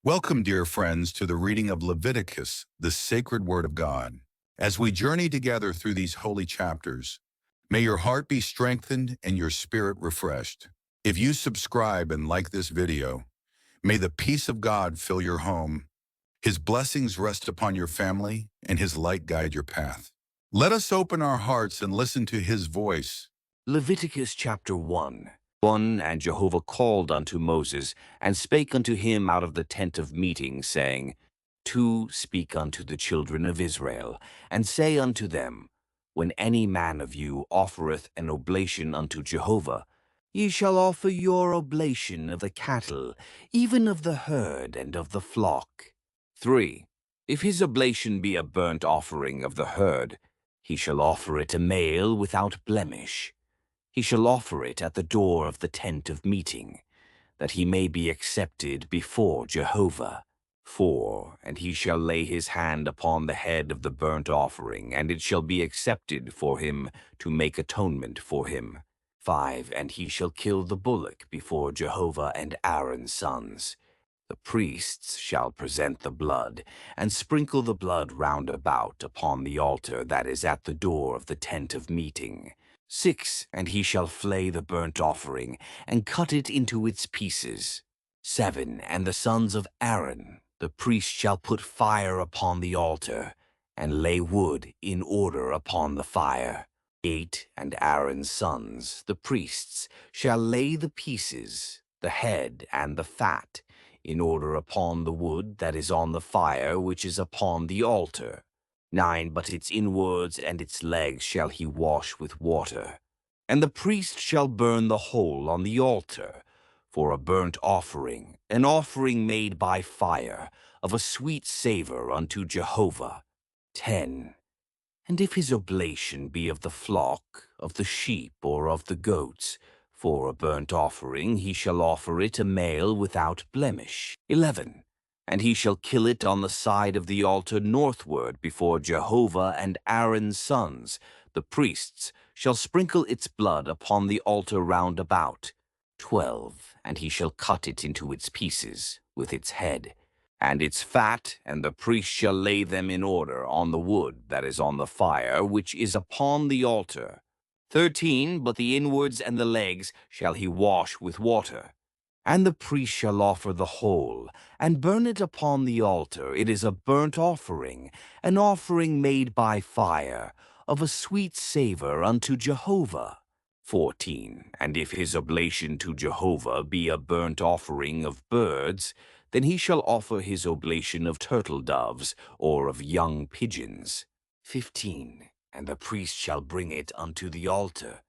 Welcome, dear friends, to the reading of Leviticus, the sacred word of God. As we journey together through these holy chapters, may your heart be strengthened and your spirit refreshed. If you subscribe and like this video, may the peace of God fill your home, His blessings rest upon your family, and His light guide your path. Let us open our hearts and listen to His voice. Leviticus chapter 1. And Jehovah called unto Moses, and spake unto him out of the tent of meeting, saying, 2 Speak unto the children of Israel, and say unto them, When any man of you offereth an oblation unto Jehovah, ye shall offer your oblation of the cattle, even of the herd and of the flock. 3 If his oblation be a burnt offering of the herd, he shall offer it a male without blemish. He shall offer it at the door of the tent of meeting, that he may be accepted before Jehovah. 4 And he shall lay his hand upon the head of the burnt offering, and it shall be accepted for him to make atonement for him. 5 And he shall kill the bullock before Jehovah and Aaron's sons. The priests shall present the blood, and sprinkle the blood round about upon the altar that is at the door of the tent of meeting. 6 And he shall flay the burnt offering, and cut it into its pieces. 7 And the sons of Aaron, the priest, shall put fire upon the altar, and lay wood in order upon the fire. 8 And Aaron's sons, the priests, shall lay the pieces, the head and the fat, in order upon the wood that is on the fire which is upon the altar. 9 But its inwards and its legs shall he wash with water. And the priest shall burn the whole on the altar, for a burnt offering, an offering made by fire, of a sweet savor unto Jehovah. 10 And if his oblation be of the flock, of the sheep, or of the goats, for a burnt offering he shall offer it a male without blemish. 11 And he shall kill it on the side of the altar northward before Jehovah, and Aaron's sons, the priests, shall sprinkle its blood upon the altar round about. 12 And he shall cut it into its pieces, with its head, and its fat, and the priest shall lay them in order on the wood that is on the fire, which is upon the altar. 13 But the inwards and the legs shall he wash with water. And the priest shall offer the whole, and burn it upon the altar. It is a burnt offering, an offering made by fire, of a sweet savor unto Jehovah. 14 And if his oblation to Jehovah be a burnt offering of birds, then he shall offer his oblation of turtle doves, or of young pigeons. 15 And the priest shall bring it unto the altar,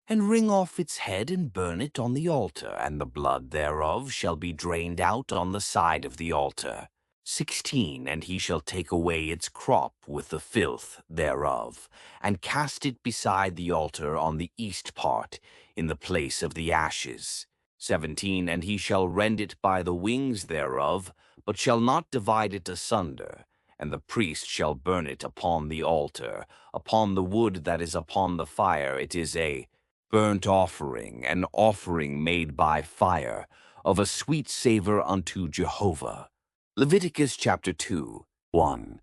and wring off its head, and burn it on the altar, and the blood thereof shall be drained out on the side of the altar. 16 And he shall take away its crop with the filth thereof, and cast it beside the altar on the east part, in the place of the ashes. 17 And he shall rend it by the wings thereof, but shall not divide it asunder. And the priest shall burn it upon the altar, upon the wood that is upon the fire. It is a burnt offering, an offering made by fire, of a sweet savor unto Jehovah. Leviticus chapter 2. 1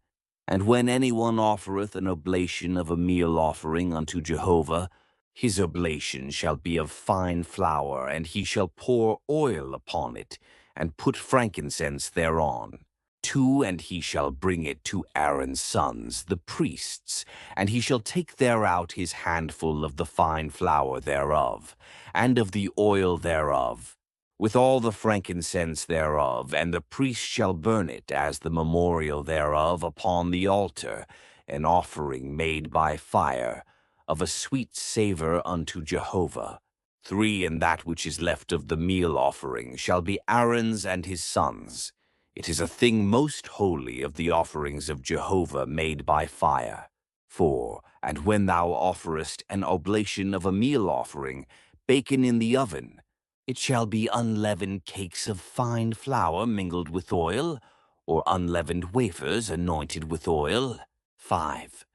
And when anyone offereth an oblation of a meal offering unto Jehovah, his oblation shall be of fine flour, and he shall pour oil upon it, and put frankincense thereon. 2 And he shall bring it to Aaron's sons, the priests, and he shall take thereout his handful of the fine flour thereof, and of the oil thereof, with all the frankincense thereof, and the priest shall burn it as the memorial thereof upon the altar, an offering made by fire, of a sweet savor unto Jehovah. 3 And that which is left of the meal offering shall be Aaron's and his sons. It is a thing most holy of the offerings of Jehovah made by fire. 4 And when thou offerest an oblation of a meal offering, baken in the oven, it shall be unleavened cakes of fine flour mingled with oil, or unleavened wafers anointed with oil. 5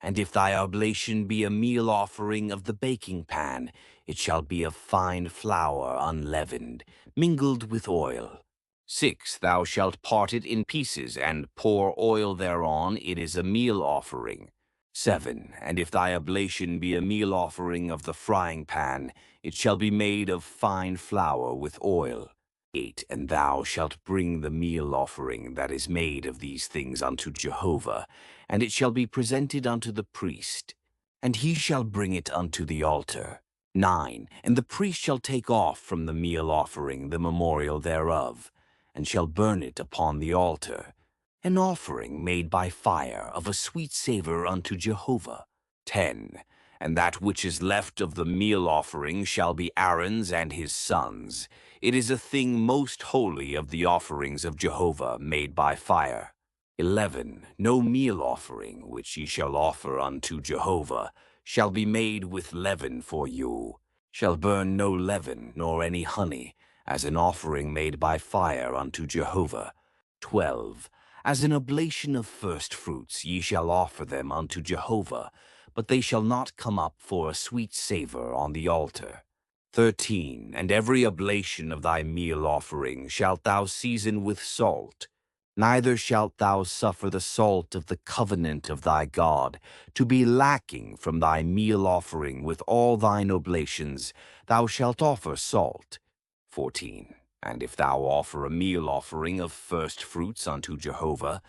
And if thy oblation be a meal offering of the baking pan, it shall be of fine flour unleavened, mingled with oil. 6. Thou shalt part it in pieces, and pour oil thereon, it is a meal offering. 7. And if thy oblation be a meal offering of the frying pan, it shall be made of fine flour with oil. 8. And thou shalt bring the meal offering that is made of these things unto Jehovah, and it shall be presented unto the priest, and he shall bring it unto the altar. 9. And the priest shall take off from the meal offering the memorial thereof, and shall burn it upon the altar, an offering made by fire of a sweet savor unto Jehovah. 10. And that which is left of the meal offering shall be Aaron's and his sons. It is a thing most holy of the offerings of Jehovah made by fire. 11. No meal offering which ye shall offer unto Jehovah shall be made with leaven for you. Shall burn no leaven nor any honey, as an offering made by fire unto Jehovah. 12. As an oblation of first fruits ye shall offer them unto Jehovah, but they shall not come up for a sweet savor on the altar. 13. And every oblation of thy meal offering shalt thou season with salt. Neither shalt thou suffer the salt of the covenant of thy God to be lacking from thy meal offering with all thine oblations. Thou shalt offer salt. 14. And if thou offer a meal offering of first fruits unto Jehovah,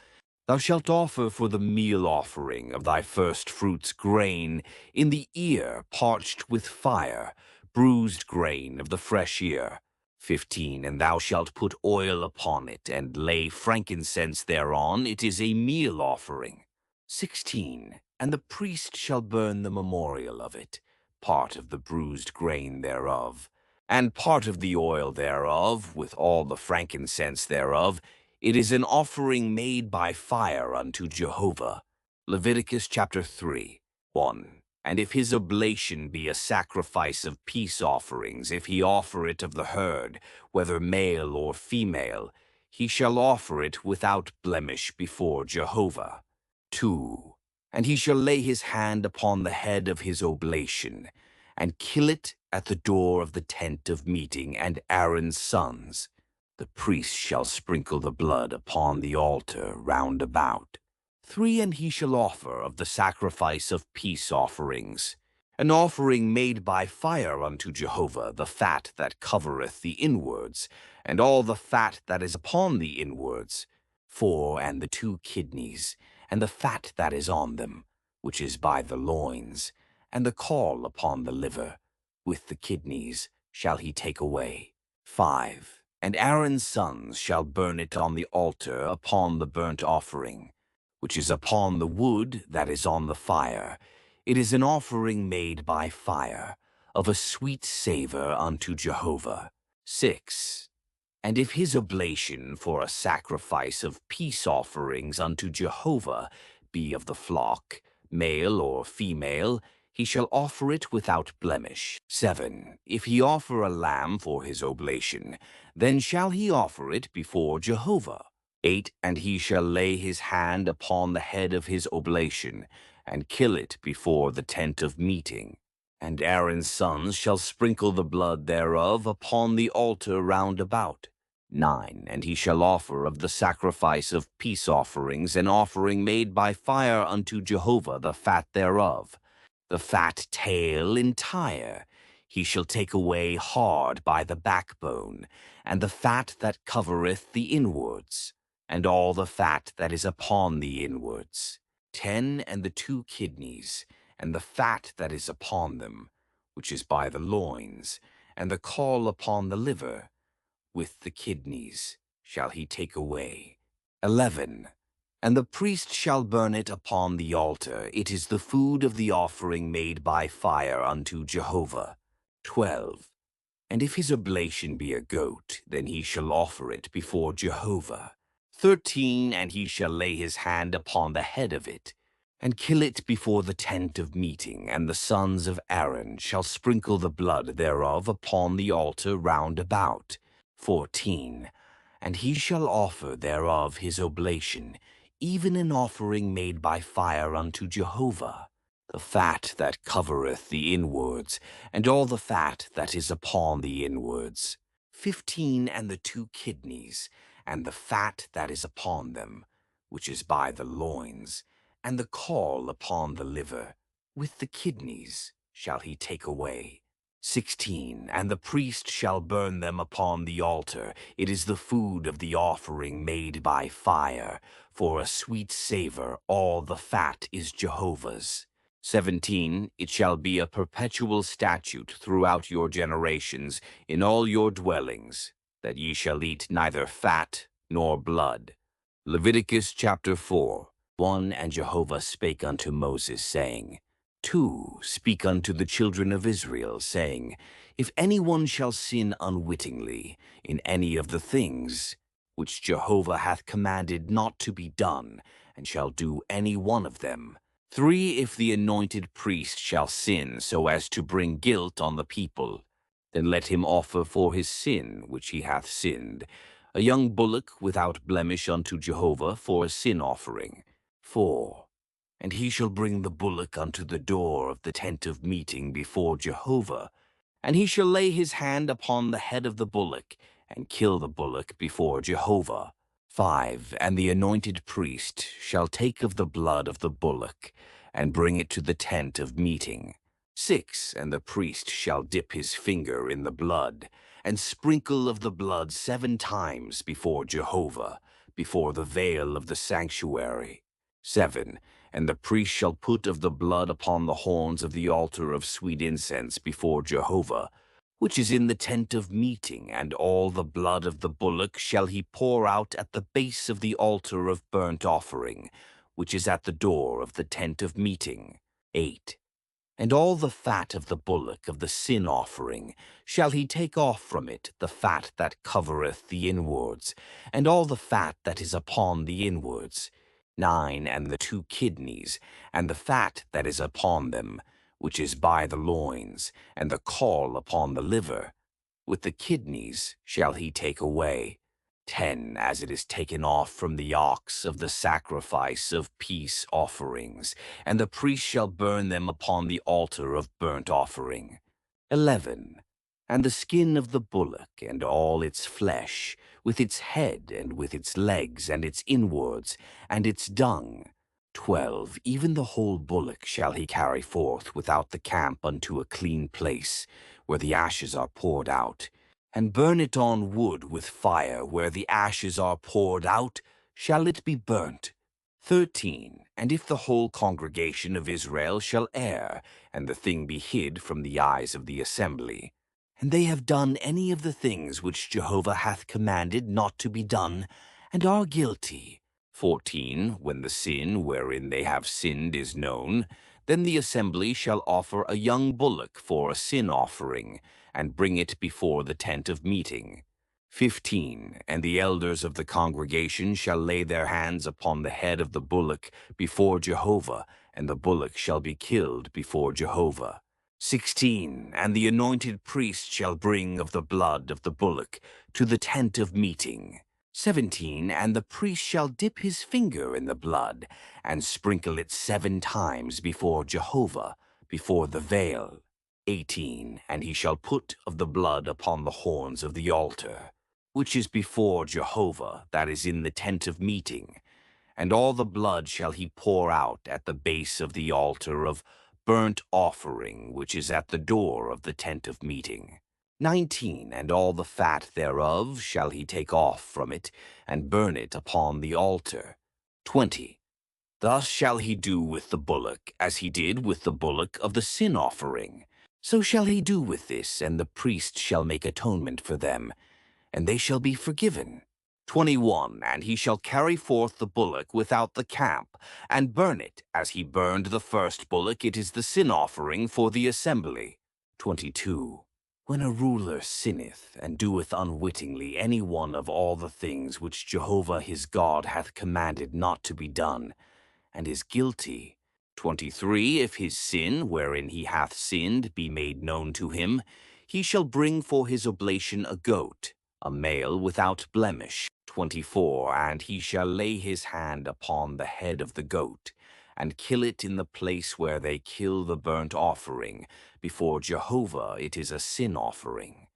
thou shalt offer for the meal offering of thy first fruits grain in the ear parched with fire, bruised grain of the fresh ear. 15. And thou shalt put oil upon it, and lay frankincense thereon, it is a meal offering. 16. And the priest shall burn the memorial of it, part of the bruised grain thereof, and part of the oil thereof, with all the frankincense thereof. It is an offering made by fire unto Jehovah. Leviticus chapter 3, 1. And if his oblation be a sacrifice of peace offerings, if he offer it of the herd, whether male or female, he shall offer it without blemish before Jehovah. 2. And he shall lay his hand upon the head of his oblation, and kill it at the door of the tent of meeting, and Aaron's sons. The priest shall sprinkle the blood upon the altar round about. 3. And he shall offer of the sacrifice of peace offerings, an offering made by fire unto Jehovah, the fat that covereth the inwards, and all the fat that is upon the inwards. 4. And the 2 kidneys, and the fat that is on them, which is by the loins, and the caul upon the liver, with the kidneys shall he take away. 5. And Aaron's sons shall burn it on the altar upon the burnt offering, which is upon the wood that is on the fire. It is an offering made by fire, of a sweet savor unto Jehovah. 6. And if his oblation for a sacrifice of peace offerings unto Jehovah be of the flock, male or female, he shall offer it without blemish. 7. If he offer a lamb for his oblation, then shall he offer it before Jehovah. 8. And he shall lay his hand upon the head of his oblation, and kill it before the tent of meeting. And Aaron's sons shall sprinkle the blood thereof upon the altar round about. 9. And he shall offer of the sacrifice of peace offerings an offering made by fire unto Jehovah, the fat thereof. The fat tail entire he shall take away hard by the backbone, and the fat that covereth the inwards, and all the fat that is upon the inwards. 10. And the 2 kidneys, and the fat that is upon them, which is by the loins, and the caul upon the liver, with the kidneys shall he take away. 11. And the priest shall burn it upon the altar. It is the food of the offering made by fire unto Jehovah. 12. And if his oblation be a goat, then he shall offer it before Jehovah. 13. And he shall lay his hand upon the head of it, and kill it before the tent of meeting, and the sons of Aaron shall sprinkle the blood thereof upon the altar round about. 14. And he shall offer thereof his oblation, even an offering made by fire unto Jehovah, the fat that covereth the inwards, and all the fat that is upon the inwards. 15. And the 2 kidneys, and the fat that is upon them, which is by the loins, and the caul upon the liver, with the kidneys shall he take away. 16. And the priest shall burn them upon the altar. It is the food of the offering made by fire. For a sweet savor, all the fat is Jehovah's. 17. It shall be a perpetual statute throughout your generations in all your dwellings, that ye shall eat neither fat nor blood. Leviticus chapter 4. 1. And Jehovah spake unto Moses, saying, 2. Speak unto the children of Israel, saying, If any one shall sin unwittingly in any of the things which Jehovah hath commanded not to be done, and shall do any one of them. 3. If the anointed priest shall sin so as to bring guilt on the people, then let him offer for his sin which he hath sinned a young bullock without blemish unto Jehovah for a sin offering. 4. And he shall bring the bullock unto the door of the tent of meeting before Jehovah, and he shall lay his hand upon the head of the bullock, and kill the bullock before Jehovah. 5. And the anointed priest shall take of the blood of the bullock, and bring it to the tent of meeting. 6. And the priest shall dip his finger in the blood, and sprinkle of the blood 7 times before Jehovah, before the veil of the sanctuary. 7. And the priest shall put of the blood upon the horns of the altar of sweet incense before Jehovah, which is in the tent of meeting, and all the blood of the bullock shall he pour out at the base of the altar of burnt offering, which is at the door of the tent of meeting. 8. And all the fat of the bullock of the sin offering shall he take off from it, the fat that covereth the inwards, and all the fat that is upon the inwards. 9. And the 2 kidneys, and the fat that is upon them, which is by the loins, and the caul upon the liver, with the kidneys shall he take away. 10. As it is taken off from the ox of the sacrifice of peace offerings, and the priest shall burn them upon the altar of burnt offering. 11. And the skin of the bullock, and all its flesh, with its head, and with its legs, and its inwards, and its dung. 12. Even the whole bullock shall he carry forth without the camp unto a clean place, where the ashes are poured out, and burn it on wood with fire, where the ashes are poured out, shall it be burnt. 13. And if the whole congregation of Israel shall err, and the thing be hid from the eyes of the assembly, and they have done any of the things which Jehovah hath commanded not to be done, and are guilty. 14. When the sin wherein they have sinned is known, then the assembly shall offer a young bullock for a sin offering, and bring it before the tent of meeting. 15. And the elders of the congregation shall lay their hands upon the head of the bullock before Jehovah, and the bullock shall be killed before Jehovah. 16. And the anointed priest shall bring of the blood of the bullock to the tent of meeting. 17. And the priest shall dip his finger in the blood, and sprinkle it 7 times before Jehovah, before the veil. 18. And he shall put of the blood upon the horns of the altar, which is before Jehovah, that is in the tent of meeting. And all the blood shall he pour out at the base of the altar of burnt offering, which is at the door of the tent of meeting. 19. And all the fat thereof shall he take off from it, and burn it upon the altar. 20. Thus shall he do with the bullock, as he did with the bullock of the sin offering. So shall he do with this, and the priest shall make atonement for them, and they shall be forgiven. 21. And he shall carry forth the bullock without the camp, and burn it, as he burned the first bullock. It is the sin offering for the assembly. 22. When a ruler sinneth, and doeth unwittingly any one of all the things which Jehovah his God hath commanded not to be done, and is guilty. 23. If his sin, wherein he hath sinned, be made known to him, he shall bring for his oblation a goat, a male without blemish. 24. And he shall lay his hand upon the head of the goat, and kill it in the place where they kill the burnt offering. Before Jehovah it is a sin offering.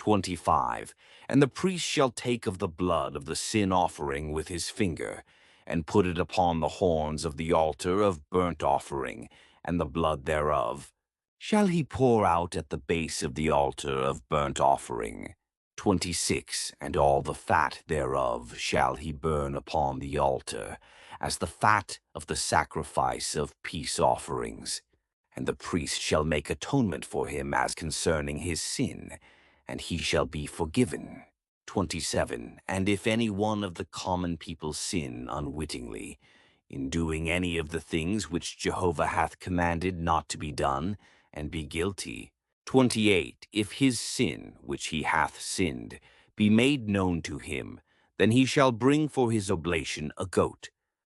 25. And the priest shall take of the blood of the sin offering with his finger, and put it upon the horns of the altar of burnt offering, and the blood thereof shall he pour out at the base of the altar of burnt offering. 26. And all the fat thereof shall he burn upon the altar, as the fat of the sacrifice of peace offerings. And the priest shall make atonement for him as concerning his sin, and he shall be forgiven. 27. And if any one of the common people sin unwittingly, in doing any of the things which Jehovah hath commanded not to be done, and be guilty. 28. If his sin, which he hath sinned, be made known to him, then he shall bring for his oblation a goat,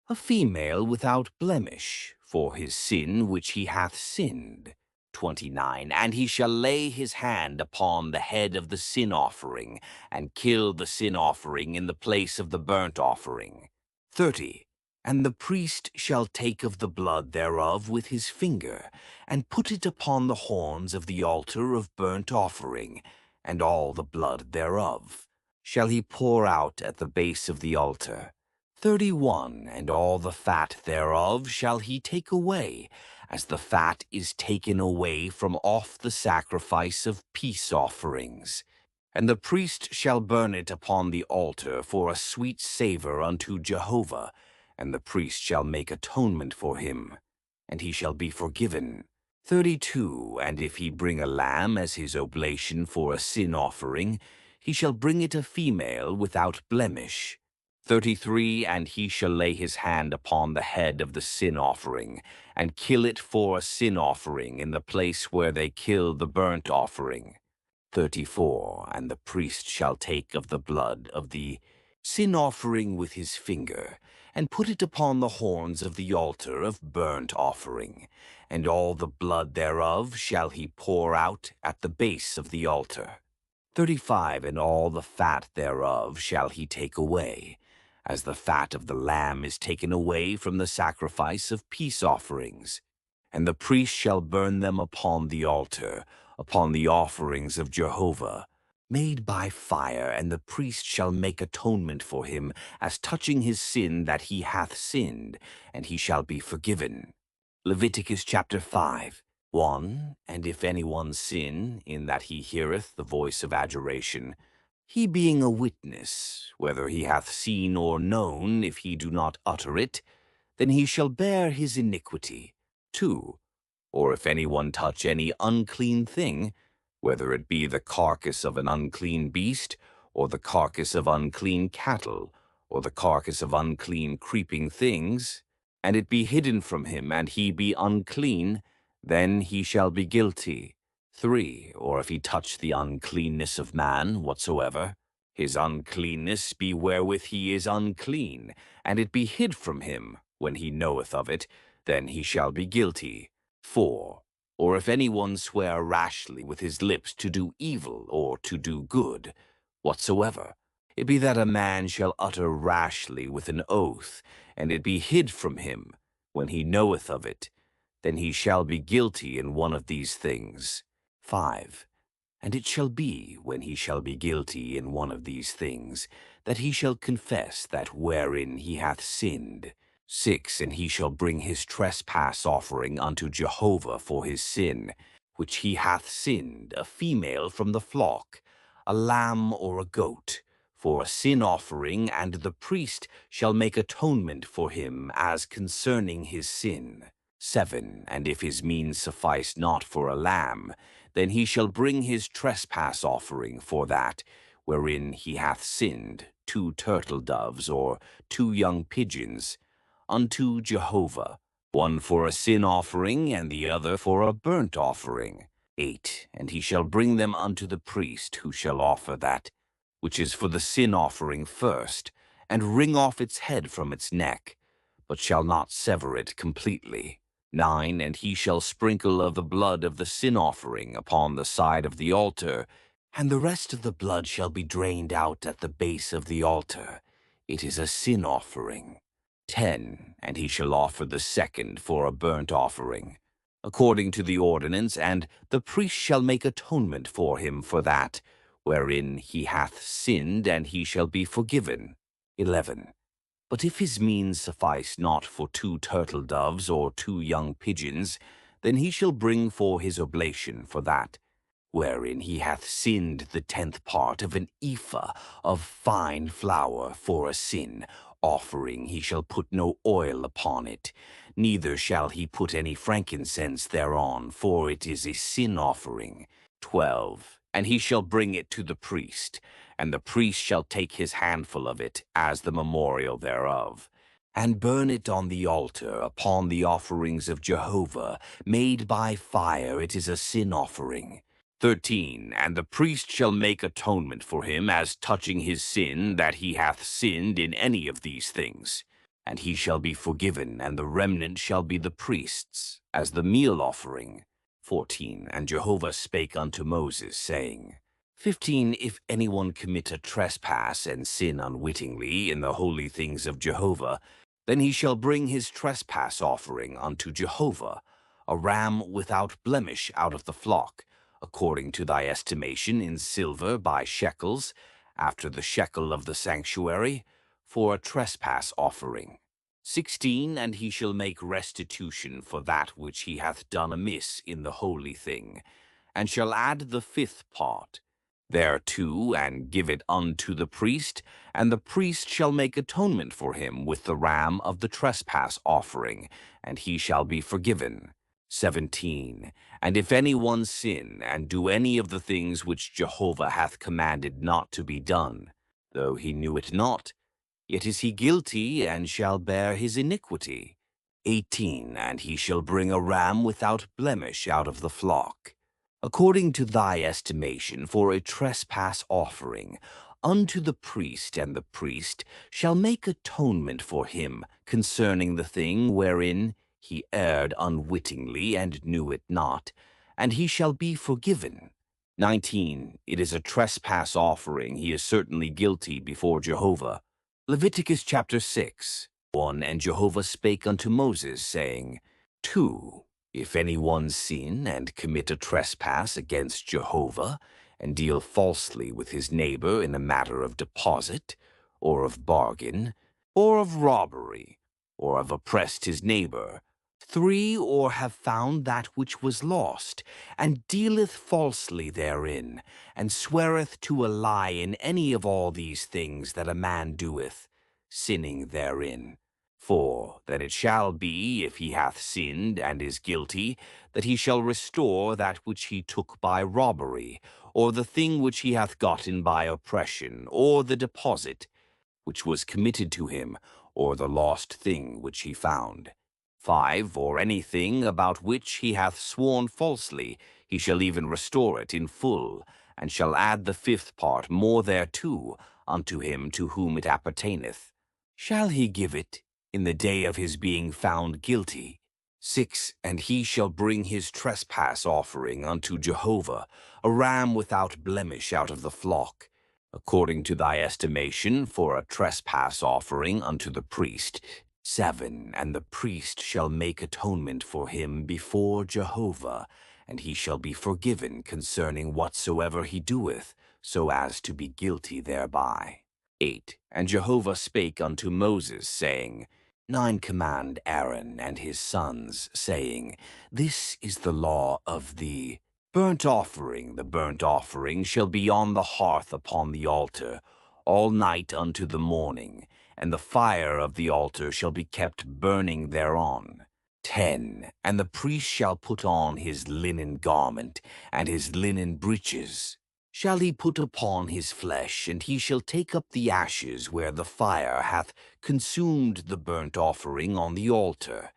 a female without blemish, for his sin which he hath sinned. 29. And he shall lay his hand upon the head of the sin offering, and kill the sin offering in the place of the burnt offering. 30. And the priest shall take of the blood thereof with his finger, and put it upon the horns of the altar of burnt offering, and all the blood thereof shall he pour out at the base of the altar. 31. And all the fat thereof shall he take away, as the fat is taken away from off the sacrifice of peace offerings. And the priest shall burn it upon the altar for a sweet savour unto Jehovah, and the priest shall make atonement for him, and he shall be forgiven. 32. And if he bring a lamb as his oblation for a sin offering, he shall bring it a female without blemish. 33. And he shall lay his hand upon the head of the sin offering, and kill it for a sin offering in the place where they kill the burnt offering. 34. And the priest shall take of the blood of the sin offering with his finger, and put it upon the horns of the altar of burnt offering, and all the blood thereof shall he pour out at the base of the altar. 35. And all the fat thereof shall he take away, as the fat of the lamb is taken away from the sacrifice of peace offerings. And the priest shall burn them upon the altar, upon the offerings of Jehovah, made by fire, and the priest shall make atonement for him, as touching his sin that he hath sinned, and he shall be forgiven. Leviticus chapter 5. 1. And if any one sin, in that he heareth the voice of adjuration, he being a witness, whether he hath seen or known, if he do not utter it, then he shall bear his iniquity. 2. Or if any one touch any unclean thing, whether it be the carcass of an unclean beast, or the carcass of unclean cattle, or the carcass of unclean creeping things, and it be hidden from him, and he be unclean, then he shall be guilty. 3. Or if he touch the uncleanness of man whatsoever, his uncleanness be wherewith he is unclean, and it be hid from him, when he knoweth of it, then he shall be guilty. 4. Or if any one swear rashly with his lips to do evil or to do good, whatsoever, it be that a man shall utter rashly with an oath, and it be hid from him, when he knoweth of it, then he shall be guilty in one of these things. 5. And it shall be, when he shall be guilty in one of these things, that he shall confess that wherein he hath sinned. 6. And he shall bring his trespass offering unto Jehovah for his sin, which he hath sinned, a female from the flock, a lamb or a goat, for a sin offering, and the priest shall make atonement for him as concerning his sin. 7. And if his means suffice not for a lamb, then he shall bring his trespass offering for that, wherein he hath sinned, 2 turtle doves or 2 young pigeons, unto Jehovah, one for a sin offering, and the other for a burnt offering. 8. And he shall bring them unto the priest, who shall offer that which is for the sin offering first, and wring off its head from its neck, but shall not sever it completely. 9. And he shall sprinkle of the blood of the sin offering upon the side of the altar, and the rest of the blood shall be drained out at the base of the altar. It is a sin offering. 10. And he shall offer the second for a burnt offering, according to the ordinance, and the priest shall make atonement for him for that, wherein he hath sinned, and he shall be forgiven. 11. But if his means suffice not for 2 turtle doves or 2 young pigeons, then he shall bring for his oblation for that, wherein he hath sinned, the 10th part of an ephah of fine flour for a sin offering. He shall put no oil upon it, neither shall he put any frankincense thereon, for it is a sin offering. 12. And he shall bring it to the priest, and the priest shall take his handful of it as the memorial thereof, and burn it on the altar upon the offerings of Jehovah, made by fire. It is a sin offering. 13. And the priest shall make atonement for him as touching his sin, that he hath sinned in any of these things. And he shall be forgiven, and the remnant shall be the priest's, as the meal offering. 14. And Jehovah spake unto Moses, saying, 15. If anyone commit a trespass and sin unwittingly in the holy things of Jehovah, then he shall bring his trespass offering unto Jehovah, a ram without blemish out of the flock, according to thy estimation in silver by shekels, after the shekel of the sanctuary, for a trespass offering. 16. And he shall make restitution for that which he hath done amiss in the holy thing, and shall add the 5th part thereto, and give it unto the priest, and the priest shall make atonement for him with the ram of the trespass offering, and he shall be forgiven. 17. And if any one sin, and do any of the things which Jehovah hath commanded not to be done, though he knew it not, yet is he guilty, and shall bear his iniquity. 18. And he shall bring a ram without blemish out of the flock, according to thy estimation, for a trespass offering, unto the priest, and the priest shall make atonement for him concerning the thing wherein he erred unwittingly and knew it not, and he shall be forgiven. 19. It is a trespass offering. He is certainly guilty before Jehovah. Leviticus chapter 6. 1. And Jehovah spake unto Moses, saying, 2. If any one sin and commit a trespass against Jehovah, and deal falsely with his neighbor in a matter of deposit, or of bargain, or of robbery, or have oppressed his neighbor, 3. Or have found that which was lost, and dealeth falsely therein, and sweareth to a lie in any of all these things that a man doeth, sinning therein. 4. That it shall be, if he hath sinned and is guilty, that he shall restore that which he took by robbery, or the thing which he hath gotten by oppression, or the deposit which was committed to him, or the lost thing which he found. 5. Or anything about which he hath sworn falsely, he shall even restore it in full, and shall add the 5th part more thereto unto him to whom it appertaineth. Shall he give it in the day of his being found guilty? 6. And he shall bring his trespass offering unto Jehovah, a ram without blemish out of the flock, according to thy estimation, for a trespass offering unto the priest. 7. And the priest shall make atonement for him before Jehovah, and he shall be forgiven concerning whatsoever he doeth, so as to be guilty thereby. 8. And Jehovah spake unto Moses, saying, 9. Command Aaron and his sons, saying, This is the law of the burnt offering. The burnt offering shall be on the hearth upon the altar, all night unto the morning, and the fire of the altar shall be kept burning thereon. 10. And the priest shall put on his linen garment, and his linen breeches shall he put upon his flesh, and he shall take up the ashes where the fire hath consumed the burnt offering on the altar,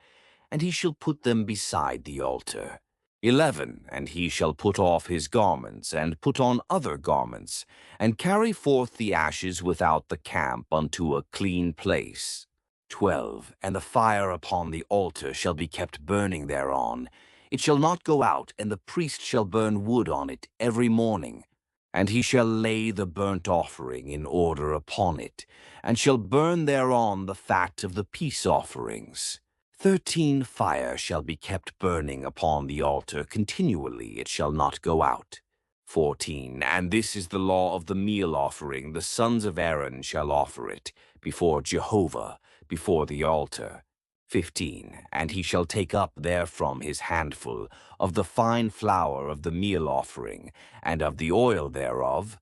and he shall put them beside the altar. 11. And he shall put off his garments, and put on other garments, and carry forth the ashes without the camp unto a clean place. 12. And the fire upon the altar shall be kept burning thereon. It shall not go out, and the priest shall burn wood on it every morning. And he shall lay the burnt offering in order upon it, and shall burn thereon the fat of the peace offerings. 13. Fire shall be kept burning upon the altar continually, it shall not go out. 14. And this is the law of the meal offering. The sons of Aaron shall offer it before Jehovah, before the altar. 15. And he shall take up therefrom his handful of the fine flour of the meal offering, and of the oil thereof,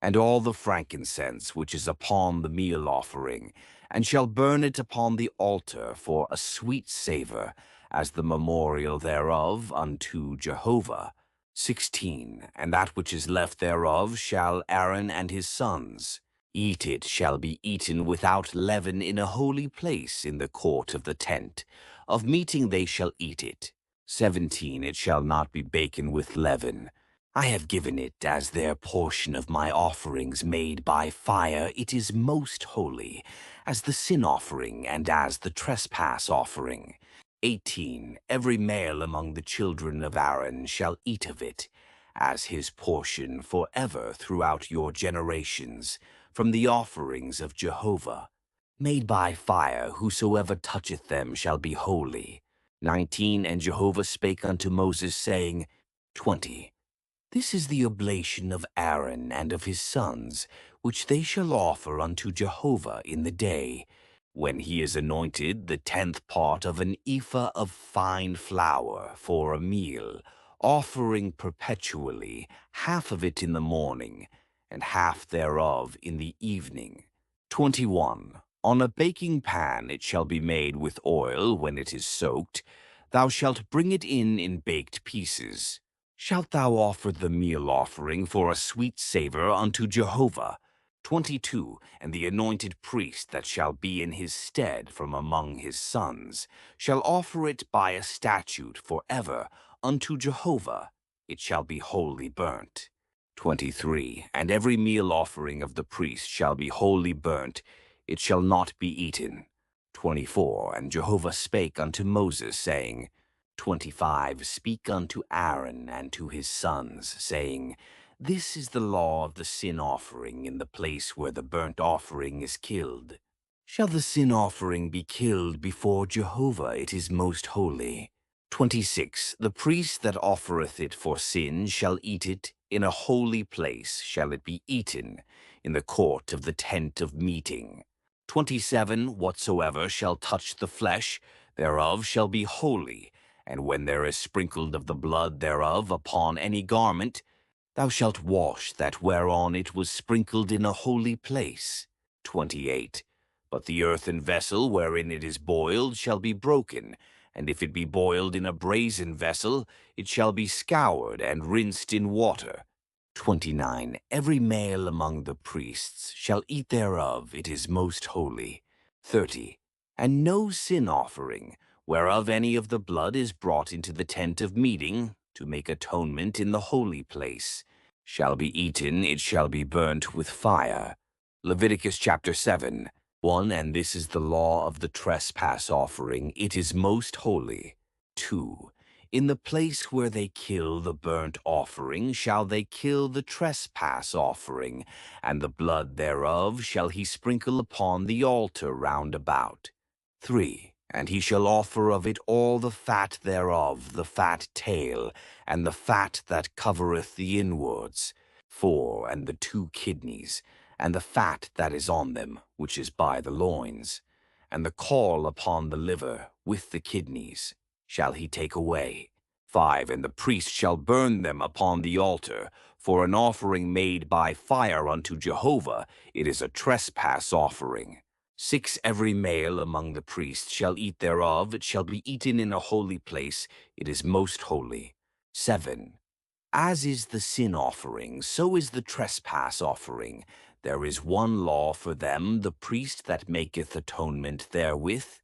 and all the frankincense which is upon the meal offering, and shall burn it upon the altar for a sweet savour, as the memorial thereof unto Jehovah. 16. And that which is left thereof shall Aaron and his sons eat. It shall be eaten without leaven in a holy place in the court of the tent. Of meeting they shall eat it. 17. It shall not be baken with leaven. I have given it as their portion of my offerings made by fire. It is most holy, as the sin offering and as the trespass offering. 18. Every male among the children of Aaron shall eat of it, as his portion forever throughout your generations, from the offerings of Jehovah. Made by fire, whosoever toucheth them shall be holy. 19. And Jehovah spake unto Moses, saying, 20. This is the oblation of Aaron and of his sons, which they shall offer unto Jehovah in the day, when he is anointed, the 10th part of an ephah of fine flour for a meal, offering perpetually, half of it in the morning, and half thereof in the evening. 21. On a baking pan it shall be made with oil when it is soaked. Thou shalt bring it in baked pieces. Shalt thou offer the meal offering for a sweet savour unto Jehovah? 22. And the anointed priest that shall be in his stead from among his sons shall offer it by a statute for ever unto Jehovah. It shall be wholly burnt. 23. And every meal offering of the priest shall be wholly burnt. It shall not be eaten. 24. And Jehovah spake unto Moses, saying, 25. Speak unto Aaron and to his sons, saying, This is the law of the sin offering in the place where the burnt offering is killed. Shall the sin offering be killed before Jehovah? It is most holy. 26. The priest that offereth it for sin shall eat it. In a holy place shall it be eaten, in the court of the tent of meeting. 27. Whatsoever shall touch the flesh thereof shall be holy, and when there is sprinkled of the blood thereof upon any garment, thou shalt wash that whereon it was sprinkled in a holy place. 28. But the earthen vessel wherein it is boiled shall be broken, and if it be boiled in a brazen vessel, it shall be scoured and rinsed in water. 29. Every male among the priests shall eat thereof. It is most holy. 30. And no sin offering, whereof any of the blood is brought into the tent of meeting, to make atonement in the holy place, shall be eaten. It shall be burnt with fire. Leviticus chapter 7. 1. And this is the law of the trespass offering. It is most holy. 2. In the place where they kill the burnt offering shall they kill the trespass offering, and the blood thereof shall he sprinkle upon the altar round about. 3. And he shall offer of it all the fat thereof, the fat tail, and the fat that covereth the inwards. 4. And the 2 kidneys, and the fat that is on them, which is by the loins, and the caul upon the liver, with the kidneys, shall he take away. 5. And the priest shall burn them upon the altar, for an offering made by fire unto Jehovah. It is a trespass offering. 6. Every male among the priests shall eat thereof. It shall be eaten in a holy place. It is most holy. 7. As is the sin offering, so is the trespass offering. There is one law for them, the priest that maketh atonement therewith,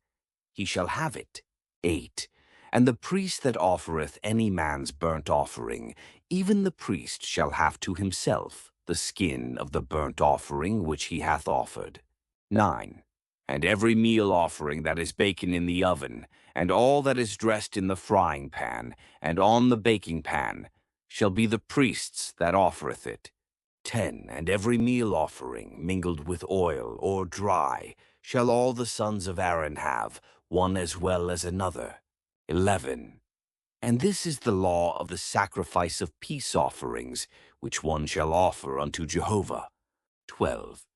he shall have it. 8. And the priest that offereth any man's burnt offering, even the priest shall have to himself the skin of the burnt offering which he hath offered. 9. And every meal offering that is baken in the oven, and all that is dressed in the frying pan, and on the baking pan, shall be the priest's that offereth it. 10. And every meal offering, mingled with oil or dry, shall all the sons of Aaron have, one as well as another. 11. And this is the law of the sacrifice of peace offerings, which one shall offer unto Jehovah. 12.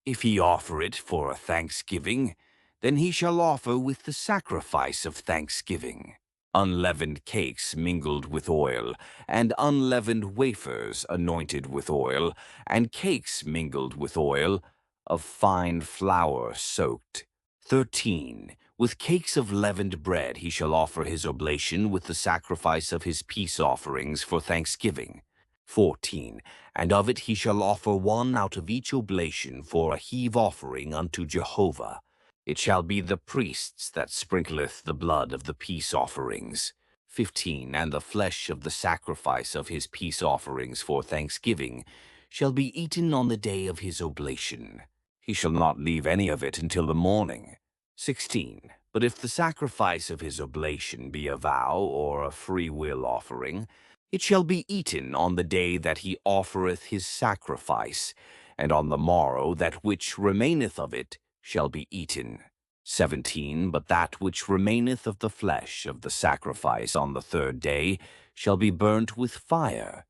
If he offer it for a thanksgiving, then he shall offer with the sacrifice of thanksgiving unleavened cakes mingled with oil, and unleavened wafers anointed with oil, and cakes mingled with oil, of fine flour soaked. 13. With cakes of leavened bread he shall offer his oblation with the sacrifice of his peace offerings for thanksgiving. 14. And of it he shall offer one out of each oblation for a heave offering unto Jehovah. It shall be the priest's that sprinkleth the blood of the peace offerings. 15. And the flesh of the sacrifice of his peace offerings for thanksgiving shall be eaten on the day of his oblation. He shall not leave any of it until the morning. 16. But if the sacrifice of his oblation be a vow or a free will offering, it shall be eaten on the day that he offereth his sacrifice, and on the morrow that which remaineth of it shall be eaten. 17. But that which remaineth of the flesh of the sacrifice on the third day shall be burnt with fire.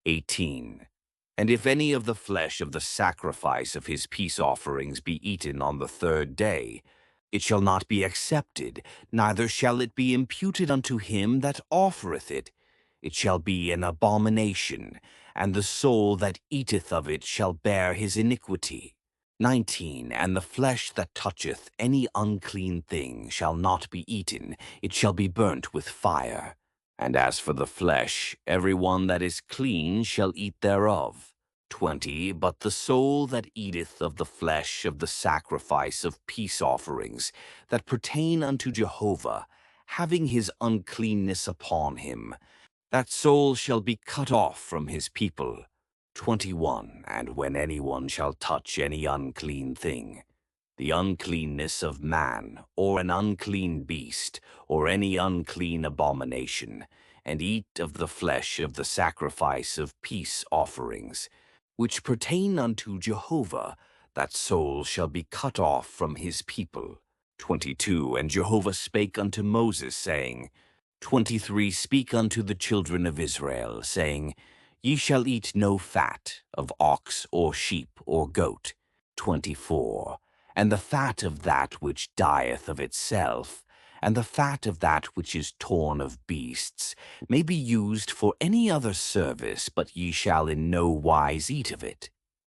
18. And if any of the flesh of the sacrifice of his peace offerings be eaten on the third day, it shall not be accepted, neither shall it be imputed unto him that offereth it. It shall be an abomination, and the soul that eateth of it shall bear his iniquity. 19. And the flesh that toucheth any unclean thing shall not be eaten, it shall be burnt with fire. And as for the flesh, every one that is clean shall eat thereof. 20. But the soul that eateth of the flesh of the sacrifice of peace offerings, that pertain unto Jehovah, having his uncleanness upon him, that soul shall be cut off from his people. 21. And when anyone shall touch any unclean thing, the uncleanness of man, or an unclean beast, or any unclean abomination, and eat of the flesh of the sacrifice of peace offerings, which pertain unto Jehovah, that soul shall be cut off from his people. 22. And Jehovah spake unto Moses, saying, 23. Speak unto the children of Israel, saying, Ye shall eat no fat of ox or sheep or goat. 24. And the fat of that which dieth of itself, and the fat of that which is torn of beasts, may be used for any other service, but ye shall in no wise eat of it.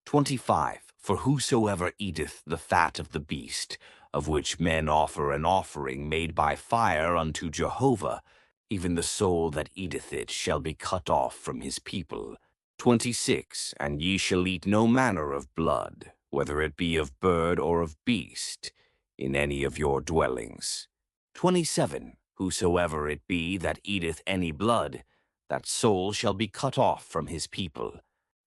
25. For whosoever eateth the fat of the beast, of which men offer an offering made by fire unto Jehovah, even the soul that eateth it shall be cut off from his people. 26. And ye shall eat no manner of blood, whether it be of bird or of beast, in any of your dwellings. 27. Whosoever it be that eateth any blood, that soul shall be cut off from his people.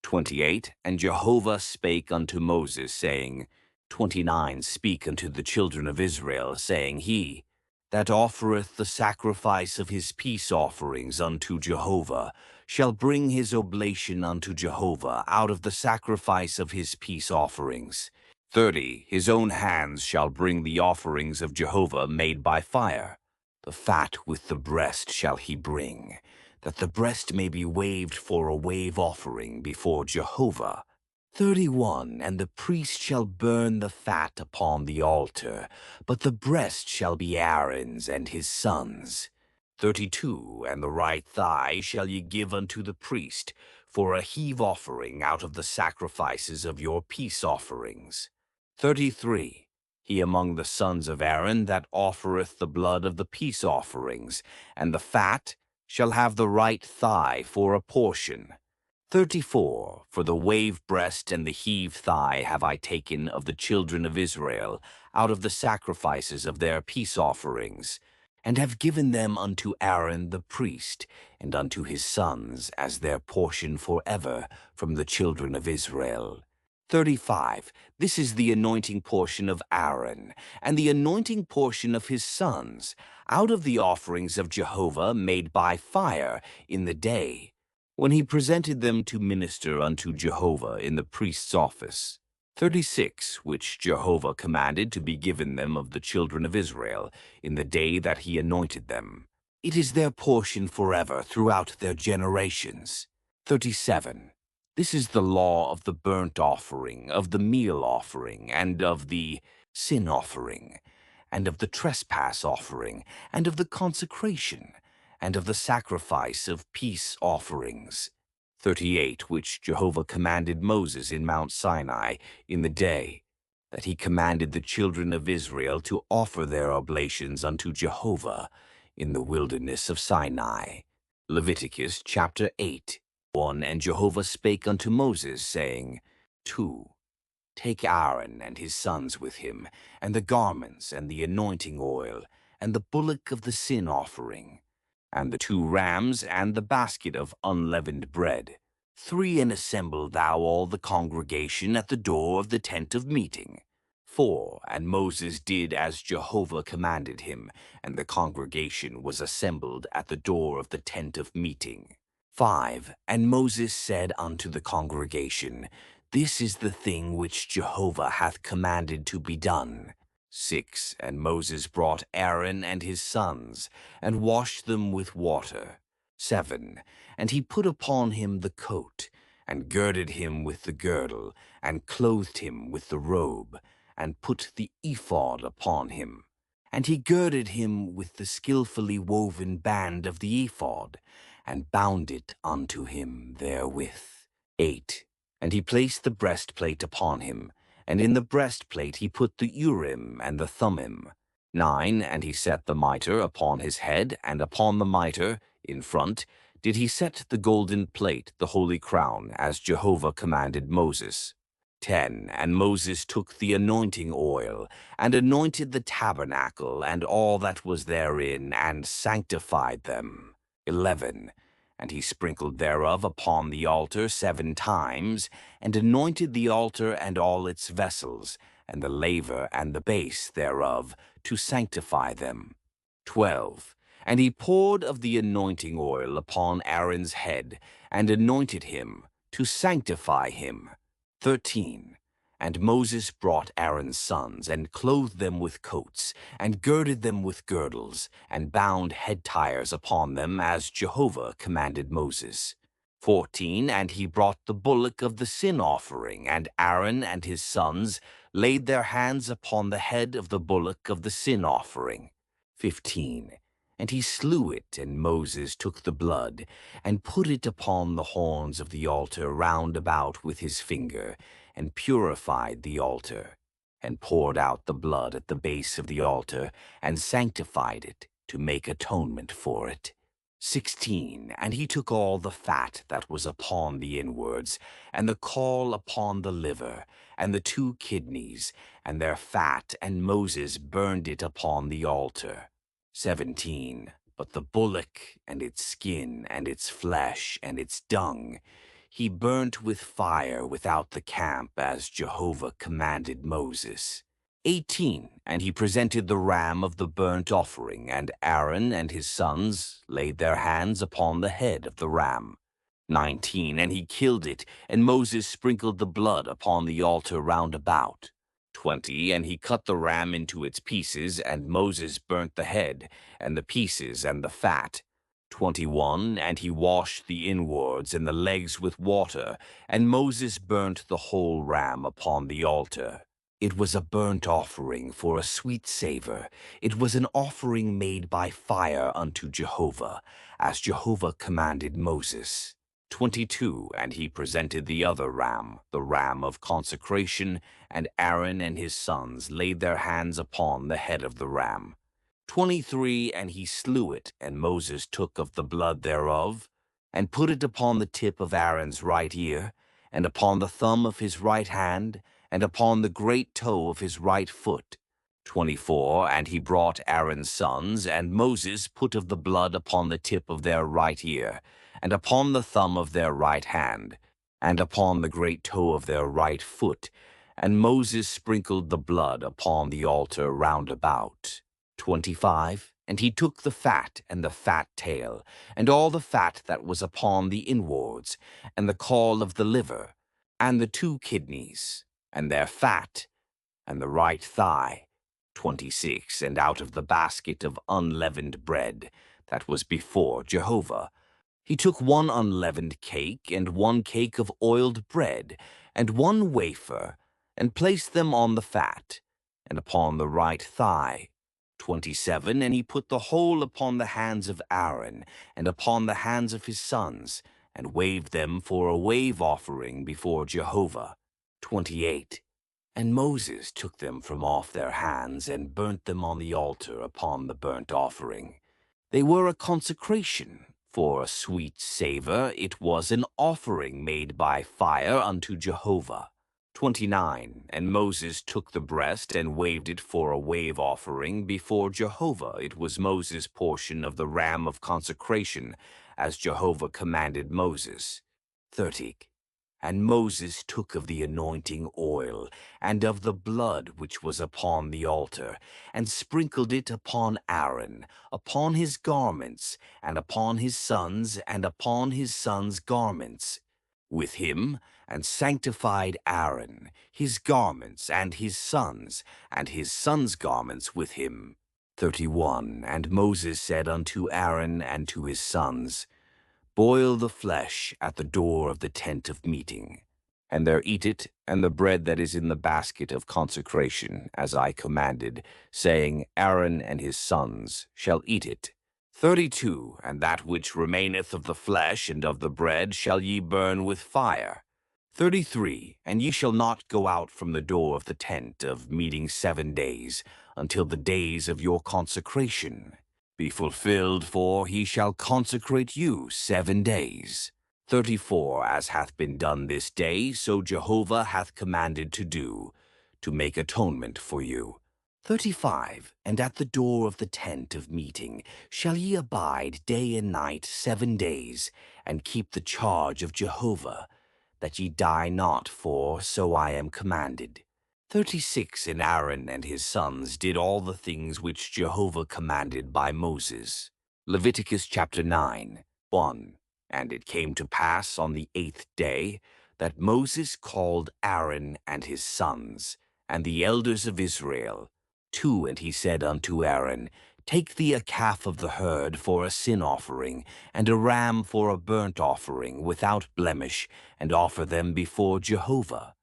28. And Jehovah spake unto Moses, saying, 29. Speak unto the children of Israel, saying, He that offereth the sacrifice of his peace offerings unto Jehovah shall bring his oblation unto Jehovah out of the sacrifice of his peace offerings. 30. His own hands shall bring the offerings of Jehovah made by fire. The fat with the breast shall he bring, that the breast may be waved for a wave offering before Jehovah. 31. And the priest shall burn the fat upon the altar, but the breast shall be Aaron's and his sons'. 32. And the right thigh shall ye give unto the priest, for a heave offering out of the sacrifices of your peace offerings. 33. He among the sons of Aaron that offereth the blood of the peace offerings, and the fat, shall have the right thigh for a portion. 34. For the wave breast and the heave thigh have I taken of the children of Israel out of the sacrifices of their peace offerings, and have given them unto Aaron the priest, and unto his sons as their portion forever from the children of Israel. 35. This is the anointing portion of Aaron, and the anointing portion of his sons, out of the offerings of Jehovah made by fire in the day, when he presented them to minister unto Jehovah in the priest's office. 36. Which Jehovah commanded to be given them of the children of Israel in the day that he anointed them. It is their portion forever throughout their generations. 37. This is the law of the burnt offering, of the meal offering, and of the sin offering, and of the trespass offering, and of the consecration, and of the sacrifice of peace offerings. 38. Which Jehovah commanded Moses in Mount Sinai in the day that he commanded the children of Israel to offer their oblations unto Jehovah in the wilderness of Sinai. Leviticus chapter 8. 1. And Jehovah spake unto Moses, saying, 2. Take Aaron and his sons with him, and the garments, and the anointing oil, and the bullock of the sin offering, and the 2 rams, and the basket of unleavened bread. 3. And assemble thou all the congregation at the door of the tent of meeting. 4. And Moses did as Jehovah commanded him, and the congregation was assembled at the door of the tent of meeting. 5. And Moses said unto the congregation, This is the thing which Jehovah hath commanded to be done. 6. And Moses brought Aaron and his sons, and washed them with water. 7. And he put upon him the coat, and girded him with the girdle, and clothed him with the robe, and put the ephod upon him. And he girded him with the skillfully woven band of the ephod, and bound it unto him therewith. 8. And he placed the breastplate upon him, and in the breastplate he put the Urim and the Thummim. 9. And he set the mitre upon his head, and upon the mitre, in front, did he set the golden plate, the holy crown, as Jehovah commanded Moses. 10. And Moses took the anointing oil, and anointed the tabernacle, and all that was therein, and sanctified them. 11. And he sprinkled thereof upon the altar 7 times, and anointed the altar and all its vessels, and the laver and the base thereof, to sanctify them. 12. And he poured of the anointing oil upon Aaron's head, and anointed him, to sanctify him. 13. And Moses brought Aaron's sons, and clothed them with coats, and girded them with girdles, and bound head tires upon them, as Jehovah commanded Moses. 14. And he brought the bullock of the sin offering, and Aaron and his sons laid their hands upon the head of the bullock of the sin offering. 15. And he slew it, and Moses took the blood, and put it upon the horns of the altar round about with his finger, and purified the altar, and poured out the blood at the base of the altar, and sanctified it, to make atonement for it. 16. And he took all the fat that was upon the inwards, and the caul upon the liver, and the 2 kidneys, and their fat, and Moses burned it upon the altar. 17. But the bullock, and its skin, and its flesh, and its dung, he burnt with fire without the camp, as Jehovah commanded Moses. 18. And he presented the ram of the burnt offering, and Aaron and his sons laid their hands upon the head of the ram. 19. And he killed it, and Moses sprinkled the blood upon the altar round about. 20. And he cut the ram into its pieces, and Moses burnt the head, and the pieces, and the fat. 21. And he washed the inwards and the legs with water, and Moses burnt the whole ram upon the altar. It was a burnt offering for a sweet savor. It was an offering made by fire unto Jehovah, as Jehovah commanded Moses. 22. And he presented the other ram, the ram of consecration, and Aaron and his sons laid their hands upon the head of the ram. 23. And he slew it, and Moses took of the blood thereof, and put it upon the tip of Aaron's right ear, and upon the thumb of his right hand, and upon the great toe of his right foot. 24. And he brought Aaron's sons, and Moses put of the blood upon the tip of their right ear, and upon the thumb of their right hand, and upon the great toe of their right foot, and Moses sprinkled the blood upon the altar round about. 25. And he took the fat, and the fat tail, and all the fat that was upon the inwards, and the caul of the liver, and the 2 kidneys, and their fat, and the right thigh. 26. And out of the basket of unleavened bread, that was before Jehovah. He took 1 unleavened cake and 1 cake of oiled bread and 1 wafer, and placed them on the fat, and upon the right thigh. 27. And he put the whole upon the hands of Aaron, and upon the hands of his sons, and waved them for a wave offering before Jehovah. 28. And Moses took them from off their hands, and burnt them on the altar upon the burnt offering. They were a consecration. For a sweet savor, it was an offering made by fire unto Jehovah. 29. And Moses took the breast and waved it for a wave offering before Jehovah. It was Moses' portion of the ram of consecration, as Jehovah commanded Moses. 30. And Moses took of the anointing oil, and of the blood which was upon the altar, and sprinkled it upon Aaron, upon his garments, and upon his sons, and upon his sons' garments, with him, and sanctified Aaron, his garments, and his sons' garments with him. 31. And Moses said unto Aaron and to his sons, Boil the flesh at the door of the tent of meeting, and there eat it, and the bread that is in the basket of consecration, as I commanded, saying, Aaron and his sons shall eat it. 32. And that which remaineth of the flesh and of the bread shall ye burn with fire. 33. And ye shall not go out from the door of the tent of meeting 7 days, until the days of your consecration be fulfilled, for he shall consecrate you 7 days. 34. As hath been done this day, so Jehovah hath commanded to do, to make atonement for you. 35. And at the door of the tent of meeting shall ye abide day and night 7 days, and keep the charge of Jehovah, that ye die not, for so I am commanded. 36. And Aaron and his sons did all the things which Jehovah commanded by Moses. Leviticus chapter 9, 1. And it came to pass on the 8th day that Moses called Aaron and his sons, and the elders of Israel. 2. And he said unto Aaron, Take thee a calf of the herd for a sin offering, and a ram for a burnt offering without blemish, and offer them before Jehovah.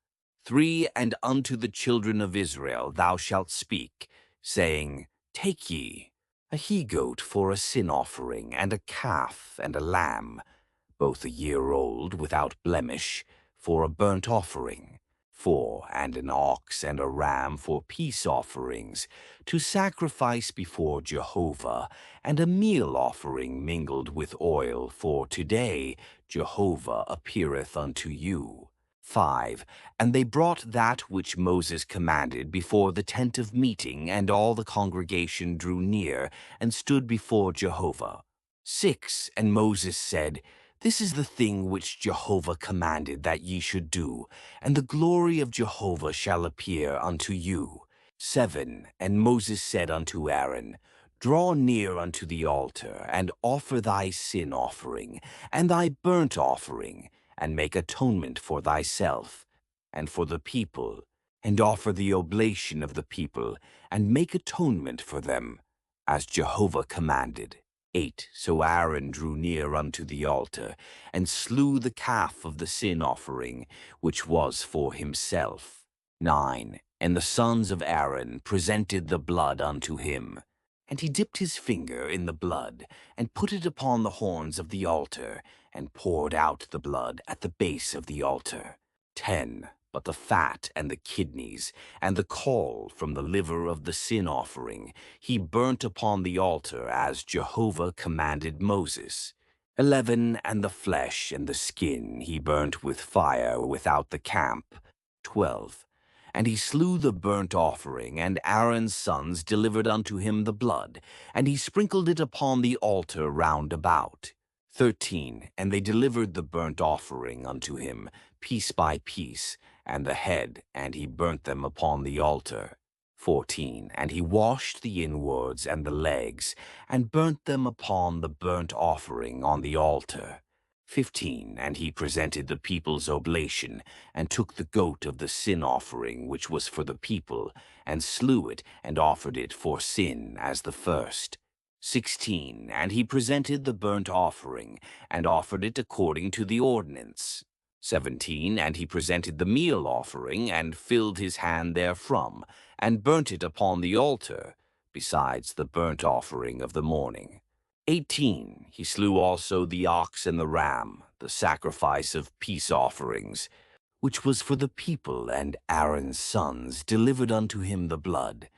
3. And unto the children of Israel thou shalt speak, saying, Take ye a he-goat for a sin offering, and a calf and a lamb, both a year old, without blemish, for a burnt offering. 4. And an ox and a ram for peace offerings, to sacrifice before Jehovah, and a meal offering mingled with oil, for today Jehovah appeareth unto you. 5. And they brought that which Moses commanded before the tent of meeting, and all the congregation drew near, and stood before Jehovah. 6. And Moses said, This is the thing which Jehovah commanded that ye should do, and the glory of Jehovah shall appear unto you. 7. And Moses said unto Aaron, Draw near unto the altar, and offer thy sin offering, and thy burnt offering, and make atonement for thyself, and for the people, and offer the oblation of the people, and make atonement for them, as Jehovah commanded. 8. So Aaron drew near unto the altar, and slew the calf of the sin offering, which was for himself. 9. And the sons of Aaron presented the blood unto him. And he dipped his finger in the blood, and put it upon the horns of the altar, and poured out the blood at the base of the altar. 10. But the fat and the kidneys, and the caul from the liver of the sin offering, he burnt upon the altar as Jehovah commanded Moses. 11. And the flesh and the skin he burnt with fire without the camp. 12. And he slew the burnt offering, and Aaron's sons delivered unto him the blood, and he sprinkled it upon the altar round about. 13. And they delivered the burnt offering unto him, piece by piece, and the head, and he burnt them upon the altar. 14. And he washed the inwards and the legs, and burnt them upon the burnt offering on the altar. 15. And he presented the people's oblation, and took the goat of the sin offering which was for the people, and slew it, and offered it for sin as the first. 16. And he presented the burnt offering, and offered it according to the ordinance. 17. And he presented the meal offering, and filled his hand therefrom, and burnt it upon the altar, besides the burnt offering of the morning. 18. He slew also the ox and the ram, the sacrifice of peace offerings, which was for the people, and Aaron's sons delivered unto him the blood,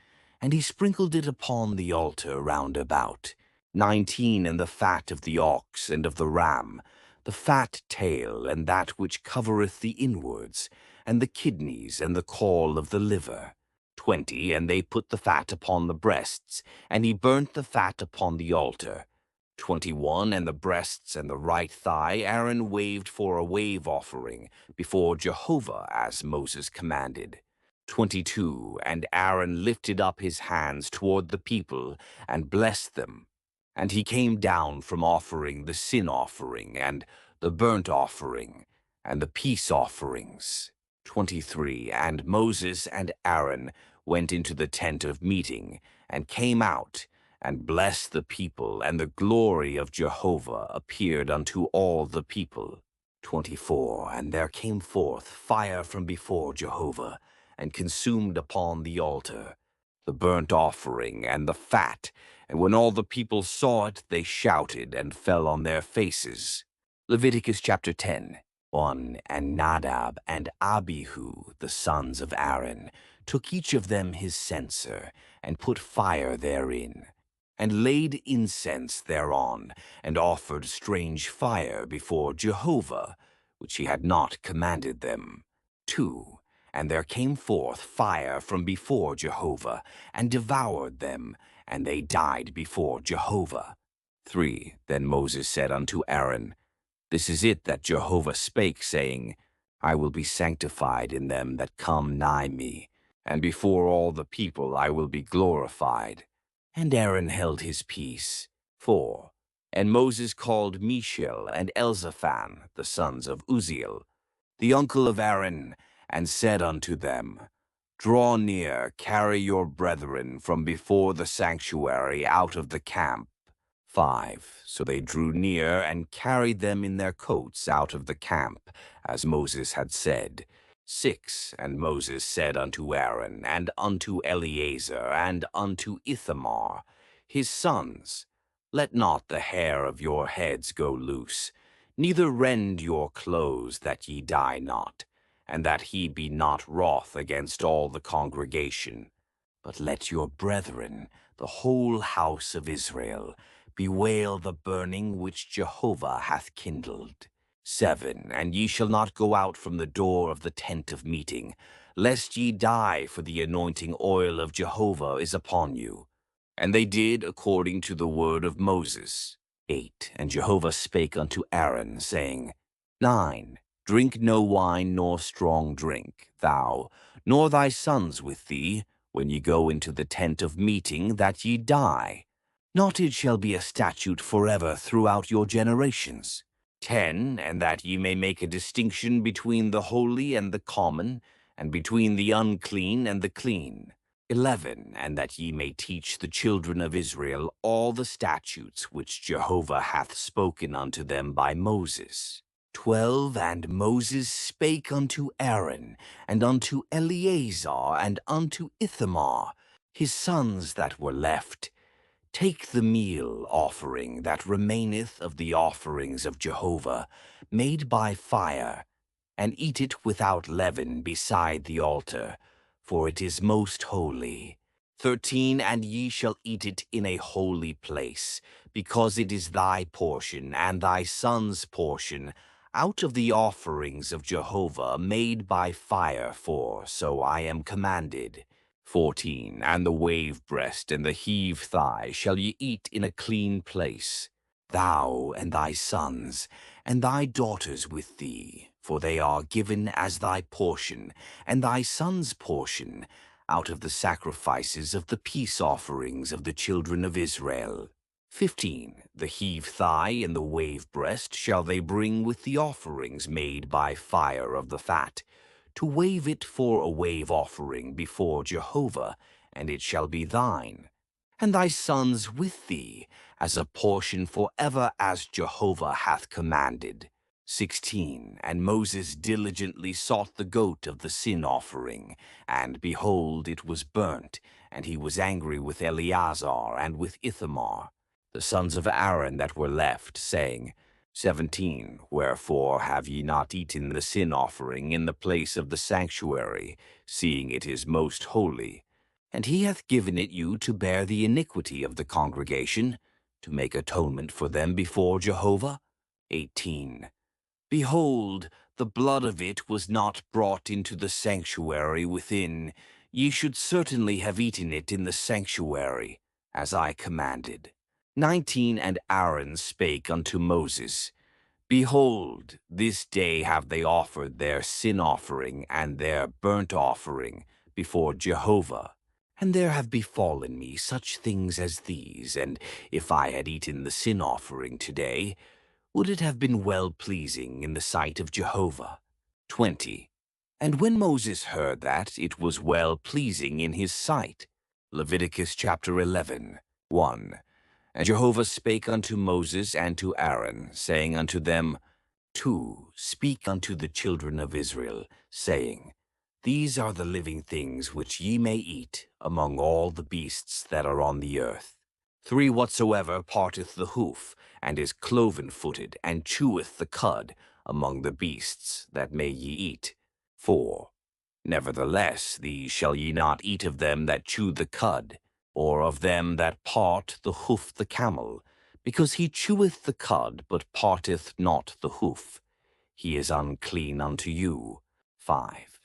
and he sprinkled it upon the altar round about. 19. And the fat of the ox and of the ram, the fat tail, and that which covereth the inwards, and the kidneys, and the caul of the liver. 20. And they put the fat upon the breasts, and he burnt the fat upon the altar. 21. And the breasts and the right thigh Aaron waved for a wave offering before Jehovah, as Moses commanded. 22. And Aaron lifted up his hands toward the people, and blessed them. And he came down from offering the sin offering, and the burnt offering, and the peace offerings. 23. And Moses and Aaron went into the tent of meeting, and came out, and blessed the people, and the glory of Jehovah appeared unto all the people. 24. And there came forth fire from before Jehovah, and consumed upon the altar the burnt offering and the fat, and when all the people saw it, they shouted and fell on their faces. Leviticus chapter 10. 1. And Nadab and Abihu, the sons of Aaron, took each of them his censer, and put fire therein, and laid incense thereon, and offered strange fire before Jehovah, which he had not commanded them. 2. And there came forth fire from before Jehovah, and devoured them, and they died before Jehovah. 3. Then Moses said unto Aaron, This is it that Jehovah spake, saying, I will be sanctified in them that come nigh me, and before all the people I will be glorified. And Aaron held his peace. 4. And Moses called Mishael and Elzaphan, the sons of Uzziel, the uncle of Aaron, and said unto them, Draw near, carry your brethren from before the sanctuary out of the camp. 5. So they drew near, and carried them in their coats out of the camp, as Moses had said. 6. And Moses said unto Aaron, and unto Eleazar, and unto Ithamar, his sons, Let not the hair of your heads go loose, neither rend your clothes, that ye die not, and that he be not wroth against all the congregation. But let your brethren, the whole house of Israel, bewail the burning which Jehovah hath kindled. 7. And ye shall not go out from the door of the tent of meeting, lest ye die, for the anointing oil of Jehovah is upon you. And they did according to the word of Moses. 8. And Jehovah spake unto Aaron, saying, 9. Drink no wine nor strong drink, thou, nor thy sons with thee, when ye go into the tent of meeting, that ye die. Not it shall be a statute forever throughout your generations. 10. And that ye may make a distinction between the holy and the common, and between the unclean and the clean. 11. And that ye may teach the children of Israel all the statutes which Jehovah hath spoken unto them by Moses. 12. And Moses spake unto Aaron, and unto Eleazar, and unto Ithamar, his sons that were left, Take the meal offering that remaineth of the offerings of Jehovah, made by fire, and eat it without leaven beside the altar, for it is most holy. 13. And ye shall eat it in a holy place, because it is thy portion and thy son's portion, out of the offerings of Jehovah made by fire, for so I am commanded. 14. And the wave breast and the heave thigh shall ye eat in a clean place, thou and thy sons, and thy daughters with thee, for they are given as thy portion, and thy son's portion, out of the sacrifices of the peace offerings of the children of Israel. 15. The heave thigh and the wave breast shall they bring with the offerings made by fire of the fat, to wave it for a wave offering before Jehovah, and it shall be thine. and thy sons with thee, as a portion forever as Jehovah hath commanded. 16. And Moses diligently sought the goat of the sin offering, and behold, it was burnt, and he was angry with Eleazar and with Ithamar, the sons of Aaron that were left, saying, 17. Wherefore have ye not eaten the sin offering in the place of the sanctuary, seeing it is most holy? And he hath given it you to bear the iniquity of the congregation, to make atonement for them before Jehovah. 18. Behold, the blood of it was not brought into the sanctuary within. Ye should certainly have eaten it in the sanctuary, as I commanded. 19. And Aaron spake unto Moses, Behold, this day have they offered their sin offering and their burnt offering before Jehovah. And there have befallen me such things as these, and if I had eaten the sin offering today, would it have been well-pleasing in the sight of Jehovah? 20. And when Moses heard that, it was well-pleasing in his sight. Leviticus chapter 11, 1. And Jehovah spake unto Moses and to Aaron, saying unto them, 2. Speak unto the children of Israel, saying, These are the living things which ye may eat among all the beasts that are on the earth. 3. Whatsoever parteth the hoof, and is cloven-footed, and cheweth the cud among the beasts, that may ye eat. 4. Nevertheless, these shall ye not eat of them that chew the cud, or of them that part the hoof the camel, because he cheweth the cud, but parteth not the hoof. He is unclean unto you. 5.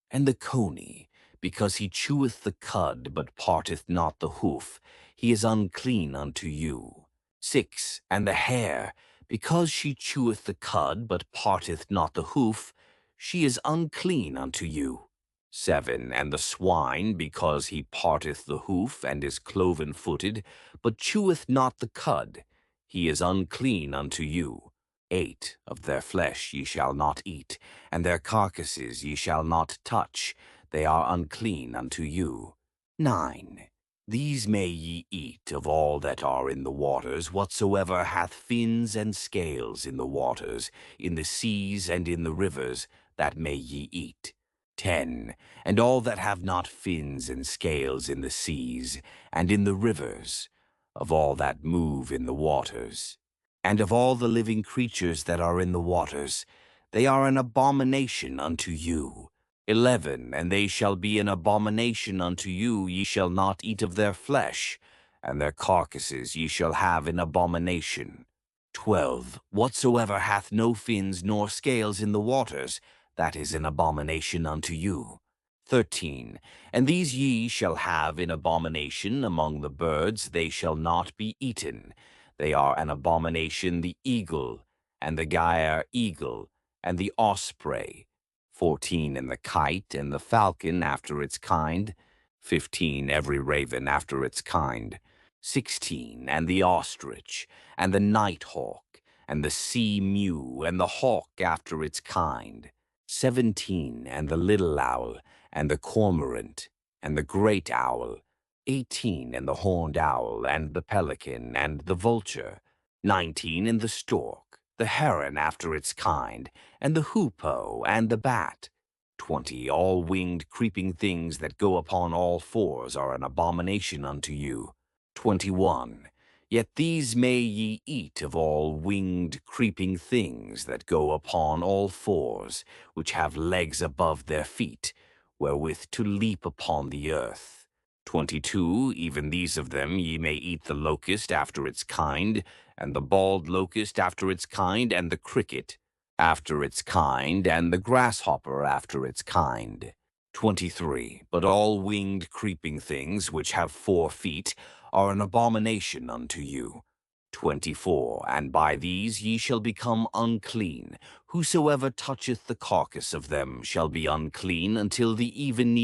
And the coney, because he cheweth the cud, but parteth not the hoof, he is unclean unto you. 6. And the hare, because she cheweth the cud, but parteth not the hoof, she is unclean unto you. 7. And the swine, because he parteth the hoof, and is cloven-footed, but cheweth not the cud, he is unclean unto you. 8. Of their flesh ye shall not eat, and their carcasses ye shall not touch, they are unclean unto you. 9. These may ye eat of all that are in the waters, whatsoever hath fins and scales in the waters, in the seas and in the rivers, that may ye eat. 10. And all that have not fins and scales in the seas, and in the rivers, of all that move in the waters, and of all the living creatures that are in the waters, they are an abomination unto you. 11. And they shall be an abomination unto you, ye shall not eat of their flesh, and their carcasses ye shall have in abomination. 12. Whatsoever hath no fins nor scales in the waters, that is an abomination unto you. 13. And these ye shall have in abomination among the birds, they shall not be eaten. They are an abomination, the eagle, and the gyre eagle, and the osprey. 14. And the kite, and the falcon after its kind. 15. Every raven after its kind. 16. And the ostrich, and the nighthawk, and the sea mew, and the hawk after its kind. 17. And the little owl, and the cormorant, and the great owl. 18. And the horned owl, and the pelican, and the vulture. 19. And the stork, the heron after its kind, and the hoopoe, and the bat. 20. All winged creeping things that go upon all fours are an abomination unto you. 21. Yet these may ye eat of all winged creeping things that go upon all fours, which have legs above their feet, wherewith to leap upon the earth. 22. Even these of them ye may eat the locust after its kind, and the bald locust after its kind, and the cricket after its kind, and the grasshopper after its kind. 23. But all winged creeping things which have 4 feet are an abomination unto you. 24. And by these ye shall become unclean. Whosoever toucheth the carcass of them shall be unclean until the even.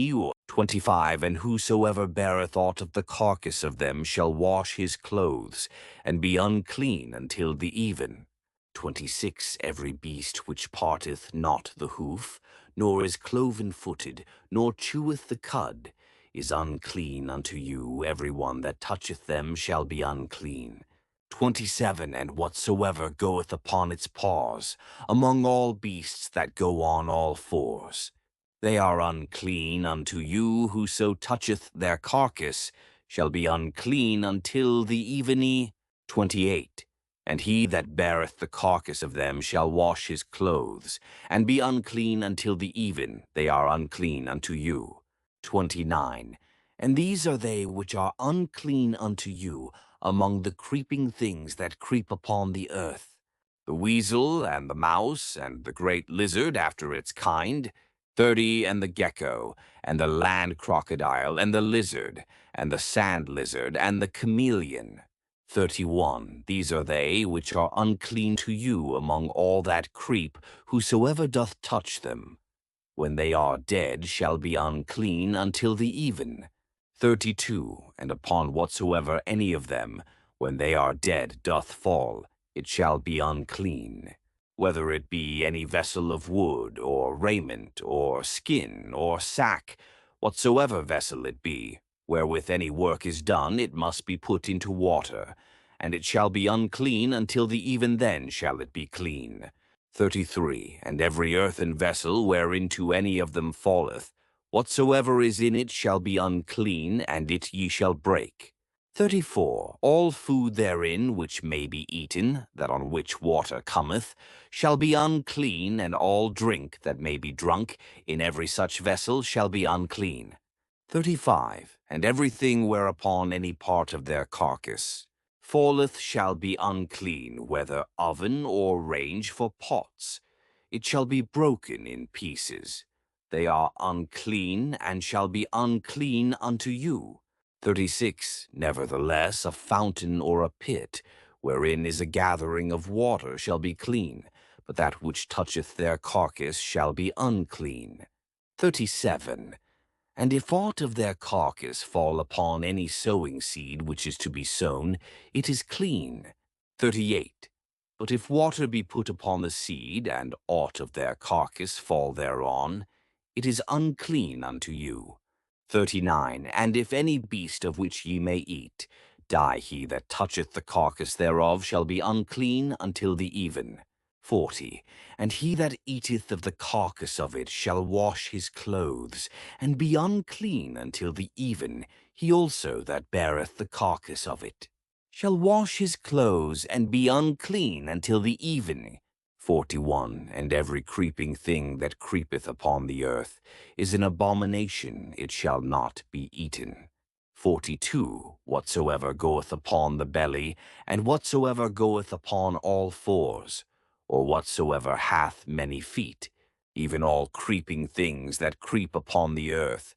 25. And whosoever beareth aught of the carcass of them shall wash his clothes, and be unclean until the even. 26. Every beast which parteth not the hoof, nor is cloven-footed, nor cheweth the cud, is unclean unto you. Every one that toucheth them shall be unclean. 27. And whatsoever goeth upon its paws, among all beasts that go on all fours, they are unclean unto you. Whoso toucheth their carcass shall be unclean until the evening. 28. And he that beareth the carcass of them shall wash his clothes, and be unclean until the even. They are unclean unto you. 29. And these are they which are unclean unto you among the creeping things that creep upon the earth, the weasel, and the mouse, and the great lizard after its kind. 30. And the gecko, and the land crocodile, and the lizard, and the sand lizard, and the chameleon. 31. These are they which are unclean to you among all that creep. Whosoever doth touch them, when they are dead, shall be unclean until the even. 32. And upon whatsoever any of them, when they are dead, doth fall, it shall be unclean. Whether it be any vessel of wood, or raiment, or skin, or sack, whatsoever vessel it be, wherewith any work is done, it must be put into water, and it shall be unclean until the even then shall it be clean. 33. And every earthen vessel whereinto any of them falleth, whatsoever is in it shall be unclean, and it ye shall break. 34. All food therein which may be eaten, that on which water cometh, shall be unclean, and all drink that may be drunk in every such vessel shall be unclean. 35. And everything whereupon any part of their carcass falleth shall be unclean, whether oven or range for pots. It shall be broken in pieces. They are unclean, and shall be unclean unto you. 36. Nevertheless, a fountain or a pit, wherein is a gathering of water, shall be clean, but that which toucheth their carcass shall be unclean. 37. And if aught of their carcass fall upon any sowing seed which is to be sown, it is clean. 38. But if water be put upon the seed, and aught of their carcass fall thereon, it is unclean unto you. 39. And if any beast of which ye may eat, die, he that toucheth the carcass thereof shall be unclean until the even. 40. And he that eateth of the carcass of it shall wash his clothes, and be unclean until the even. He also that beareth the carcass of it shall wash his clothes, and be unclean until the even. 41. And every creeping thing that creepeth upon the earth is an abomination, it shall not be eaten. 42. Whatsoever goeth upon the belly, and whatsoever goeth upon all fours, or whatsoever hath many feet, even all creeping things that creep upon the earth,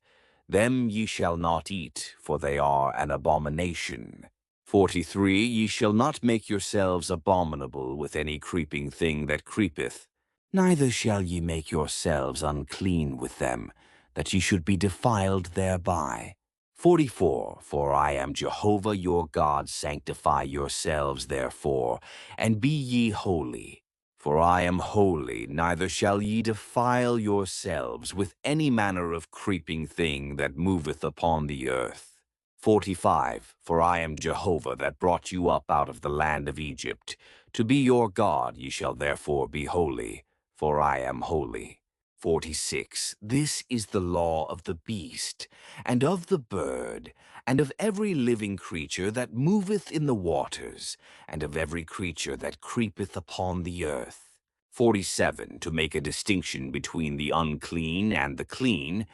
them ye shall not eat, for they are an abomination. 43. Ye shall not make yourselves abominable with any creeping thing that creepeth, neither shall ye make yourselves unclean with them, that ye should be defiled thereby. 44. For I am Jehovah your God. Sanctify yourselves therefore, and be ye holy. For I am holy, neither shall ye defile yourselves with any manner of creeping thing that moveth upon the earth. 45. For I am Jehovah that brought you up out of the land of Egypt. To be your God ye shall therefore be holy, for I am holy. 46. This is the law of the beast, and of the bird, and of every living creature that moveth in the waters, and of every creature that creepeth upon the earth. 47. To make a distinction between the unclean and the clean,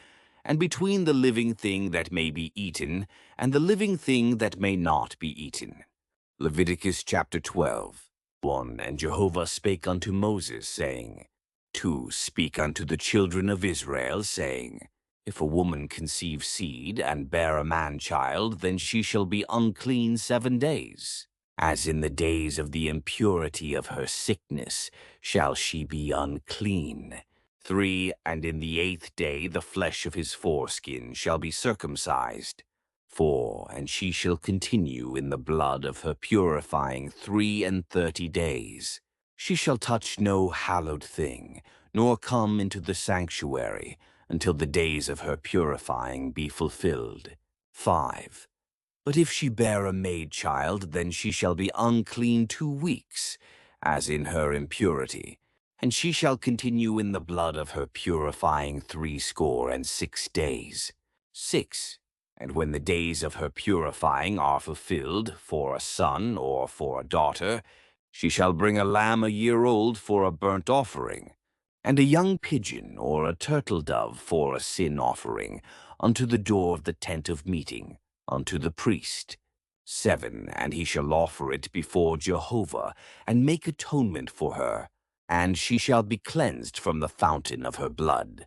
and between the living thing that may be eaten, and the living thing that may not be eaten. Leviticus chapter 12. 1. And Jehovah spake unto Moses, saying, 2. Speak unto the children of Israel, saying, If a woman conceive seed, and bear a man-child, then she shall be unclean 7 days. As in the days of the impurity of her sickness shall she be unclean. 3. And in the 8th day the flesh of his foreskin shall be circumcised. 4. And she shall continue in the blood of her purifying 33 days. She shall touch no hallowed thing, nor come into the sanctuary, until the days of her purifying be fulfilled. 5. But if she bear a maid child, then she shall be unclean 2 weeks, as in her impurity, and she shall continue in the blood of her purifying 60 days. 6. And when the days of her purifying are fulfilled, for a son or for a daughter, she shall bring a lamb a year old for a burnt offering, and a young pigeon or a turtle dove for a sin offering, unto the door of the tent of meeting, unto the priest. 7. And he shall offer it before Jehovah, and make atonement for her, and she shall be cleansed from the fountain of her blood.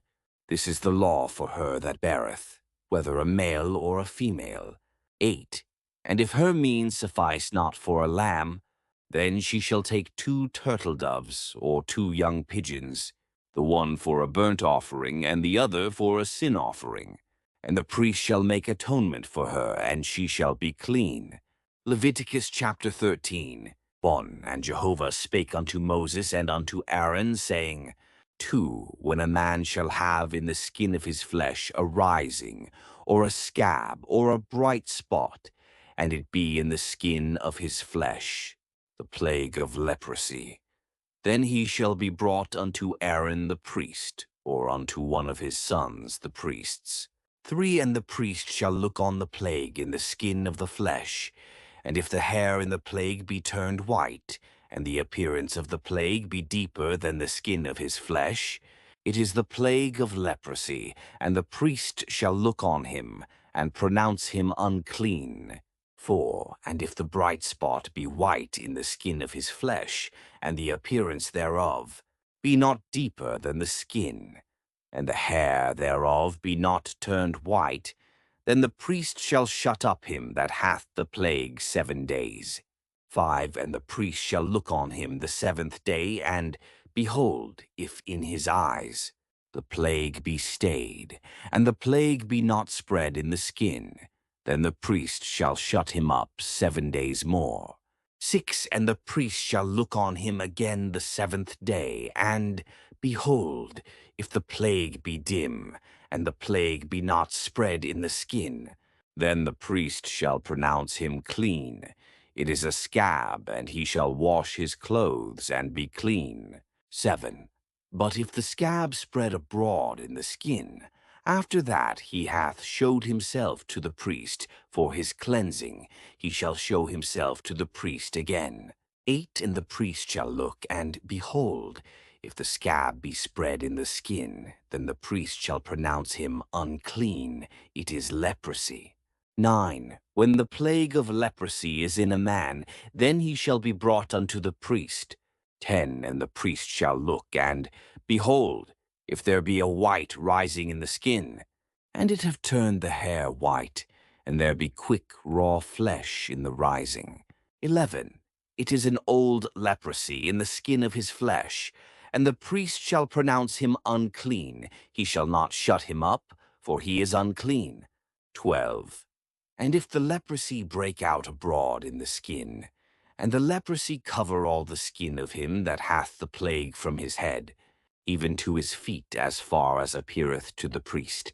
This is the law for her that beareth, whether a male or a female. 8. And if her means suffice not for a lamb, then she shall take 2 turtle doves or 2 young pigeons, the one for a burnt offering and the other for a sin offering. And the priest shall make atonement for her, and she shall be clean. Leviticus chapter 13. 1. And Jehovah spake unto Moses and unto Aaron, saying, 2. When a man shall have in the skin of his flesh a rising, or a scab, or a bright spot, and it be in the skin of his flesh, the plague of leprosy, then he shall be brought unto Aaron the priest, or unto one of his sons the priests. 3. And the priest shall look on the plague in the skin of the flesh, and if the hair in the plague be turned white, and the appearance of the plague be deeper than the skin of his flesh, it is the plague of leprosy, and the priest shall look on him, and pronounce him unclean. 4. And if the bright spot be white in the skin of his flesh, and the appearance thereof be not deeper than the skin, and the hair thereof be not turned white, then the priest shall shut up him that hath the plague 7 days. 5. And the priest shall look on him the 7th day, and, behold, if in his eyes the plague be stayed, and the plague be not spread in the skin, then the priest shall shut him up 7 days more. 6. And the priest shall look on him again the 7th day, and, behold, if the plague be dim, and the plague be not spread in the skin, then the priest shall pronounce him clean. It is a scab, and he shall wash his clothes and be clean. 7. But if the scab spread abroad in the skin, after that he hath showed himself to the priest for his cleansing, he shall show himself to the priest again. 8. And the priest shall look, and behold, if the scab be spread in the skin, then the priest shall pronounce him unclean. It is leprosy. 9. When the plague of leprosy is in a man, then he shall be brought unto the priest. 10. And the priest shall look, and, behold, if there be a white rising in the skin, and it have turned the hair white, and there be quick raw flesh in the rising. 11. It is an old leprosy in the skin of his flesh, and the priest shall pronounce him unclean. He shall not shut him up, for he is unclean. 12. And if the leprosy break out abroad in the skin, and the leprosy cover all the skin of him that hath the plague from his head, even to his feet as far as appeareth to the priest.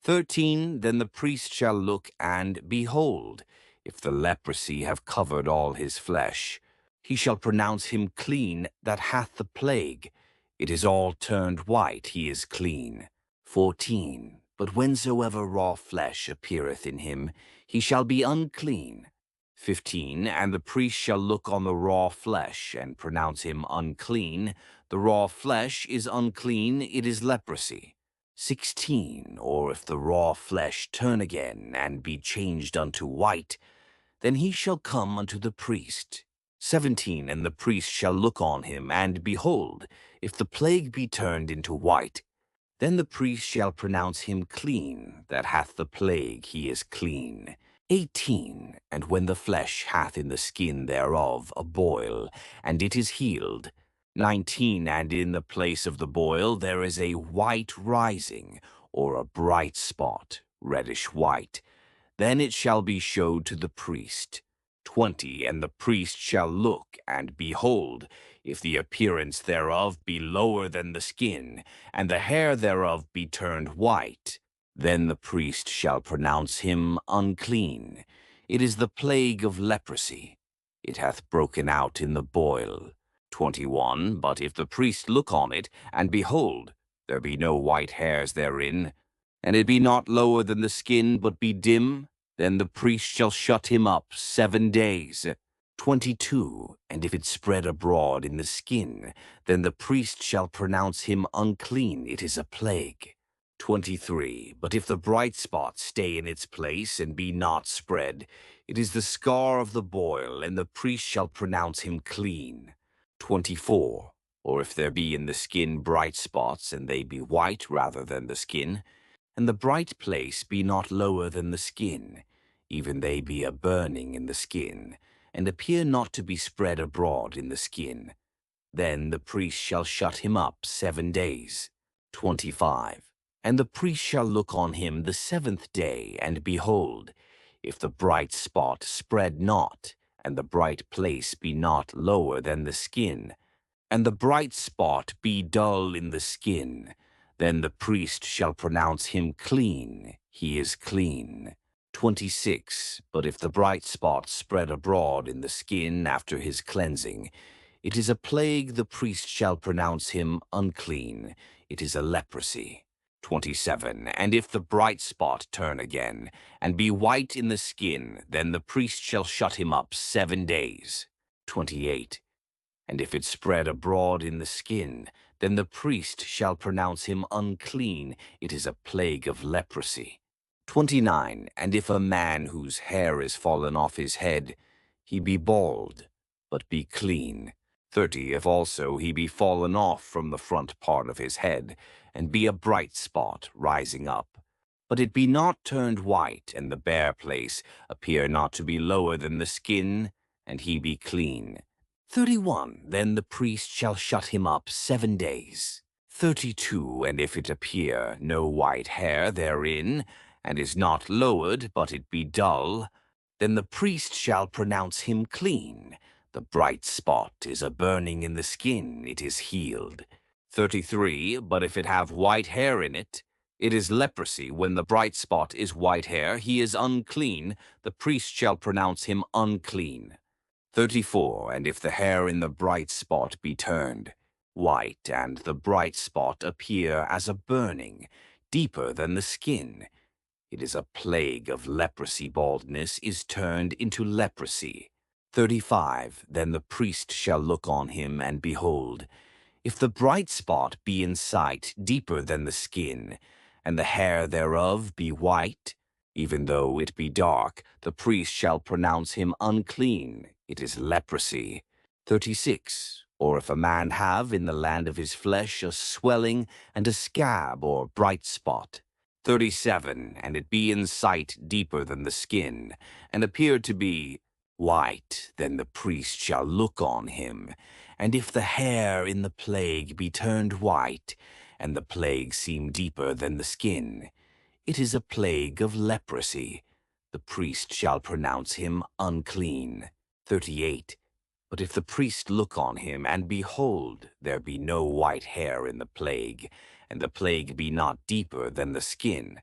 13. Then the priest shall look, and, behold, if the leprosy have covered all his flesh, he shall pronounce him clean that hath the plague. It is all turned white, he is clean. 14. But whensoever raw flesh appeareth in him, he shall be unclean. 15. And the priest shall look on the raw flesh, and pronounce him unclean. The raw flesh is unclean, it is leprosy. 16. Or if the raw flesh turn again, and be changed unto white, then he shall come unto the priest. 17. And the priest shall look on him, and behold, if the plague be turned into white, then the priest shall pronounce him clean that hath the plague, he is clean. 18. And when the flesh hath in the skin thereof a boil, and it is healed. 19. And in the place of the boil there is a white rising, or a bright spot, reddish white, then it shall be showed to the priest. 20. And the priest shall look, and behold, if the appearance thereof be lower than the skin, and the hair thereof be turned white, then the priest shall pronounce him unclean. It is the plague of leprosy. It hath broken out in the boil. 21. But if the priest look on it, and behold, there be no white hairs therein, and it be not lower than the skin, but be dim, then the priest shall shut him up 7 days. 22. And if it spread abroad in the skin, then the priest shall pronounce him unclean. It is a plague. 23. But if the bright spot stay in its place, and be not spread, it is the scar of the boil, and the priest shall pronounce him clean. 24. Or if there be in the skin bright spots, and they be white rather than the skin, and the bright place be not lower than the skin, even they be a burning in the skin, and appear not to be spread abroad in the skin, then the priest shall shut him up 7 days. 25. And the priest shall look on him the 7th day, and behold, if the bright spot spread not, and the bright place be not lower than the skin, and the bright spot be dull in the skin, then the priest shall pronounce him clean. He is clean. 26. But if the bright spot spread abroad in the skin after his cleansing, it is a plague. The priest shall pronounce him unclean. It is a leprosy. 27. And if the bright spot turn again, and be white in the skin, then the priest shall shut him up 7 days. 28. And if it spread abroad in the skin, then the priest shall pronounce him unclean. It is a plague of leprosy. 29. And if a man whose hair is fallen off his head, he be bald, but be clean. 30. If also he be fallen off from the front part of his head, and be a bright spot rising up, but it be not turned white, and the bare place appear not to be lower than the skin, and he be clean. 31. Then the priest shall shut him up 7 days. 32. And if it appear no white hair therein, and is not lowered, but it be dull, then the priest shall pronounce him clean. The bright spot is a burning in the skin, it is healed. 33. But if it have white hair in it, it is leprosy. When the bright spot is white hair, he is unclean. The priest shall pronounce him unclean. 34. And if the hair in the bright spot be turned white, and the bright spot appear as a burning, deeper than the skin, it is a plague of leprosy. Baldness is turned into leprosy. 35. Then the priest shall look on him, and behold, if the bright spot be in sight deeper than the skin, and the hair thereof be white, even though it be dark, the priest shall pronounce him unclean. It is leprosy. 36. Or if a man have in the land of his flesh a swelling and a scab or bright spot. 37. And it be in sight deeper than the skin, and appear to be white, then the priest shall look on him. And if the hair in the plague be turned white, and the plague seem deeper than the skin, it is a plague of leprosy. The priest shall pronounce him unclean. 38. But if the priest look on him, and behold, there be no white hair in the plague, and the plague be not deeper than the skin,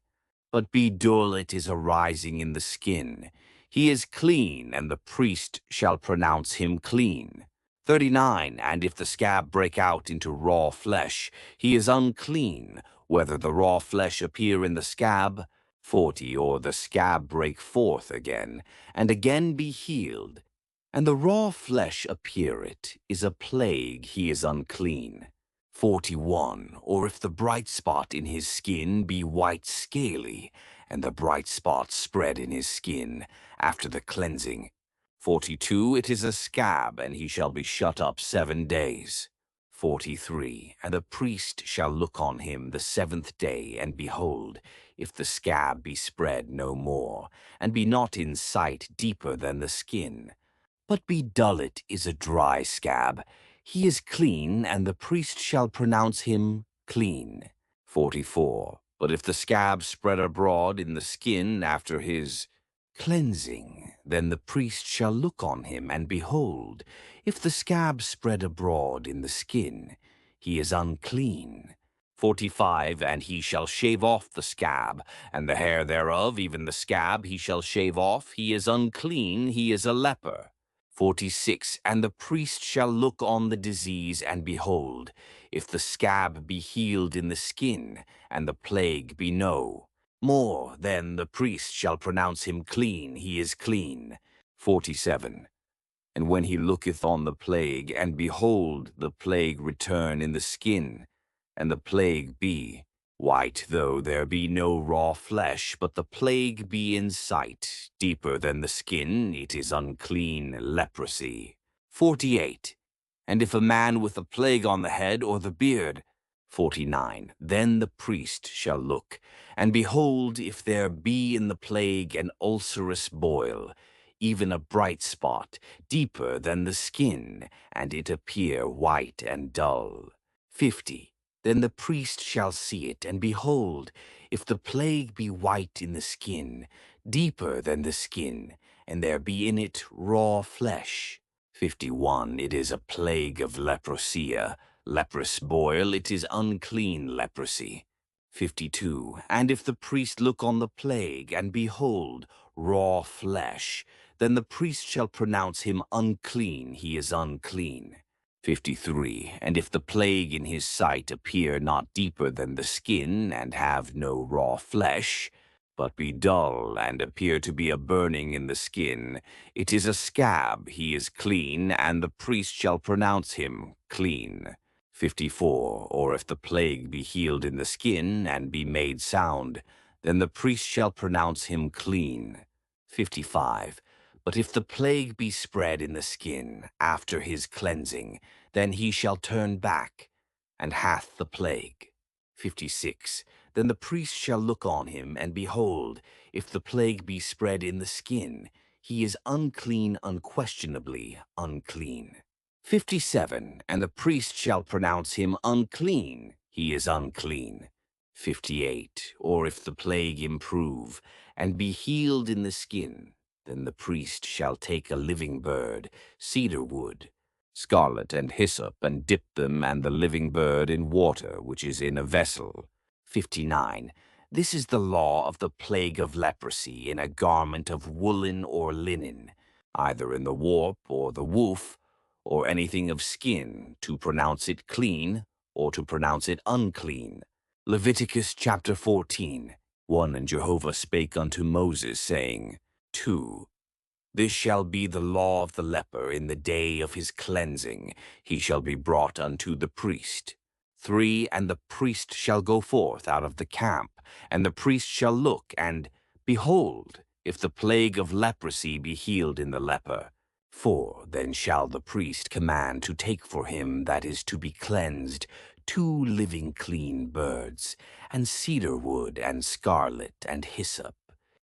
but be dull, it is arising in the skin, he is clean, and the priest shall pronounce him clean. 39. And if the scab break out into raw flesh, he is unclean, whether the raw flesh appear in the scab. 40. Or the scab break forth again, and again be healed, and the raw flesh appear, it is a plague, he is unclean. 41. Or if the bright spot in his skin be white scaly, and the bright spot spread in his skin after the cleansing. 42. It is a scab, and he shall be shut up 7 days. 43. And the priest shall look on him the 7th day, and behold, if the scab be spread no more, and be not in sight deeper than the skin, but be dull, it is a dry scab, he is clean, and the priest shall pronounce him clean. 44. But if the scab spread abroad in the skin after his cleansing, then the priest shall look on him, and behold, if the scab spread abroad in the skin, he is unclean. 45, and he shall shave off the scab, and the hair thereof, even the scab, he shall shave off. He is unclean, he is a leper. 46, and the priest shall look on the disease, and behold, if the scab be healed in the skin, and the plague be no more, then the priest shall pronounce him clean, he is clean. 47. And when he looketh on the plague, and behold, the plague return in the skin, and the plague be white, though there be no raw flesh, but the plague be in sight, deeper than the skin, it is unclean leprosy. 48. And if a man with a plague on the head or the beard, 49. Then the priest shall look, and behold, if there be in the plague an ulcerous boil, even a bright spot, deeper than the skin, and it appear white and dull. 50. Then the priest shall see it, and behold, if the plague be white in the skin, deeper than the skin, and there be in it raw flesh. 51. It is a plague of leprosia, leprous boil, it is unclean leprosy. 52. And if the priest look on the plague, and behold, raw flesh, then the priest shall pronounce him unclean, he is unclean. 53. And if the plague in his sight appear not deeper than the skin, and have no raw flesh, but be dull, and appear to be a burning in the skin, it is a scab, he is clean, and the priest shall pronounce him clean. 54. Or if the plague be healed in the skin, and be made sound, then the priest shall pronounce him clean. 55. But if the plague be spread in the skin after his cleansing, then he shall turn back, and hath the plague. 56. Then the priest shall look on him, and behold, if the plague be spread in the skin, he is unclean, unquestionably unclean. 57. And the priest shall pronounce him unclean, he is unclean. 58. Or if the plague improve, and be healed in the skin, then the priest shall take a living bird, cedar wood, scarlet and hyssop, and dip them and the living bird in water which is in a vessel. 59. This is the law of the plague of leprosy in a garment of woolen or linen, either in the warp or the woof, or anything of skin, to pronounce it clean or to pronounce it unclean. Leviticus chapter 14. 1. And Jehovah spake unto Moses, saying, 2. This shall be the law of the leper in the day of his cleansing. He shall be brought unto the priest. 3. And the priest shall go forth out of the camp, and the priest shall look, and behold, if the plague of leprosy be healed in the leper. 4. Then shall the priest command to take for him that is to be cleansed 2 living clean birds, and cedar wood, and scarlet, and hyssop.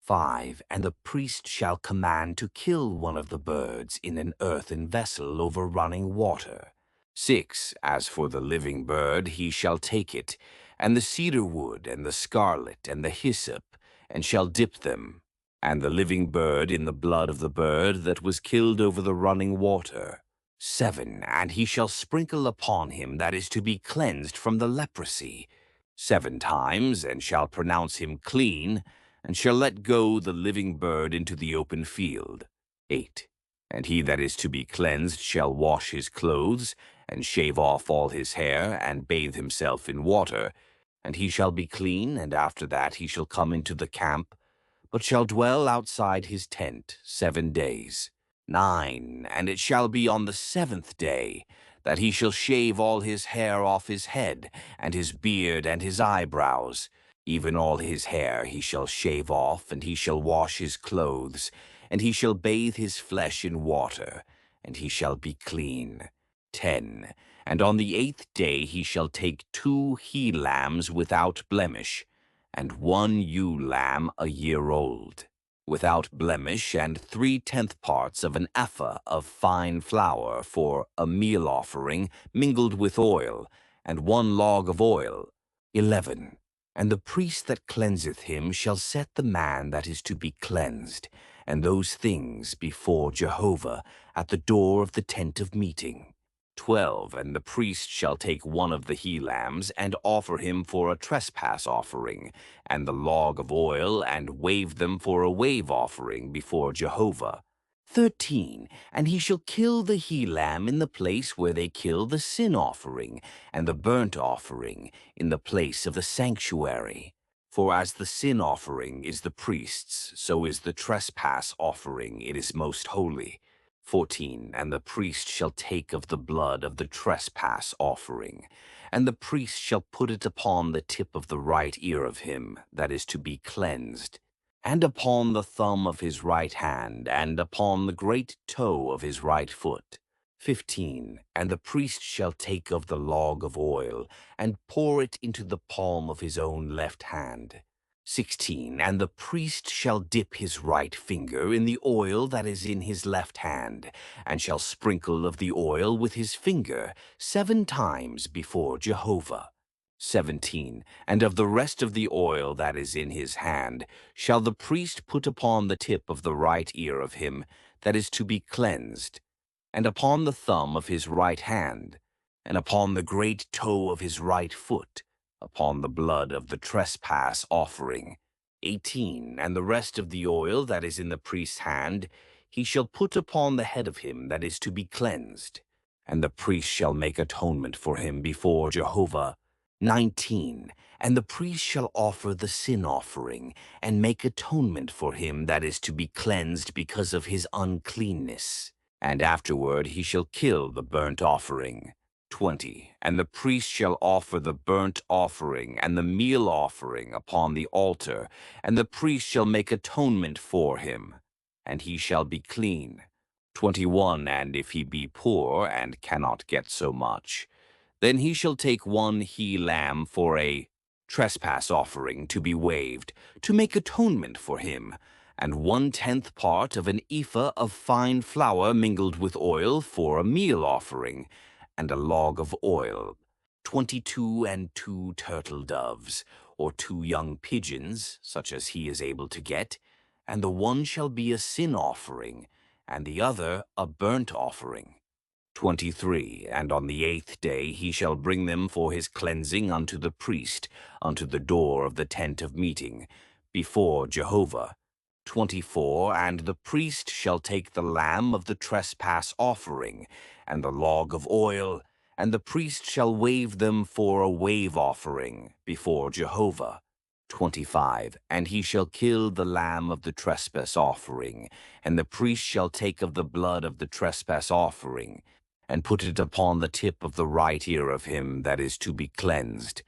5. And the priest shall command to kill one of the birds in an earthen vessel over running water. 6. As for the living bird, he shall take it, and the cedar wood, and the scarlet, and the hyssop, and shall dip them, and the living bird in the blood of the bird that was killed over the running water. 7. And he shall sprinkle upon him that is to be cleansed from the leprosy 7 times, and shall pronounce him clean, and shall let go the living bird into the open field. 8. And he that is to be cleansed shall wash his clothes, and shave off all his hair, and bathe himself in water, and he shall be clean, and after that he shall come into the camp, but shall dwell outside his tent 7 days. 9. And it shall be on the 7th day that he shall shave all his hair off his head, and his beard, and his eyebrows. Even all his hair he shall shave off, and he shall wash his clothes, and he shall bathe his flesh in water, and he shall be clean. 10. And on the 8th day he shall take 2 he-lambs without blemish, and 1 ewe lamb a year old, without blemish, and 3/10 parts of an ephah of fine flour for a meal offering mingled with oil, and 1 log of oil. 11. And the priest that cleanseth him shall set the man that is to be cleansed, and those things before Jehovah at the door of the tent of meeting. 12. And the priest shall take one of the he-lambs and offer him for a trespass offering, and the log of oil, and wave them for a wave offering before Jehovah. 13. And he shall kill the he-lamb in the place where they kill the sin offering, and the burnt offering in the place of the sanctuary. For as the sin offering is the priest's, so is the trespass offering, it is most holy. 14. And the priest shall take of the blood of the trespass offering, and the priest shall put it upon the tip of the right ear of him that is to be cleansed, and upon the thumb of his right hand, and upon the great toe of his right foot. 15. And the priest shall take of the log of oil, and pour it into the palm of his own left hand. 16. And the priest shall dip his right finger in the oil that is in his left hand, and shall sprinkle of the oil with his finger 7 times before Jehovah. 17. And of the rest of the oil that is in his hand shall the priest put upon the tip of the right ear of him that is to be cleansed, and upon the thumb of his right hand, and upon the great toe of his right foot, upon the blood of the trespass offering. 18. And the rest of the oil that is in the priest's hand he shall put upon the head of him that is to be cleansed, and the priest shall make atonement for him before Jehovah. 19. And the priest shall offer the sin offering, and make atonement for him that is to be cleansed because of his uncleanness. And afterward he shall kill the burnt offering. 20. And the priest shall offer the burnt offering and the meal offering upon the altar, and the priest shall make atonement for him, and he shall be clean. 21. And if he be poor and cannot get so much, then he shall take one he-lamb for a trespass offering to be waved, to make atonement for him, and 1/10 part of an ephah of fine flour mingled with oil for a meal offering, and a log of oil. 22 and 2 turtle doves, or 2 young pigeons, such as he is able to get, and the one shall be a sin offering, and the other a burnt offering. 23. And on the 8th day he shall bring them for his cleansing unto the priest, unto the door of the tent of meeting, before Jehovah. 24. And the priest shall take the lamb of the trespass offering, and the log of oil, and the priest shall wave them for a wave offering before Jehovah. 25. And he shall kill the lamb of the trespass offering, and the priest shall take of the blood of the trespass offering, and put it upon the tip of the right ear of him that is to be cleansed,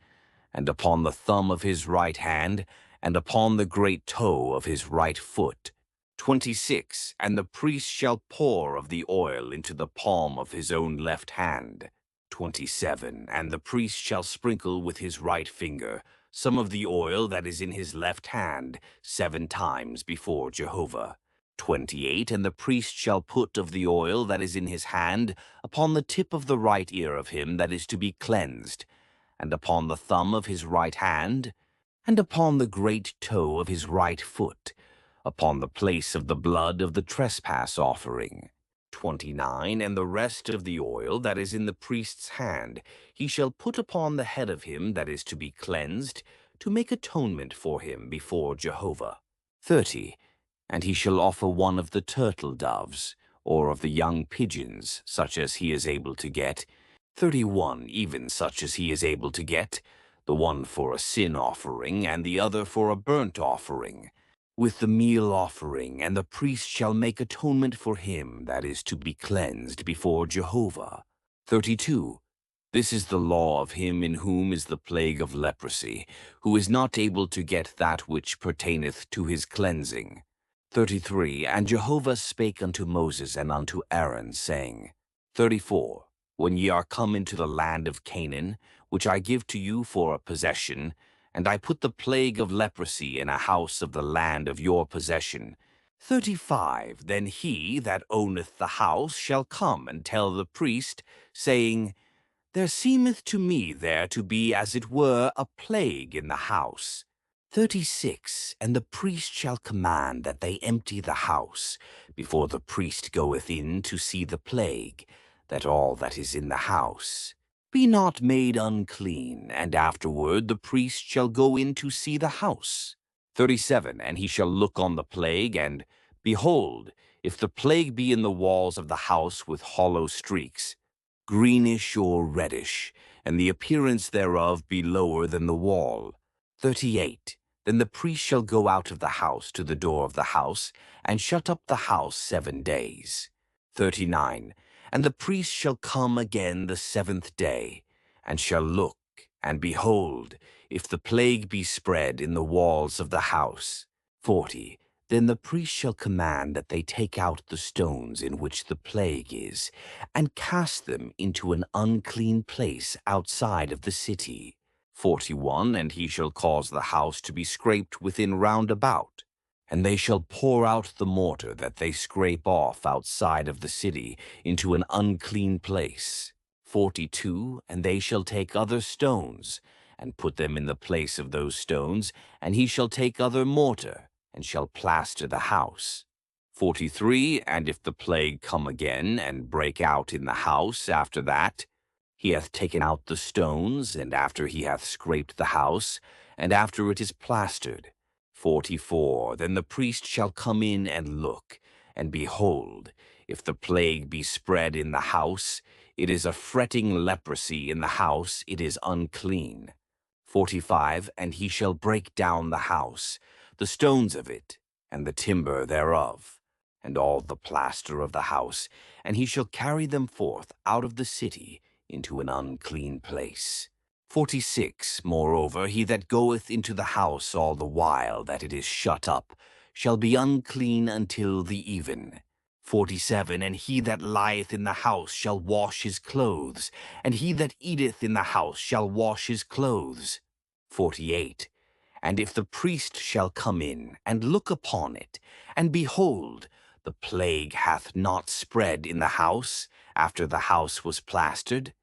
and upon the thumb of his right hand, and upon the great toe of his right foot. 26. And the priest shall pour of the oil into the palm of his own left hand. 27. And the priest shall sprinkle with his right finger some of the oil that is in his left hand 7 times before Jehovah. 28. And the priest shall put of the oil that is in his hand upon the tip of the right ear of him that is to be cleansed, and upon the thumb of his right hand, and upon the great toe of his right foot, upon the place of the blood of the trespass offering. 29. And the rest of the oil that is in the priest's hand he shall put upon the head of him that is to be cleansed, to make atonement for him before Jehovah. 30. And he shall offer one of the turtle doves, or of the young pigeons, such as he is able to get. 31. Even such as he is able to get, the one for a sin offering, and the other for a burnt offering, with the meal offering, and the priest shall make atonement for him that is to be cleansed before Jehovah. 32. This is the law of him in whom is the plague of leprosy, who is not able to get that which pertaineth to his cleansing. 33. And Jehovah spake unto Moses and unto Aaron, saying, 34. When ye are come into the land of Canaan, which I give to you for a possession, and I put the plague of leprosy in a house of the land of your possession. 35. Then he that owneth the house shall come and tell the priest, saying, There seemeth to me there to be as it were a plague in the house. 36. And the priest shall command that they empty the house before the priest goeth in to see the plague, that all that is in the house be not made unclean, and afterward the priest shall go in to see the house. 37. And he shall look on the plague, and behold, if the plague be in the walls of the house with hollow streaks, greenish or reddish, and the appearance thereof be lower than the wall. 38. Then the priest shall go out of the house to the door of the house, and shut up the house 7 days. 39. And the priest shall come again the 7th day, and shall look, and behold, if the plague be spread in the walls of the house. 40. Then the priest shall command that they take out the stones in which the plague is, and cast them into an unclean place outside of the city. 41. And he shall cause the house to be scraped within round about, and they shall pour out the mortar that they scrape off outside of the city into an unclean place. 42. And they shall take other stones, and put them in the place of those stones, and he shall take other mortar, and shall plaster the house. 43. And if the plague come again, and break out in the house after that, he hath taken out the stones, and after he hath scraped the house, and after it is plastered. 44. Then the priest shall come in and look, and behold, if the plague be spread in the house, it is a fretting leprosy in the house, it is unclean. 45. And he shall break down the house, the stones of it, and the timber thereof, and all the plaster of the house, and he shall carry them forth out of the city into an unclean place. 46. Moreover, he that goeth into the house all the while that it is shut up shall be unclean until the even. 47. And he that lieth in the house shall wash his clothes, and he that eateth in the house shall wash his clothes. 48. And if the priest shall come in and look upon it, and behold, the plague hath not spread in the house after the house was plastered,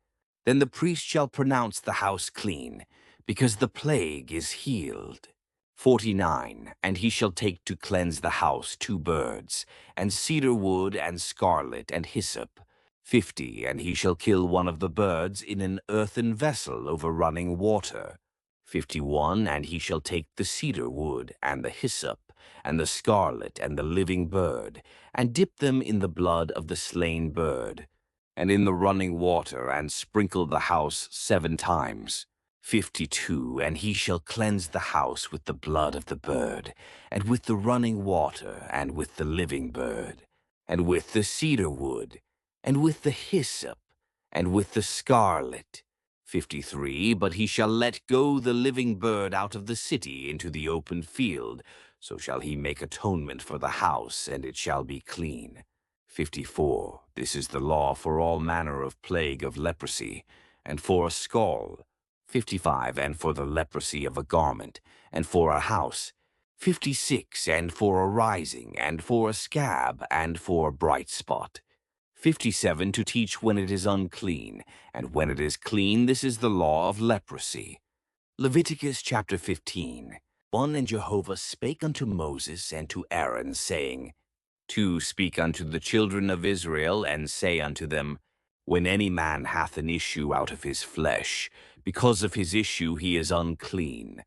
then the priest shall pronounce the house clean, because the plague is healed. 49. And he shall take to cleanse the house 2 birds, and cedar wood, and scarlet, and hyssop. 50. And he shall kill one of the birds in an earthen vessel over running water. 51. And he shall take the cedar wood, and the hyssop, and the scarlet, and the living bird, and dip them in the blood of the slain bird, and in the running water, and sprinkle the house 7 times. 52. And he shall cleanse the house with the blood of the bird, and with the running water, and with the living bird, and with the cedar wood, and with the hyssop, and with the scarlet. 53. But he shall let go the living bird out of the city into the open field, so shall he make atonement for the house, and it shall be clean. 54. This is the law for all manner of plague of leprosy, and for a scald. 55. And for the leprosy of a garment, and for a house. 56. And for a rising, and for a scab, and for a bright spot. 57. To teach when it is unclean, and when it is clean. This is the law of leprosy. Leviticus chapter 15. 1. And Jehovah spake unto Moses and to Aaron, saying, 2. Speak unto the children of Israel, and say unto them, when any man hath an issue out of his flesh, because of his issue he is unclean.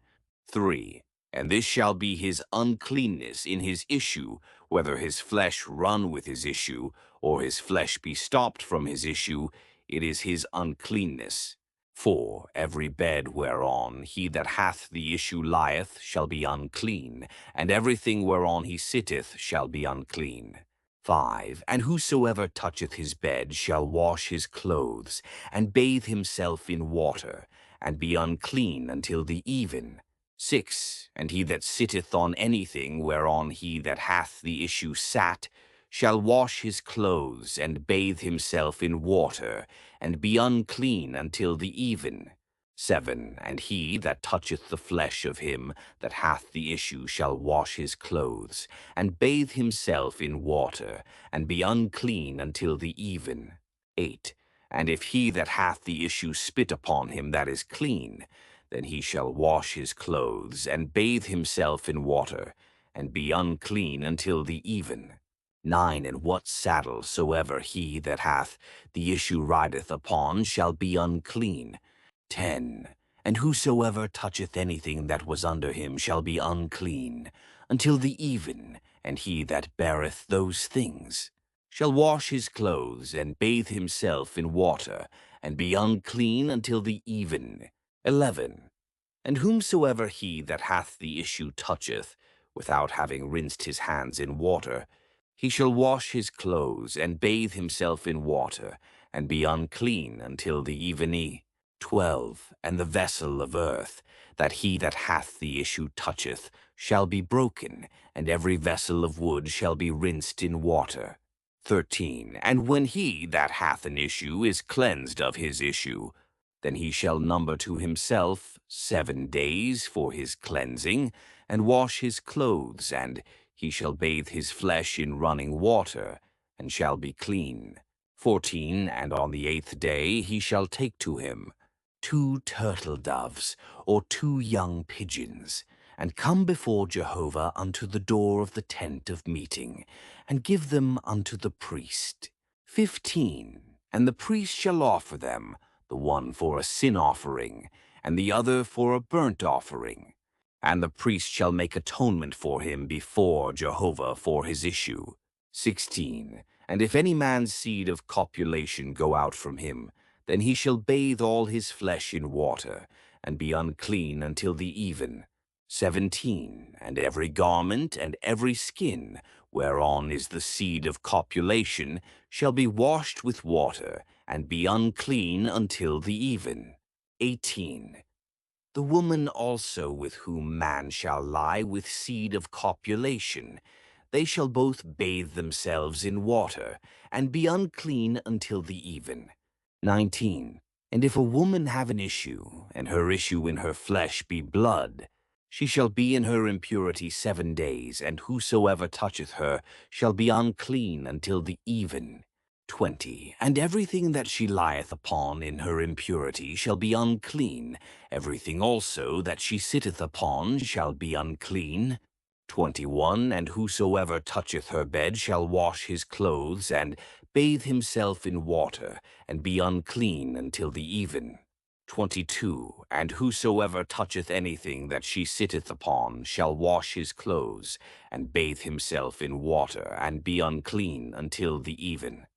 3. And this shall be his uncleanness in his issue, whether his flesh run with his issue, or his flesh be stopped from his issue, it is his uncleanness. 4. Every bed whereon he that hath the issue lieth shall be unclean, and everything whereon he sitteth shall be unclean. 5. And whosoever toucheth his bed shall wash his clothes, and bathe himself in water, and be unclean until the even. 6. And he that sitteth on anything whereon he that hath the issue sat shall wash his clothes, and bathe himself in water, and be unclean until the even. 7. And he that toucheth the flesh of him that hath the issue shall wash his clothes, and bathe himself in water, and be unclean until the even. 8. And if he that hath the issue spit upon him that is clean, Then he shall wash his clothes, and bathe himself in water, and be unclean until the even. 9. And what saddle soever he that hath the issue rideth upon shall be unclean. 10. And whosoever toucheth anything that was under him shall be unclean until the even, and he that beareth those things shall wash his clothes, and bathe himself in water, and be unclean until the even. 11. And whomsoever he that hath the issue toucheth, without having rinsed his hands in water, he shall wash his clothes, and bathe himself in water, and be unclean until the evening. 12. And the vessel of earth, that he that hath the issue toucheth, shall be broken, and every vessel of wood shall be rinsed in water. 13. And when he that hath an issue is cleansed of his issue, then he shall number to himself 7 days for his cleansing, and wash his clothes, and he shall bathe his flesh in running water, and shall be clean. 14. And on the 8th day he shall take to him 2 turtle doves, or 2 young pigeons, and come before Jehovah unto the door of the tent of meeting, and give them unto the priest. 15. And the priest shall offer them, the one for a sin offering, and the other for a burnt offering. And the priest shall make atonement for him before Jehovah for his issue. 16. And if any man's seed of copulation go out from him, then he shall bathe all his flesh in water, and be unclean until the even. 17. And every garment and every skin, whereon is the seed of copulation, shall be washed with water, and be unclean until the even. 18. The woman also with whom man shall lie with seed of copulation, they shall both bathe themselves in water, and be unclean until the even. 19. And if a woman have an issue, and her issue in her flesh be blood, she shall be in her impurity 7 days, and whosoever toucheth her shall be unclean until the even. 20. And everything that she lieth upon in her impurity shall be unclean, everything also that she sitteth upon shall be unclean. 21. And whosoever toucheth her bed shall wash his clothes, and bathe himself in water, and be unclean until the even. 22. And whosoever toucheth anything that she sitteth upon shall wash his clothes, and bathe himself in water, and be unclean until the even.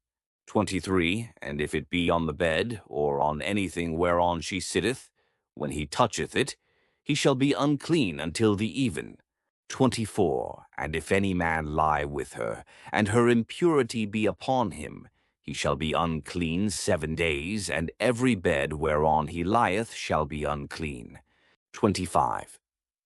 23. And if it be on the bed, or on anything whereon she sitteth, when he toucheth it, he shall be unclean until the even. 24. And if any man lie with her, and her impurity be upon him, he shall be unclean 7 days, and every bed whereon he lieth shall be unclean. 25.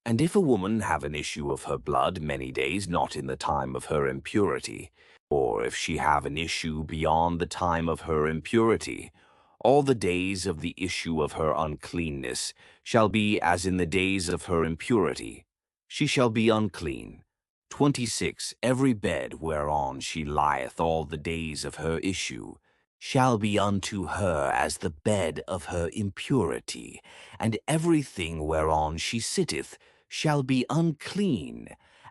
And if a woman have an issue of her blood many days, not in the time of her impurity, or if she have an issue beyond the time of her impurity, all the days of the issue of her uncleanness shall be as in the days of her impurity. She shall be unclean. 26. Every bed whereon she lieth all the days of her issue shall be unto her as the bed of her impurity, and everything whereon she sitteth shall be unclean,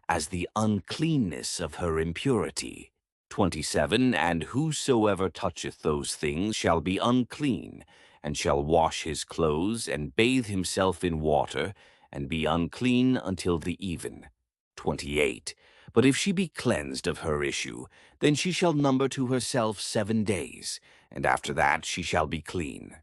as the uncleanness of her impurity. 27. And whosoever toucheth those things shall be unclean, and shall wash his clothes, and bathe himself in water, and be unclean until the even. 28. But if she be cleansed of her issue, then she shall number to herself 7 days, and after that she shall be clean.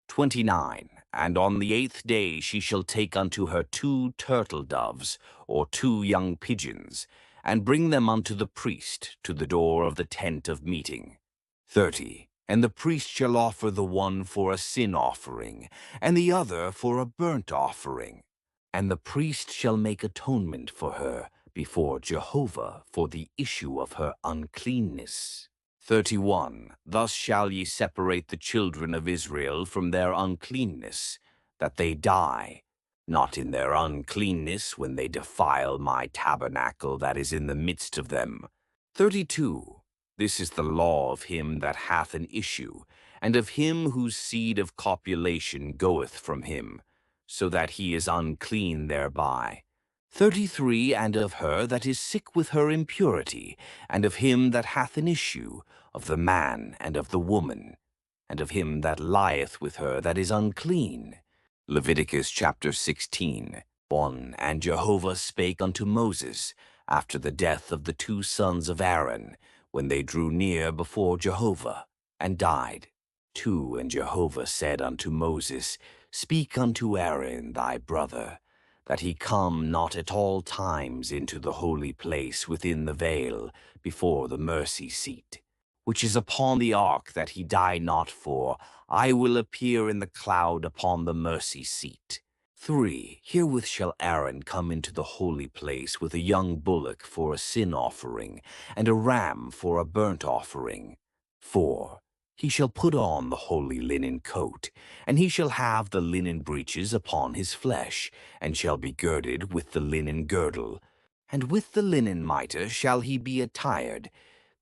29. And on the 8th day she shall take unto her 2 turtle doves, or 2 young pigeons, and bring them unto the priest to the door of the tent of meeting. 30. And the priest shall offer the one for a sin offering, and the other for a burnt offering. And the priest shall make atonement for her before Jehovah for the issue of her uncleanness. 31. Thus shall ye separate the children of Israel from their uncleanness, that they die, not in their uncleanness when they defile my tabernacle that is in the midst of them. 32. This is the law of him that hath an issue, and of him whose seed of copulation goeth from him. so that he is unclean thereby. 33, and of her that is sick with her impurity, and of him that hath an issue, of the man and of the woman, and of him that lieth with her that is unclean. Leviticus chapter 16, 1. And Jehovah spake unto Moses after the death of the two sons of Aaron, when they drew near before Jehovah, and died. 2. And Jehovah said unto Moses, Speak unto Aaron thy brother, that he come not at all times into the holy place within the veil before the mercy seat, which is upon the ark, that he die not, for I will appear in the cloud upon the mercy seat. 3. Herewith shall Aaron come into the holy place with a young bullock for a sin offering, and a ram for a burnt offering. 4. He shall put on the holy linen coat, and he shall have the linen breeches upon his flesh, and shall be girded with the linen girdle, and with the linen mitre shall he be attired.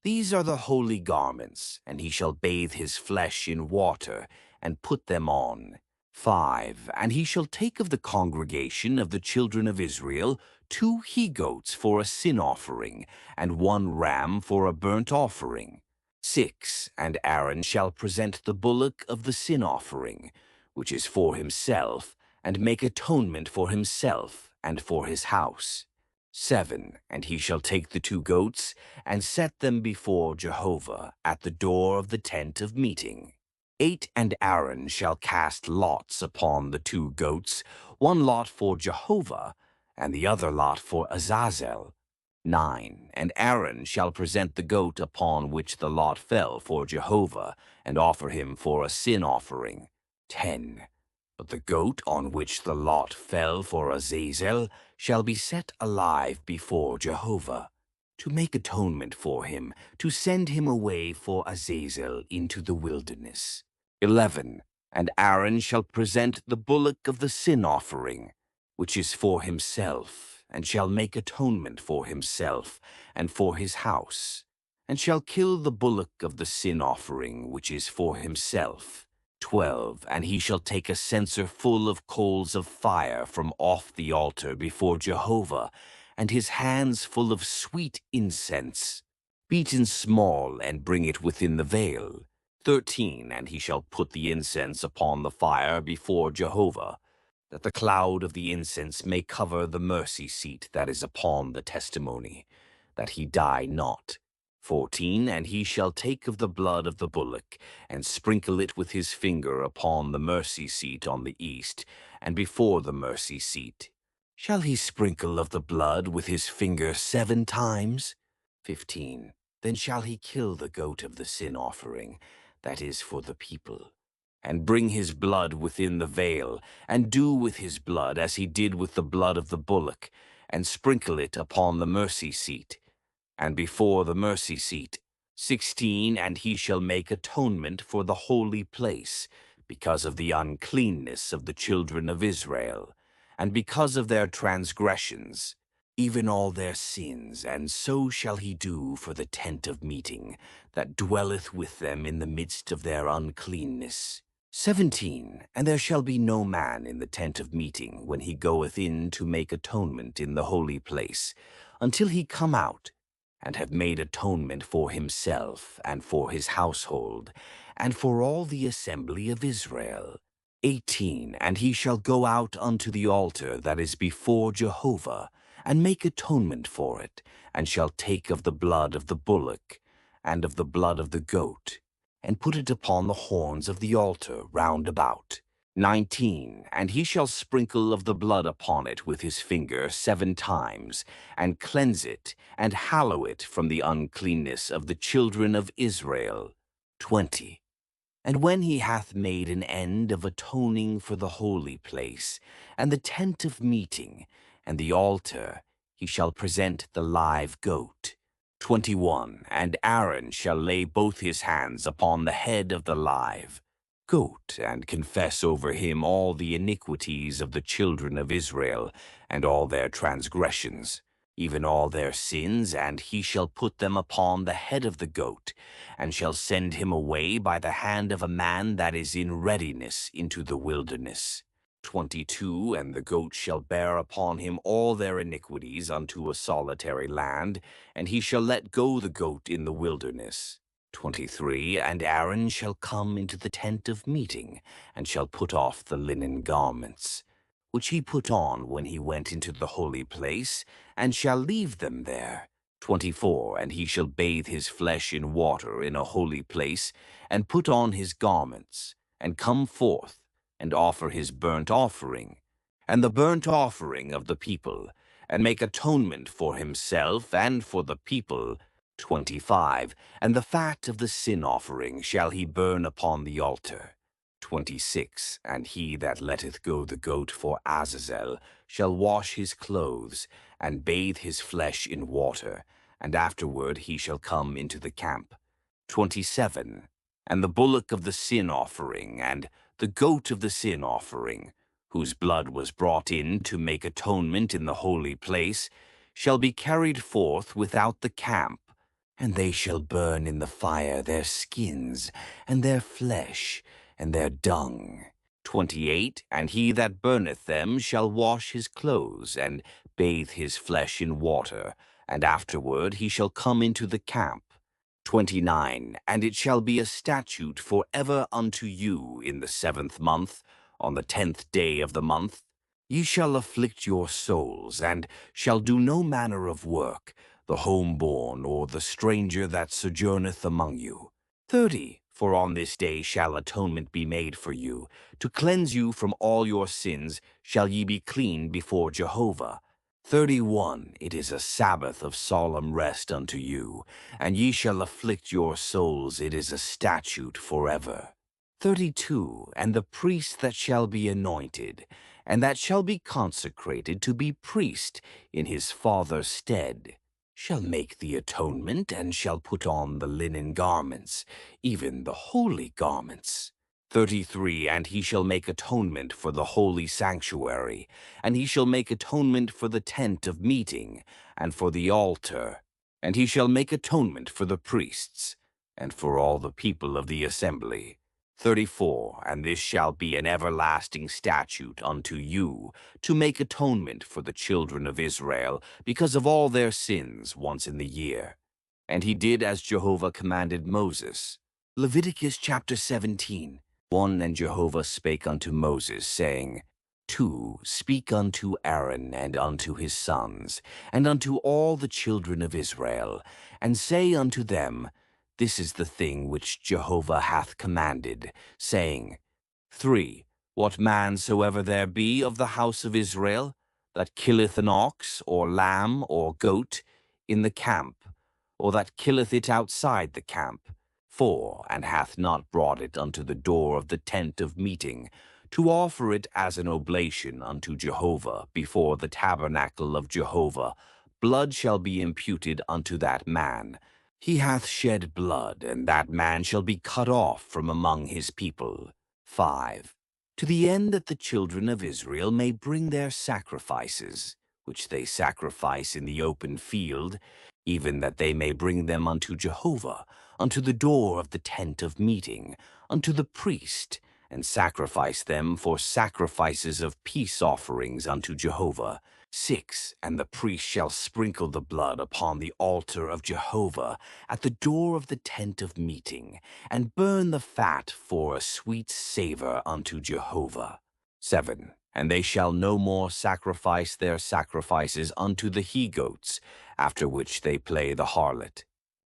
These are the holy garments, and he shall bathe his flesh in water, and put them on. 5. And he shall take of the congregation of the children of Israel 2 he-goats for a sin offering, and 1 ram for a burnt offering. 6. And Aaron shall present the bullock of the sin offering, which is for himself, and make atonement for himself and for his house. 7. And he shall take the 2 goats, and set them before Jehovah at the door of the tent of meeting. 8. And Aaron shall cast lots upon the 2 goats, 1 lot for Jehovah, and the other lot for Azazel. 9. And Aaron shall present the goat upon which the lot fell for Jehovah, and offer him for a sin offering. 10. But the goat on which the lot fell for Azazel shall be set alive before Jehovah, to make atonement for him, to send him away for Azazel into the wilderness. 11. And Aaron shall present the bullock of the sin offering, which is for himself, and shall make atonement for himself and for his house, and shall kill the bullock of the sin offering, which is for himself. 12. And he shall take a censer full of coals of fire from off the altar before Jehovah, and his hands full of sweet incense, beaten small, and bring it within the veil. 13. And he shall put the incense upon the fire before Jehovah, that the cloud of the incense may cover the mercy seat that is upon the testimony, that he die not. 14. And he shall take of the blood of the bullock, and sprinkle it with his finger upon the mercy seat on the east, and before the mercy seat. Shall he sprinkle of the blood with his finger 7 times? 15. Then shall he kill the goat of the sin offering, that is for the people, and bring his blood within the veil, and do with his blood as he did with the blood of the bullock, and sprinkle it upon the mercy seat, and before the mercy seat. 16. And he shall make atonement for the holy place, because of the uncleanness of the children of Israel, and because of their transgressions, even all their sins, and so shall he do for the tent of meeting, that dwelleth with them in the midst of their uncleanness. 17. And there shall be no man in the tent of meeting when he goeth in to make atonement in the holy place, until he come out, and have made atonement for himself, and for his household, and for all the assembly of Israel. 18. And he shall go out unto the altar that is before Jehovah, and make atonement for it, and shall take of the blood of the bullock, and of the blood of the goat, and put it upon the horns of the altar round about. 19. And he shall sprinkle of the blood upon it with his finger 7 times, and cleanse it, and hallow it from the uncleanness of the children of Israel. 20. And when he hath made an end of atoning for the holy place, and the tent of meeting, and the altar, he shall present the live goat. 21. And Aaron shall lay both his hands upon the head of the live goat, and confess over him all the iniquities of the children of Israel, and all their transgressions, even all their sins, and he shall put them upon the head of the goat, and shall send him away by the hand of a man that is in readiness into the wilderness. 22. And the goat shall bear upon him all their iniquities unto a solitary land, and he shall let go the goat in the wilderness. 23. And Aaron shall come into the tent of meeting, and shall put off the linen garments, which he put on when he went into the holy place, and shall leave them there. 24. And he shall bathe his flesh in water in a holy place, and put on his garments, and come forth, and offer his burnt offering, and the burnt offering of the people, and make atonement for himself and for the people. 25. And the fat of the sin offering shall he burn upon the altar. 26. And he that letteth go the goat for Azazel shall wash his clothes, and bathe his flesh in water, and afterward he shall come into the camp. 27. And the bullock of the sin offering, and the goat of the sin offering, whose blood was brought in to make atonement in the holy place, shall be carried forth without the camp, and they shall burn in the fire their skins, and their flesh, and their dung. 28. And he that burneth them shall wash his clothes, and bathe his flesh in water, and afterward he shall come into the camp. 29. And it shall be a statute for ever unto you in the 7th month, on the 10th day of the month. Ye shall afflict your souls, and shall do no manner of work, the homeborn or the stranger that sojourneth among you. 30. For on this day shall atonement be made for you. To cleanse you from all your sins shall ye be clean before Jehovah. 31. It is a Sabbath of solemn rest unto you, and ye shall afflict your souls, it is a statute forever. 32. And the priest that shall be anointed, and that shall be consecrated to be priest in his father's stead, shall make the atonement, and shall put on the linen garments, even the holy garments. 33. And he shall make atonement for the holy sanctuary, and he shall make atonement for the tent of meeting, and for the altar, and he shall make atonement for the priests, and for all the people of the assembly. 34. And this shall be an everlasting statute unto you, to make atonement for the children of Israel, because of all their sins once in the year. And he did as Jehovah commanded Moses. Leviticus chapter 17. 1. And Jehovah spake unto Moses, saying, 2. Speak unto Aaron and unto his sons, and unto all the children of Israel, and say unto them, This is the thing which Jehovah hath commanded, saying, 3. What man soever there be of the house of Israel, that killeth an ox, or lamb, or goat, in the camp, or that killeth it outside the camp, 4. And hath not brought it unto the door of the tent of meeting, to offer it as an oblation unto Jehovah before the tabernacle of Jehovah, blood shall be imputed unto that man. He hath shed blood, and that man shall be cut off from among his people. 5. To the end that the children of Israel may bring their sacrifices, which they sacrifice in the open field, even that they may bring them unto Jehovah, unto the door of the tent of meeting, unto the priest, and sacrifice them for sacrifices of peace offerings unto Jehovah. 6. And the priest shall sprinkle the blood upon the altar of Jehovah at the door of the tent of meeting, and burn the fat for a sweet savor unto Jehovah. 7. And they shall no more sacrifice their sacrifices unto the he-goats, after which they play the harlot.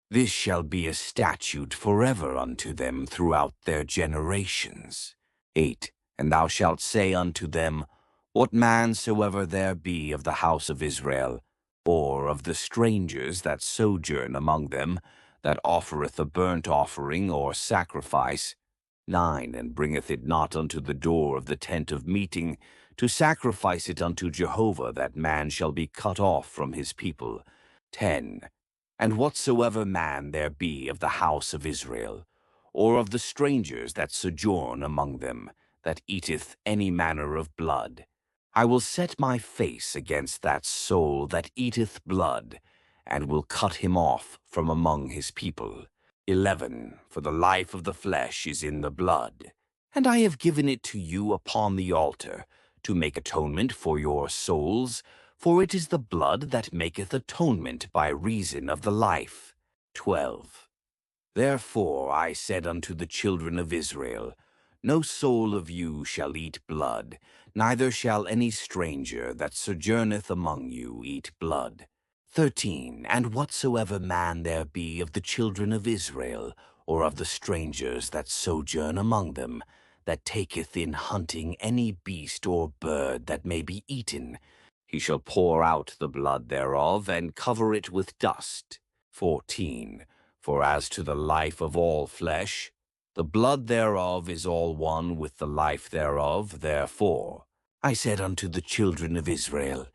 This shall be a statute forever unto them throughout their generations. 8. And thou shalt say unto them, What man soever there be of the house of Israel, or of the strangers that sojourn among them, that offereth a burnt offering or sacrifice, 9. And bringeth it not unto the door of the tent of meeting, to sacrifice it unto Jehovah, that man shall be cut off from his people. 10. And whatsoever man there be of the house of Israel, or of the strangers that sojourn among them, that eateth any manner of blood, I will set my face against that soul that eateth blood, and will cut him off from among his people. 11. For the life of the flesh is in the blood, and I have given it to you upon the altar, to make atonement for your souls, for it is the blood that maketh atonement by reason of the life. 12. Therefore I said unto the children of Israel, No soul of you shall eat blood, neither shall any stranger that sojourneth among you eat blood. 13. And whatsoever man there be of the children of Israel, or of the strangers that sojourn among them, that taketh in hunting any beast or bird that may be eaten, he shall pour out the blood thereof, and cover it with dust. 14. For as to the life of all flesh, the blood thereof is all one with the life thereof. Therefore I said unto the children of Israel,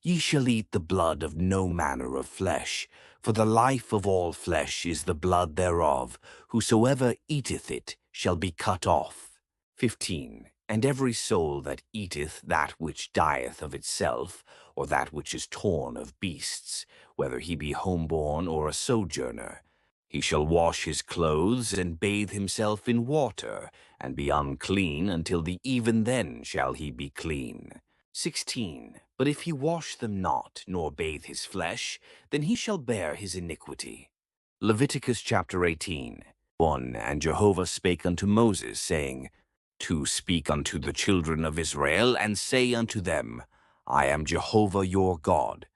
Ye shall eat the blood of no manner of flesh, for the life of all flesh is the blood thereof. Whosoever eateth it shall be cut off. 15. And every soul that eateth that which dieth of itself, or that which is torn of beasts, whether he be homeborn or a sojourner, he shall wash his clothes and bathe himself in water, and be unclean until the even then shall he be clean. 16. But if he wash them not, nor bathe his flesh, then he shall bear his iniquity. Leviticus chapter 18. 1. And Jehovah spake unto Moses, saying, To speak unto the children of Israel, and say unto them, I am Jehovah your God.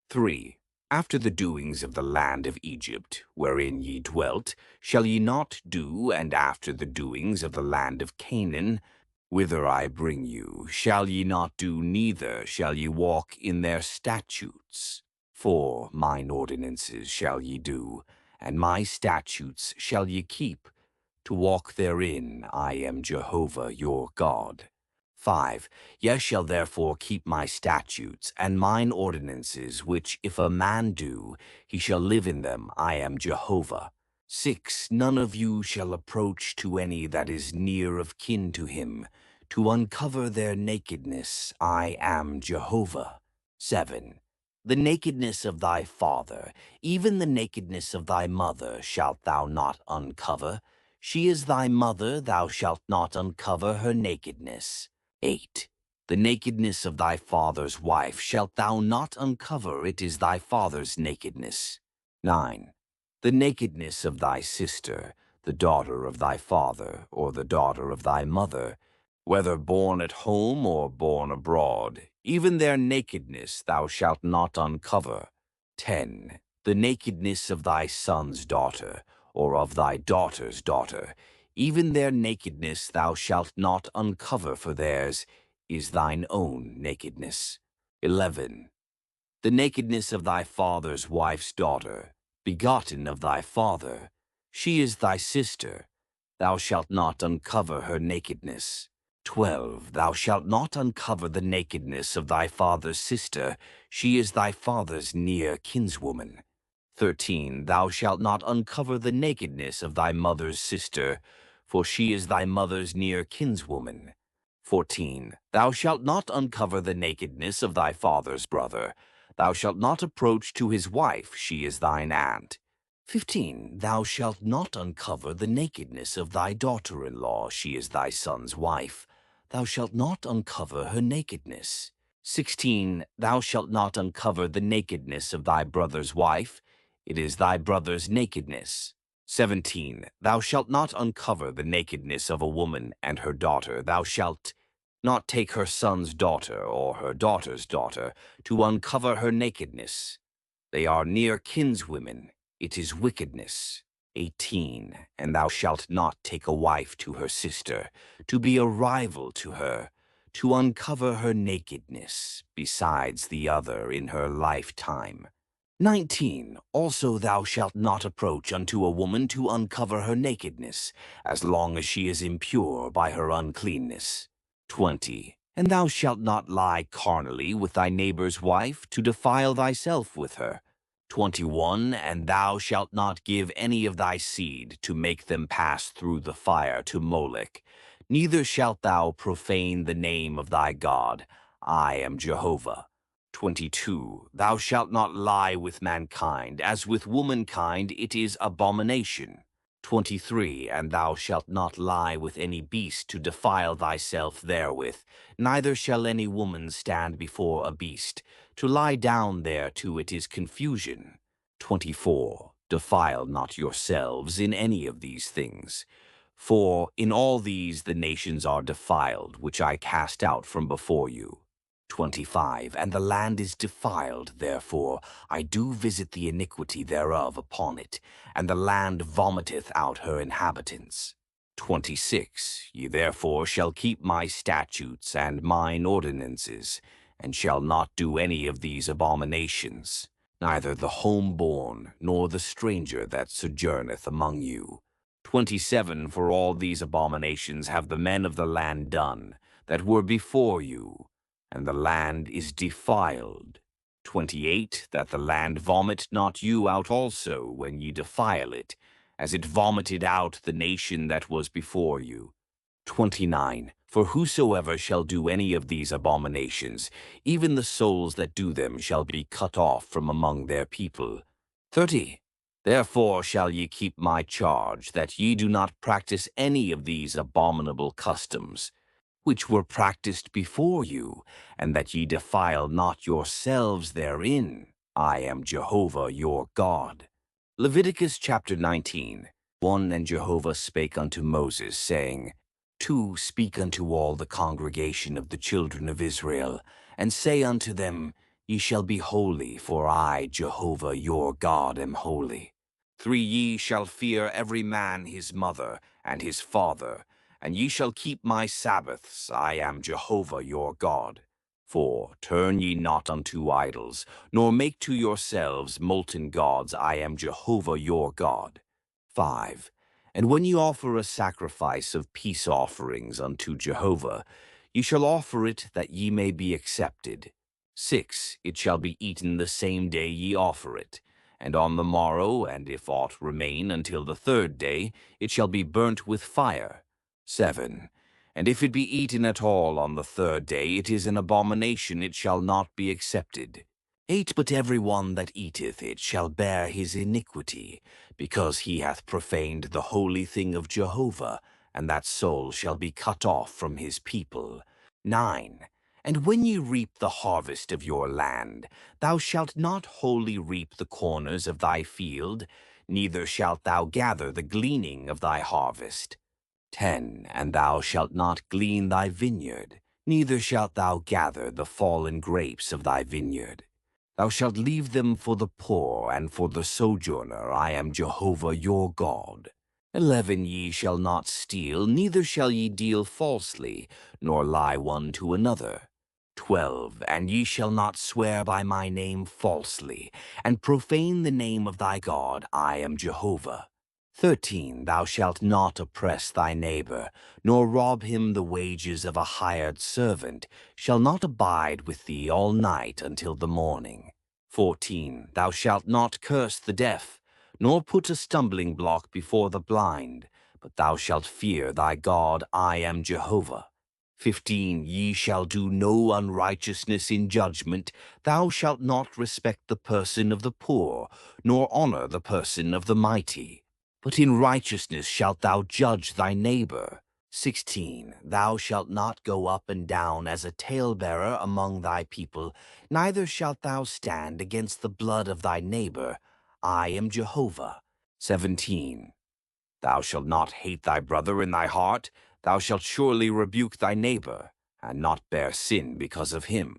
3. After the doings of the land of Egypt, wherein ye dwelt, shall ye not do, and after the doings of the land of Canaan, whither I bring you, shall ye not do, neither shall ye walk in their statutes. 4. Mine ordinances shall ye do, and my statutes shall ye keep, to walk therein. I am Jehovah your God. 5. Ye shall therefore keep my statutes and mine ordinances, which if a man do, he shall live in them. I am Jehovah. 6. None of you shall approach to any that is near of kin to him, to uncover their nakedness. I am Jehovah. 7. The nakedness of thy father, even the nakedness of thy mother, shalt thou not uncover. She is thy mother, thou shalt not uncover her nakedness. 8. The nakedness of thy father's wife shalt thou not uncover, it is thy father's nakedness. 9. The nakedness of thy sister, the daughter of thy father, or the daughter of thy mother, whether born at home or born abroad, even their nakedness thou shalt not uncover. 10. The nakedness of thy son's daughter, or of thy daughter's daughter, even their nakedness thou shalt not uncover, for theirs is thine own nakedness. 11. The nakedness of thy father's wife's daughter, begotten of thy father, she is thy sister, thou shalt not uncover her nakedness. 12. Thou shalt not uncover the nakedness of thy father's sister, she is thy father's near kinswoman. 13. Thou shalt not uncover the nakedness of thy mother's sister, for she is thy mother's near kinswoman. 14. Thou shalt not uncover the nakedness of thy father's brother. Thou shalt not approach to his wife, she is thine aunt. 15. Thou shalt not uncover the nakedness of thy daughter-in-law, she is thy son's wife. Thou shalt not uncover her nakedness. 16. Thou shalt not uncover the nakedness of thy brother's wife, it is thy brother's nakedness. 17. Thou shalt not uncover the nakedness of a woman and her daughter. Thou shalt not take her son's daughter or her daughter's daughter to uncover her nakedness. They are near kinswomen. It is wickedness. 18. And thou shalt not take a wife to her sister, to be a rival to her, to uncover her nakedness, besides the other in her lifetime. 19. Also thou shalt not approach unto a woman to uncover her nakedness, as long as she is impure by her uncleanness. 20. And thou shalt not lie carnally with thy neighbor's wife, to defile thyself with her. 21. And thou shalt not give any of thy seed to make them pass through the fire to Molech. Neither shalt thou profane the name of thy God. I am Jehovah. 22. Thou shalt not lie with mankind, as with womankind it is abomination. 23. And thou shalt not lie with any beast to defile thyself therewith, neither shall any woman stand before a beast. To lie down thereto it is confusion. 24. Defile not yourselves in any of these things. For in all these the nations are defiled, which I cast out from before you. 25. And the land is defiled, therefore I do visit the iniquity thereof upon it, and the land vomiteth out her inhabitants. 26. Ye therefore shall keep my statutes and mine ordinances, and shall not do any of these abominations, neither the homeborn nor the stranger that sojourneth among you. 27. For all these abominations have the men of the land done, that were before you, and the land is defiled. 28. That the land vomit not you out also when ye defile it, as it vomited out the nation that was before you. 29. For whosoever shall do any of these abominations, even the souls that do them shall be cut off from among their people. 30. Therefore shall ye keep my charge, that ye do not practice any of these abominable customs, which were practiced before you, and that ye defile not yourselves therein. I am Jehovah your God. Leviticus chapter 19. 1. And Jehovah spake unto Moses, saying, 2. Speak unto all the congregation of the children of Israel, and say unto them, Ye shall be holy, for I, Jehovah your God, am holy. 3. Ye shall fear every man his mother and his father, and ye shall keep my Sabbaths. I am Jehovah your God. 4. Turn ye not unto idols, nor make to yourselves molten gods. I am Jehovah your God. 5. And when ye offer a sacrifice of peace offerings unto Jehovah, ye shall offer it that ye may be accepted. 6. It shall be eaten the same day ye offer it, and on the morrow, and if aught remain until the third day, it shall be burnt with fire. 7. And if it be eaten at all on the third day, it is an abomination, it shall not be accepted. 8. But every one that eateth it shall bear his iniquity, because he hath profaned the holy thing of Jehovah, and that soul shall be cut off from his people. 9. And when ye reap the harvest of your land, thou shalt not wholly reap the corners of thy field, neither shalt thou gather the gleaning of thy harvest. 10. And thou shalt not glean thy vineyard, neither shalt thou gather the fallen grapes of thy vineyard. Thou shalt leave them for the poor and for the sojourner. I am Jehovah your God. 11. Ye shall not steal, neither shall ye deal falsely, nor lie one to another. 12. And ye shall not swear by my name falsely, and profane the name of thy God. I am Jehovah. 13. Thou shalt not oppress thy neighbor, nor rob him the wages of a hired servant, shall not abide with thee all night until the morning. 14. Thou shalt not curse the deaf, nor put a stumbling block before the blind, but thou shalt fear thy God. I am Jehovah. 15. Ye shall do no unrighteousness in judgment. Thou shalt not respect the person of the poor, nor honor the person of the mighty. But in righteousness shalt thou judge thy neighbor. 16. Thou shalt not go up and down as a talebearer among thy people, neither shalt thou stand against the blood of thy neighbor. I am Jehovah. 17. Thou shalt not hate thy brother in thy heart. Thou shalt surely rebuke thy neighbor, and not bear sin because of him.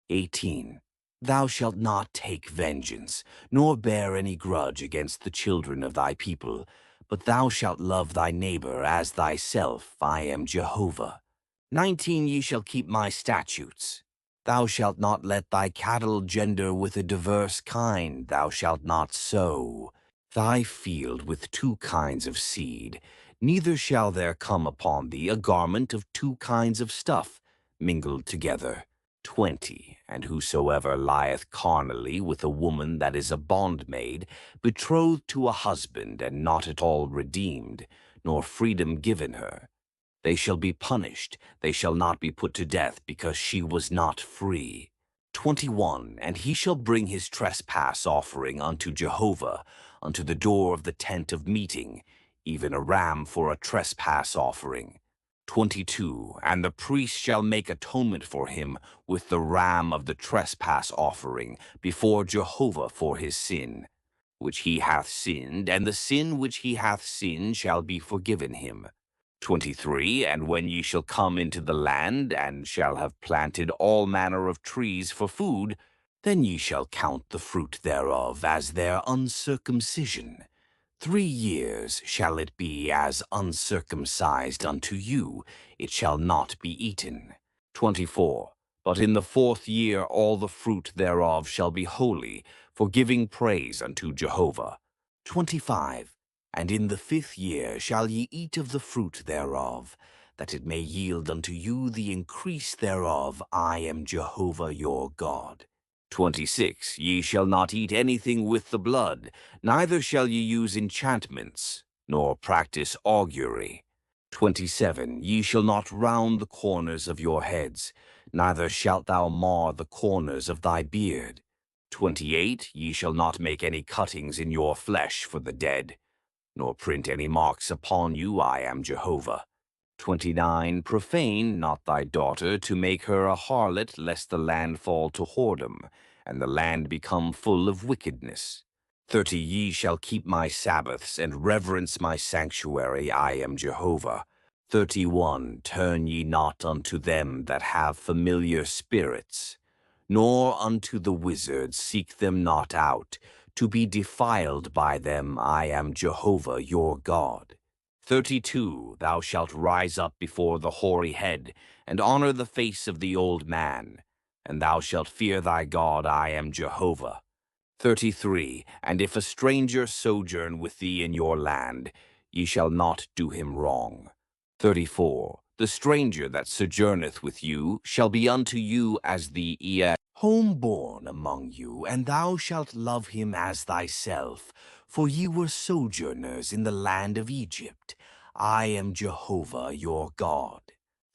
18. Thou shalt not take vengeance, nor bear any grudge against the children of thy people, but thou shalt love thy neighbor as thyself. I am Jehovah. 19. Ye shall keep my statutes. Thou shalt not let thy cattle gender with a diverse kind. Thou shalt not sow thy field with two kinds of seed, neither shall there come upon thee a garment of two kinds of stuff mingled together. 20. And whosoever lieth carnally with a woman that is a bondmaid, betrothed to a husband, and not at all redeemed, nor freedom given her, they shall be punished. They shall not be put to death, because she was not free. 21. And he shall bring his trespass offering unto Jehovah, unto the door of the tent of meeting, even a ram for a trespass offering. 22. And the priest shall make atonement for him with the ram of the trespass offering before Jehovah for his sin, which he hath sinned, and the sin which he hath sinned shall be forgiven him. 23. And when ye shall come into the land, and shall have planted all manner of trees for food, then ye shall count the fruit thereof as their uncircumcision. 3 years shall it be as uncircumcised unto you, it shall not be eaten. 24. But in the 4th year all the fruit thereof shall be holy, for giving praise unto Jehovah. 25. And in the 5th year shall ye eat of the fruit thereof, that it may yield unto you the increase thereof. I am Jehovah your God. 26. Ye shall not eat anything with the blood, neither shall ye use enchantments, nor practice augury. 27. Ye shall not round the corners of your heads, neither shalt thou mar the corners of thy beard. 28. Ye shall not make any cuttings in your flesh for the dead, nor print any marks upon you. I am Jehovah. 29. Profane not thy daughter to make her a harlot, lest the land fall to whoredom, and the land become full of wickedness. 30. Ye shall keep my Sabbaths, and reverence my sanctuary. I am Jehovah. 31. Turn ye not unto them that have familiar spirits, nor unto the wizards, seek them not out, to be defiled by them. I am Jehovah your God. 32. Thou shalt rise up before the hoary head, and honor the face of the old man, and thou shalt fear thy God. I am Jehovah. 33. And if a stranger sojourn with thee in your land, ye shall not do him wrong. 34. The stranger that sojourneth with you shall be unto you as the homeborn among you, and thou shalt love him as thyself, for ye were sojourners in the land of Egypt. I am Jehovah your God.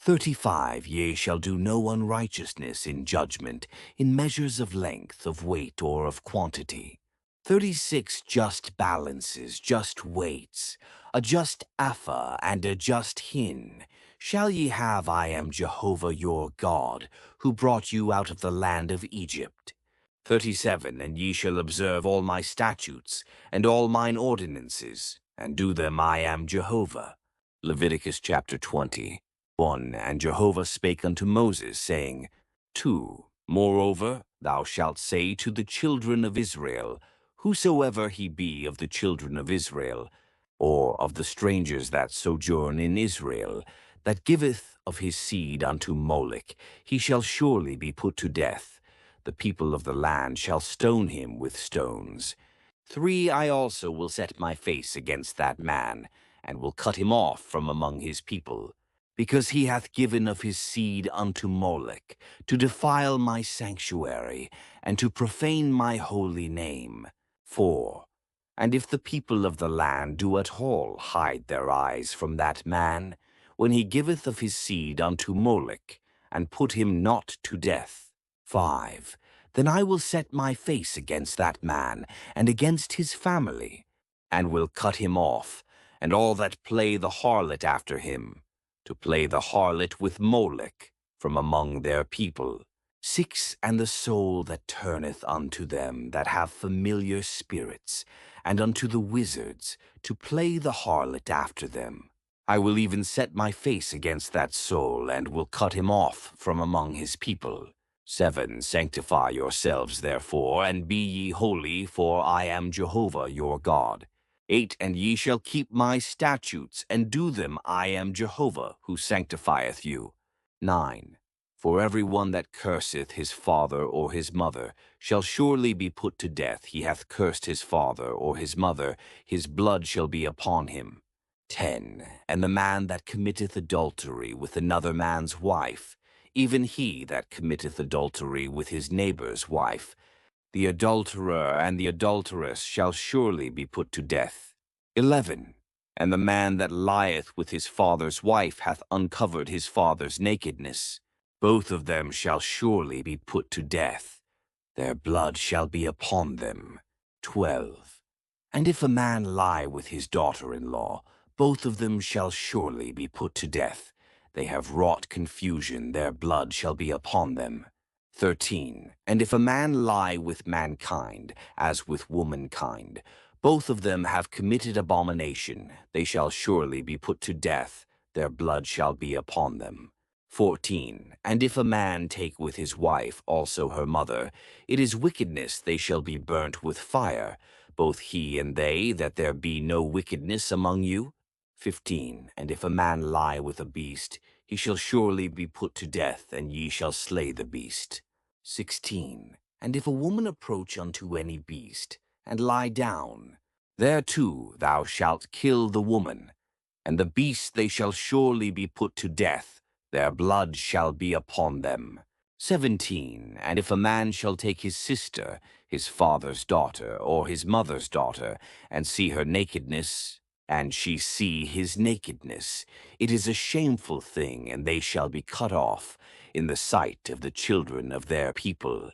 35. Ye shall do no unrighteousness in judgment, in measures of length, of weight, or of quantity. 36. Just balances, just weights, a just ephah, and a just hin shall ye have. I am Jehovah your God, who brought you out of the land of Egypt. 37. And ye shall observe all my statutes, and all mine ordinances, and do them. I am Jehovah. Leviticus chapter 20. 1. And Jehovah spake unto Moses, saying, 2. Moreover, thou shalt say to the children of Israel, whosoever he be of the children of Israel, or of the strangers that sojourn in Israel, that giveth of his seed unto Moloch, he shall surely be put to death. The people of the land shall stone him with stones. 3. I also will set my face against that man, and will cut him off from among his people, because he hath given of his seed unto Moloch, to defile my sanctuary, and to profane my holy name. 4. And if the people of the land do at all hide their eyes from that man, when he giveth of his seed unto Moloch, and put him not to death. 5. Then I will set my face against that man, and against his family, and will cut him off, and all that play the harlot after him, to play the harlot with Moloch from among their people. 6. And the soul that turneth unto them that have familiar spirits, and unto the wizards, to play the harlot after them, I will even set my face against that soul, and will cut him off from among his people. 7. Sanctify yourselves therefore, and be ye holy, for I am Jehovah your God. 8. And ye shall keep my statutes, and do them. I am Jehovah, who sanctifieth you. 9. For every one that curseth his father or his mother shall surely be put to death. He hath cursed his father or his mother, his blood shall be upon him. 10. And the man that committeth adultery with another man's wife, even he that committeth adultery with his neighbor's wife, the adulterer and the adulteress shall surely be put to death. 11. And the man that lieth with his father's wife hath uncovered his father's nakedness. Both of them shall surely be put to death. Their blood shall be upon them. 12. And if a man lie with his daughter-in-law, both of them shall surely be put to death. They have wrought confusion, their blood shall be upon them. 13. And if a man lie with mankind, as with womankind, both of them have committed abomination, they shall surely be put to death, their blood shall be upon them. 14. And if a man take with his wife also her mother, it is wickedness, they shall be burnt with fire, both he and they, that there be no wickedness among you. 15. And if a man lie with a beast, he shall surely be put to death, and ye shall slay the beast. 16. And if a woman approach unto any beast, and lie down, thereto thou shalt kill the woman, and the beast they shall surely be put to death, their blood shall be upon them. 17. And if a man shall take his sister, his father's daughter, or his mother's daughter, and see her nakedness, and she see his nakedness, it is a shameful thing, and they shall be cut off in the sight of the children of their people.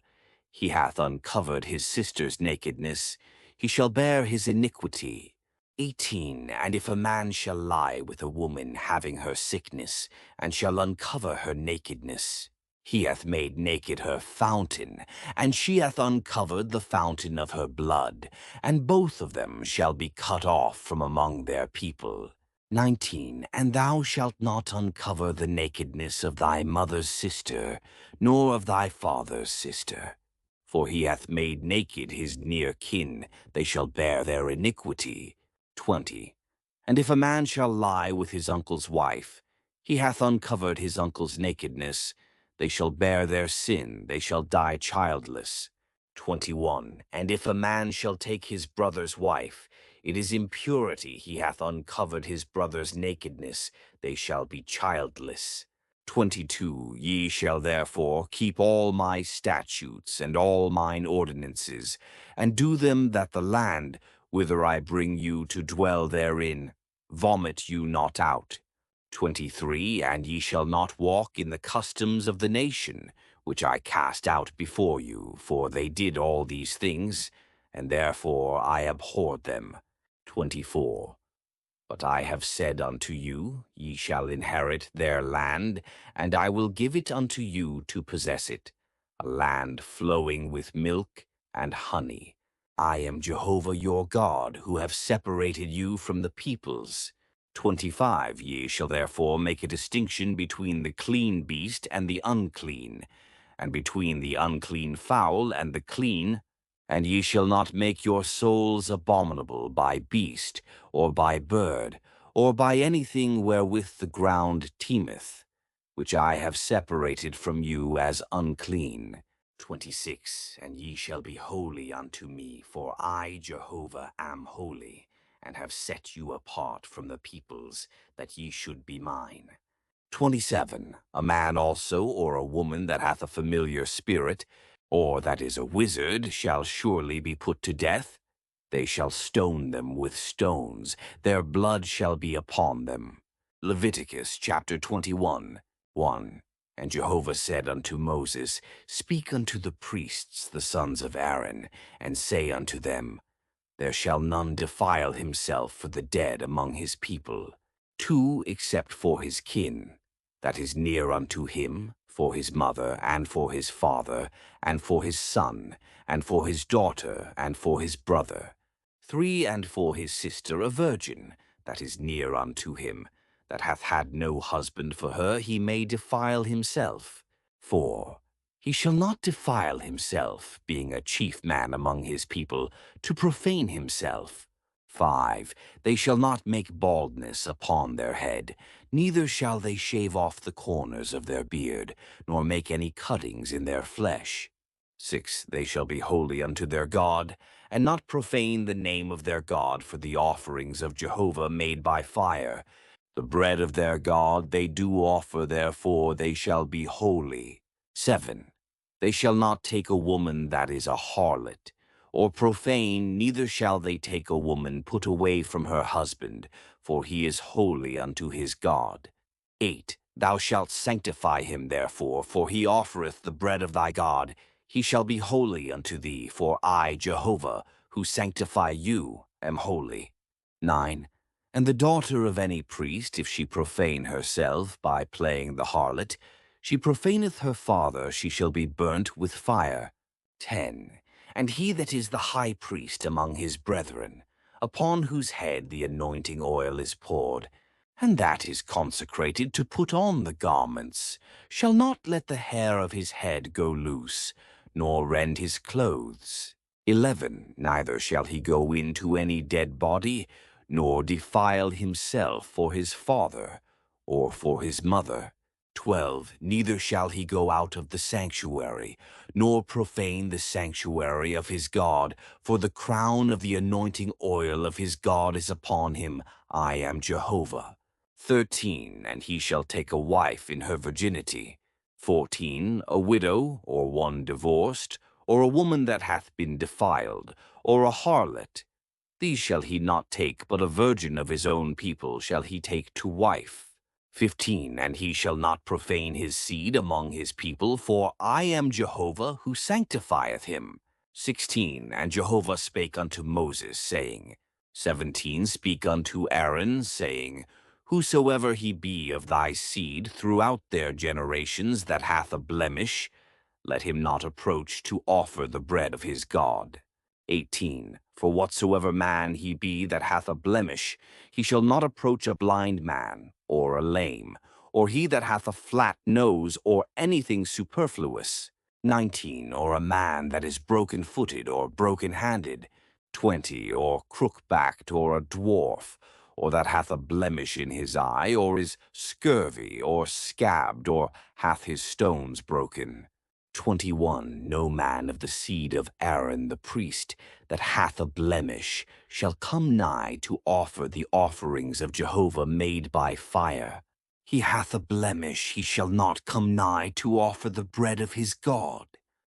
He hath uncovered his sister's nakedness, he shall bear his iniquity. 18. And if a man shall lie with a woman having her sickness, and shall uncover her nakedness, he hath made naked her fountain, and she hath uncovered the fountain of her blood, and both of them shall be cut off from among their people. 19. And thou shalt not uncover the nakedness of thy mother's sister, nor of thy father's sister. For he hath made naked his near kin, they shall bear their iniquity. 20. And if a man shall lie with his uncle's wife, he hath uncovered his uncle's nakedness, they shall bear their sin, they shall die childless. 21. And if a man shall take his brother's wife, it is impurity, he hath uncovered his brother's nakedness, they shall be childless. 22. Ye shall therefore keep all my statutes and all mine ordinances, and do them, that the land, whither I bring you to dwell therein, vomit you not out. 23. And ye shall not walk in the customs of the nation, which I cast out before you, for they did all these things, and therefore I abhorred them. 24. But I have said unto you, ye shall inherit their land, and I will give it unto you to possess it, a land flowing with milk and honey. I am Jehovah your God, who have separated you from the peoples. 25. Ye shall therefore make a distinction between the clean beast and the unclean, and between the unclean fowl and the clean. And ye shall not make your souls abominable by beast, or by bird, or by anything wherewith the ground teemeth, which I have separated from you as unclean. 26. And ye shall be holy unto me, for I, Jehovah, am holy, and have set you apart from the peoples, that ye should be mine. 27. A man also, or a woman that hath a familiar spirit, or that is a wizard, shall surely be put to death. They shall stone them with stones, their blood shall be upon them. Leviticus chapter 21, 1. And Jehovah said unto Moses, Speak unto the priests, the sons of Aaron, and say unto them, There shall none defile himself for the dead among his people, 2 except for his kin, that is near unto him, for his mother, and for his father, and for his son, and for his daughter, and for his brother. 3 And for his sister a virgin, that is near unto him, that hath had no husband for her, he may defile himself. 4. He shall not defile himself, being a chief man among his people, to profane himself. 5. They shall not make baldness upon their head, neither shall they shave off the corners of their beard, nor make any cuttings in their flesh. 6. They shall be holy unto their God, and not profane the name of their God for the offerings of Jehovah made by fire. The bread of their God they do offer, therefore they shall be holy. 7. They shall not take a woman that is a harlot, or profane, neither shall they take a woman put away from her husband, for he is holy unto his God. 8. Thou shalt sanctify him therefore, for he offereth the bread of thy God. He shall be holy unto thee, for I, Jehovah, who sanctify you, am holy. 9. And the daughter of any priest, if she profane herself by playing the harlot, she profaneth her father, she shall be burnt with fire. 10. And he that is the high priest among his brethren, upon whose head the anointing oil is poured, and that is consecrated to put on the garments, shall not let the hair of his head go loose, nor rend his clothes. 11. Neither shall he go into any dead body, nor defile himself for his father, or for his mother. 12. Neither shall he go out of the sanctuary, nor profane the sanctuary of his God, for the crown of the anointing oil of his God is upon him. I am Jehovah. 13. And he shall take a wife in her virginity. 14. A widow, or one divorced, or a woman that hath been defiled, or a harlot. These shall he not take, but a virgin of his own people shall he take to wife. 15. And he shall not profane his seed among his people, for I am Jehovah who sanctifieth him. 16. And Jehovah spake unto Moses, saying, 17. Speak unto Aaron, saying, Whosoever he be of thy seed throughout their generations that hath a blemish, let him not approach to offer the bread of his God. 18. For whatsoever man he be that hath a blemish, he shall not approach a blind man, or a lame, or he that hath a flat nose, or anything superfluous. 19. Or a man that is broken-footed, or broken-handed. 20. Or crook-backed, or a dwarf, or that hath a blemish in his eye, or is scurvy, or scabbed, or hath his stones broken. 21. No man of the seed of Aaron the priest that hath a blemish shall come nigh to offer the offerings of Jehovah made by fire. He hath a blemish, he shall not come nigh to offer the bread of his God.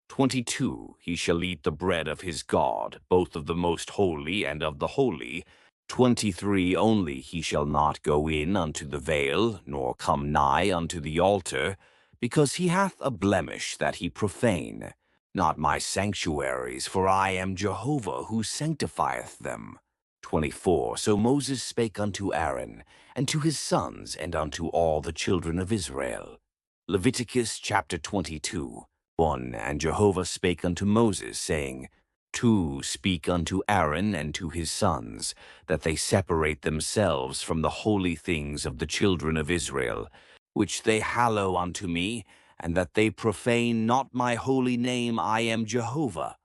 22. He shall eat the bread of his God, both of the most holy and of the holy. 23. Only he shall not go in unto the veil, nor come nigh unto the altar, because he hath a blemish that he profane. Not my sanctuaries, for I am Jehovah who sanctifieth them. 24. So Moses spake unto Aaron, and to his sons, and unto all the children of Israel. Leviticus chapter 22. 1. And Jehovah spake unto Moses, saying, 2. Speak unto Aaron and to his sons, that they separate themselves from the holy things of the children of Israel, which they hallow unto me, and that they profane not my holy name. I am Jehovah.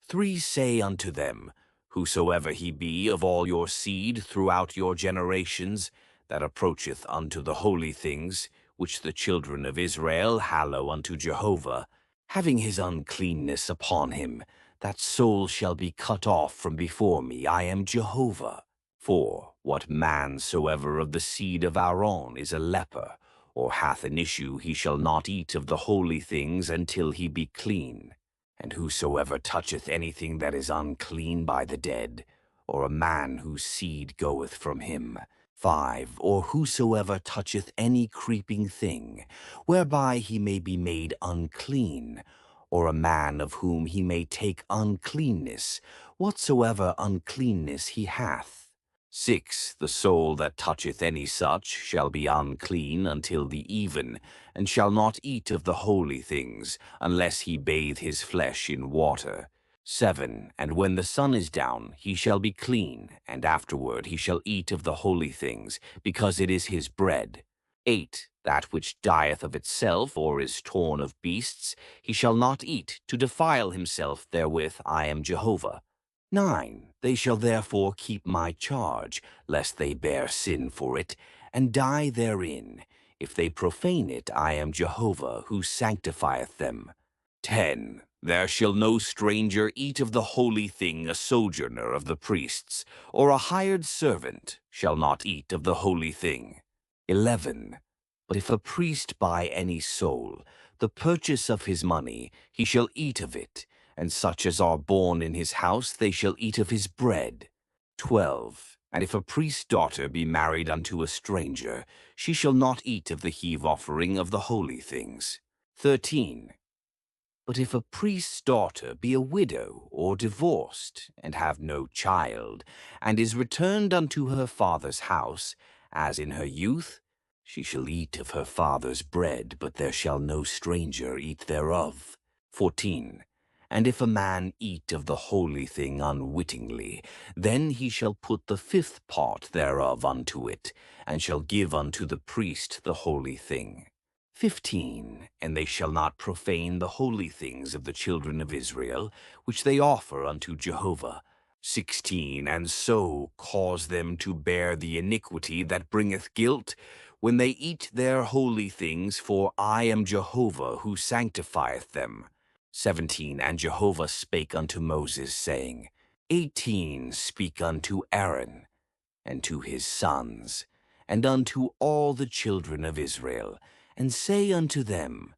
3. Say unto them, Whosoever he be of all your seed throughout your generations, that approacheth unto the holy things, which the children of Israel hallow unto Jehovah, having his uncleanness upon him, that soul shall be cut off from before me. I am Jehovah. 4. What man soever of the seed of Aaron is a leper, or hath an issue, he shall not eat of the holy things until he be clean. And whosoever toucheth anything that is unclean by the dead, or a man whose seed goeth from him. 5. Or whosoever toucheth any creeping thing, whereby he may be made unclean, or a man of whom he may take uncleanness, whatsoever uncleanness he hath. 6. The soul that toucheth any such shall be unclean until the even, and shall not eat of the holy things, unless he bathe his flesh in water. 7. And when the sun is down, he shall be clean, and afterward he shall eat of the holy things, because it is his bread. 8. That which dieth of itself, or is torn of beasts, he shall not eat, to defile himself therewith. I am Jehovah. 9. They shall therefore keep my charge, lest they bear sin for it, and die therein. If they profane it, I am Jehovah, who sanctifieth them. 10. There shall no stranger eat of the holy thing, a sojourner of the priests, or a hired servant shall not eat of the holy thing. 11. But if a priest buy any soul, the purchase of his money, he shall eat of it, and such as are born in his house, they shall eat of his bread. 12. And if a priest's daughter be married unto a stranger, she shall not eat of the heave offering of the holy things. 13. But if a priest's daughter be a widow or divorced, and have no child, and is returned unto her father's house, as in her youth, she shall eat of her father's bread, but there shall no stranger eat thereof. 14. And if a man eat of the holy thing unwittingly, then he shall put the fifth part thereof unto it, and shall give unto the priest the holy thing. 15. And they shall not profane the holy things of the children of Israel, which they offer unto Jehovah. 16. And so cause them to bear the iniquity that bringeth guilt, when they eat their holy things, for I am Jehovah who sanctifieth them. 17. And Jehovah spake unto Moses, saying, 18. Speak unto Aaron, and to his sons, and unto all the children of Israel, and say unto them,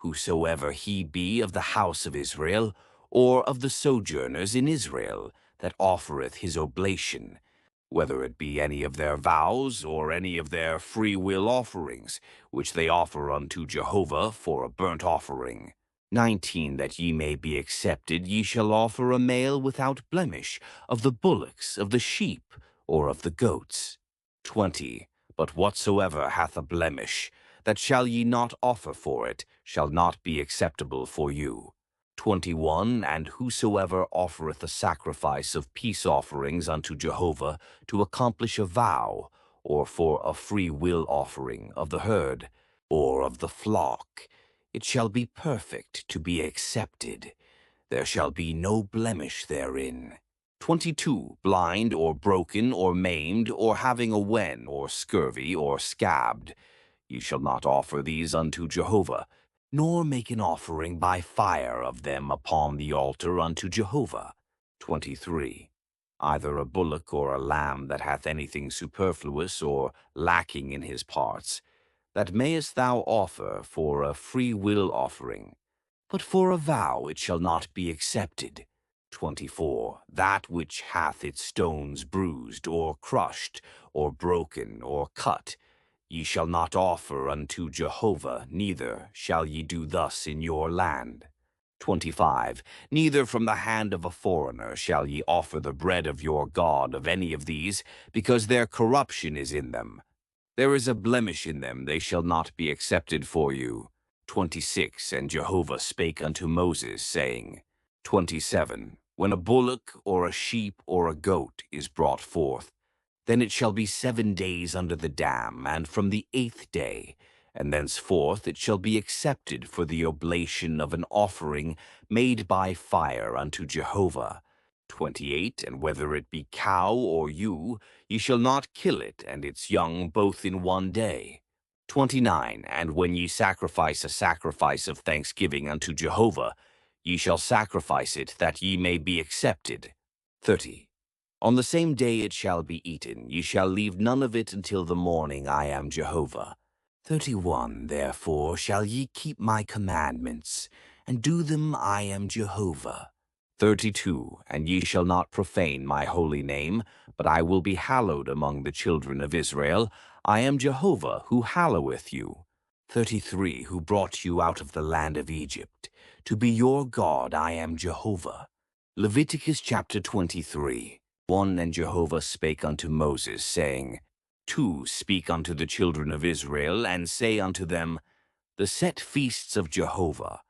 Whosoever he be of the house of Israel, or of the sojourners in Israel, that offereth his oblation, whether it be any of their vows, or any of their free will offerings, which they offer unto Jehovah for a burnt offering. 19. That ye may be accepted, ye shall offer a male without blemish, of the bullocks, of the sheep, or of the goats. 20. But whatsoever hath a blemish, that shall ye not offer for it, shall not be acceptable for you. 21. And whosoever offereth a sacrifice of peace offerings unto Jehovah to accomplish a vow, or for a free will offering of the herd, or of the flock, it shall be perfect to be accepted. There shall be no blemish therein. 22. Blind, or broken, or maimed, or having a wen, or scurvy, or scabbed, ye shall not offer these unto Jehovah, nor make an offering by fire of them upon the altar unto Jehovah. 23. Either a bullock or a lamb that hath anything superfluous or lacking in his parts, that mayest thou offer for a free will offering, but for a vow it shall not be accepted. 24. That which hath its stones bruised, or crushed, or broken, or cut, ye shall not offer unto Jehovah, neither shall ye do thus in your land. 25. Neither from the hand of a foreigner shall ye offer the bread of your God of any of these, because their corruption is in them. There is a blemish in them, they shall not be accepted for you. 26. And Jehovah spake unto Moses, saying, 27. When a bullock, or a sheep, or a goat is brought forth, then it shall be 7 days under the dam, and from the 8th day, and thenceforth it shall be accepted for the oblation of an offering made by fire unto Jehovah. 28. And whether it be cow or ewe, ye shall not kill it and its young both in 1 day. 29. And when ye sacrifice a sacrifice of thanksgiving unto Jehovah, ye shall sacrifice it, that ye may be accepted. 30. On the same day it shall be eaten, ye shall leave none of it until the morning. I am Jehovah. 31. Therefore shall ye keep my commandments, and do them. I am Jehovah. 32. And ye shall not profane my holy name, but I will be hallowed among the children of Israel. I am Jehovah, who halloweth you. 33. Who brought you out of the land of Egypt, to be your God. I am Jehovah. Leviticus chapter 23. 1. And Jehovah spake unto Moses, saying, 2. Speak unto the children of Israel, and say unto them, The set feasts of Jehovah,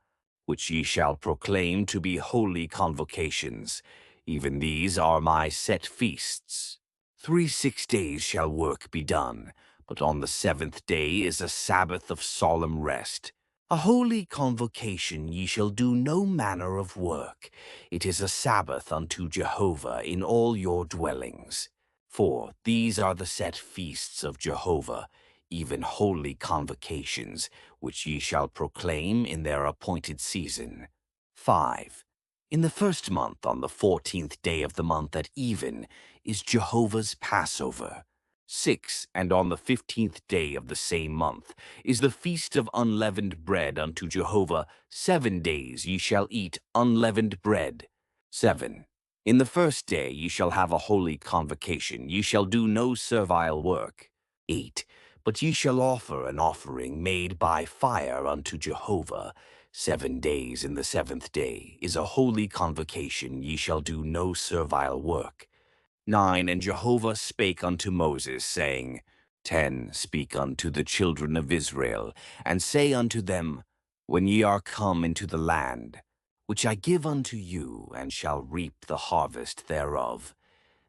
which ye shall proclaim to be holy convocations, even these are my set feasts. 6 days shall work be done, but on the 7th day is a Sabbath of solemn rest. A holy convocation ye shall do no manner of work. It is a Sabbath unto Jehovah in all your dwellings. 4. These are the set feasts of Jehovah, even holy convocations, which ye shall proclaim in their appointed season. 5. In the 1st month, on the 14th day of the month at even, is Jehovah's Passover. 6. And on the 15th day of the same month is the feast of unleavened bread unto Jehovah. 7 days ye shall eat unleavened bread. 7. In the 1st day ye shall have a holy convocation, ye shall do no servile work. 8. But ye shall offer an offering made by fire unto Jehovah. 7 days. In the 7th day is a holy convocation. Ye shall do no servile work. 9. And Jehovah spake unto Moses, saying, 10. Speak unto the children of Israel, and say unto them, When ye are come into the land, which I give unto you, and shall reap the harvest thereof,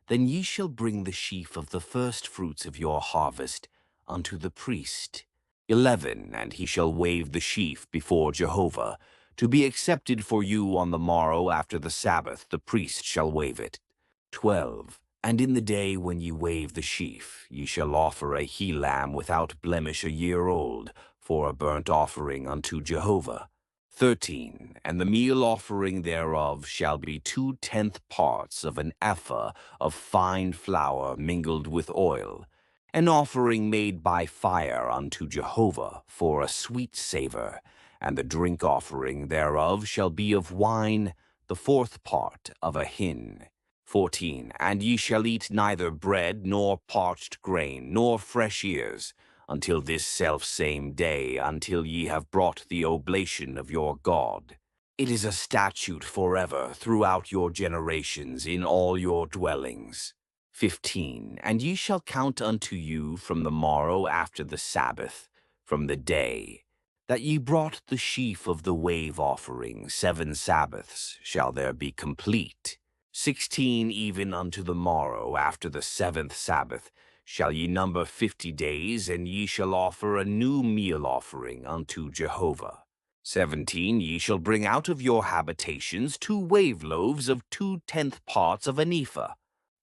then ye shall bring the sheaf of the firstfruits of your harvest unto the priest. 11. And he shall wave the sheaf before Jehovah, to be accepted for you on the morrow after the Sabbath. The priest shall wave it. 12. And in the day when ye wave the sheaf, ye shall offer a he-lamb without blemish, a year old, for a burnt offering unto Jehovah. 13. And the meal offering thereof shall be 2/10 parts of an ephah of fine flour mingled with oil, an offering made by fire unto Jehovah for a sweet savor. And the drink offering thereof shall be of wine, the 4th part of a hin. 14. And ye shall eat neither bread, nor parched grain, nor fresh ears, until this selfsame day, until ye have brought the oblation of your God. It is a statute forever throughout your generations in all your dwellings. 15. And ye shall count unto you from the morrow after the Sabbath, from the day that ye brought the sheaf of the wave offering. 7 Sabbaths shall there be complete. 16. Even unto the morrow after the 7th Sabbath shall ye number 50 days, and ye shall offer a new meal offering unto Jehovah. 17. Ye shall bring out of your habitations 2 wave loaves of 2/10 parts of an ephah.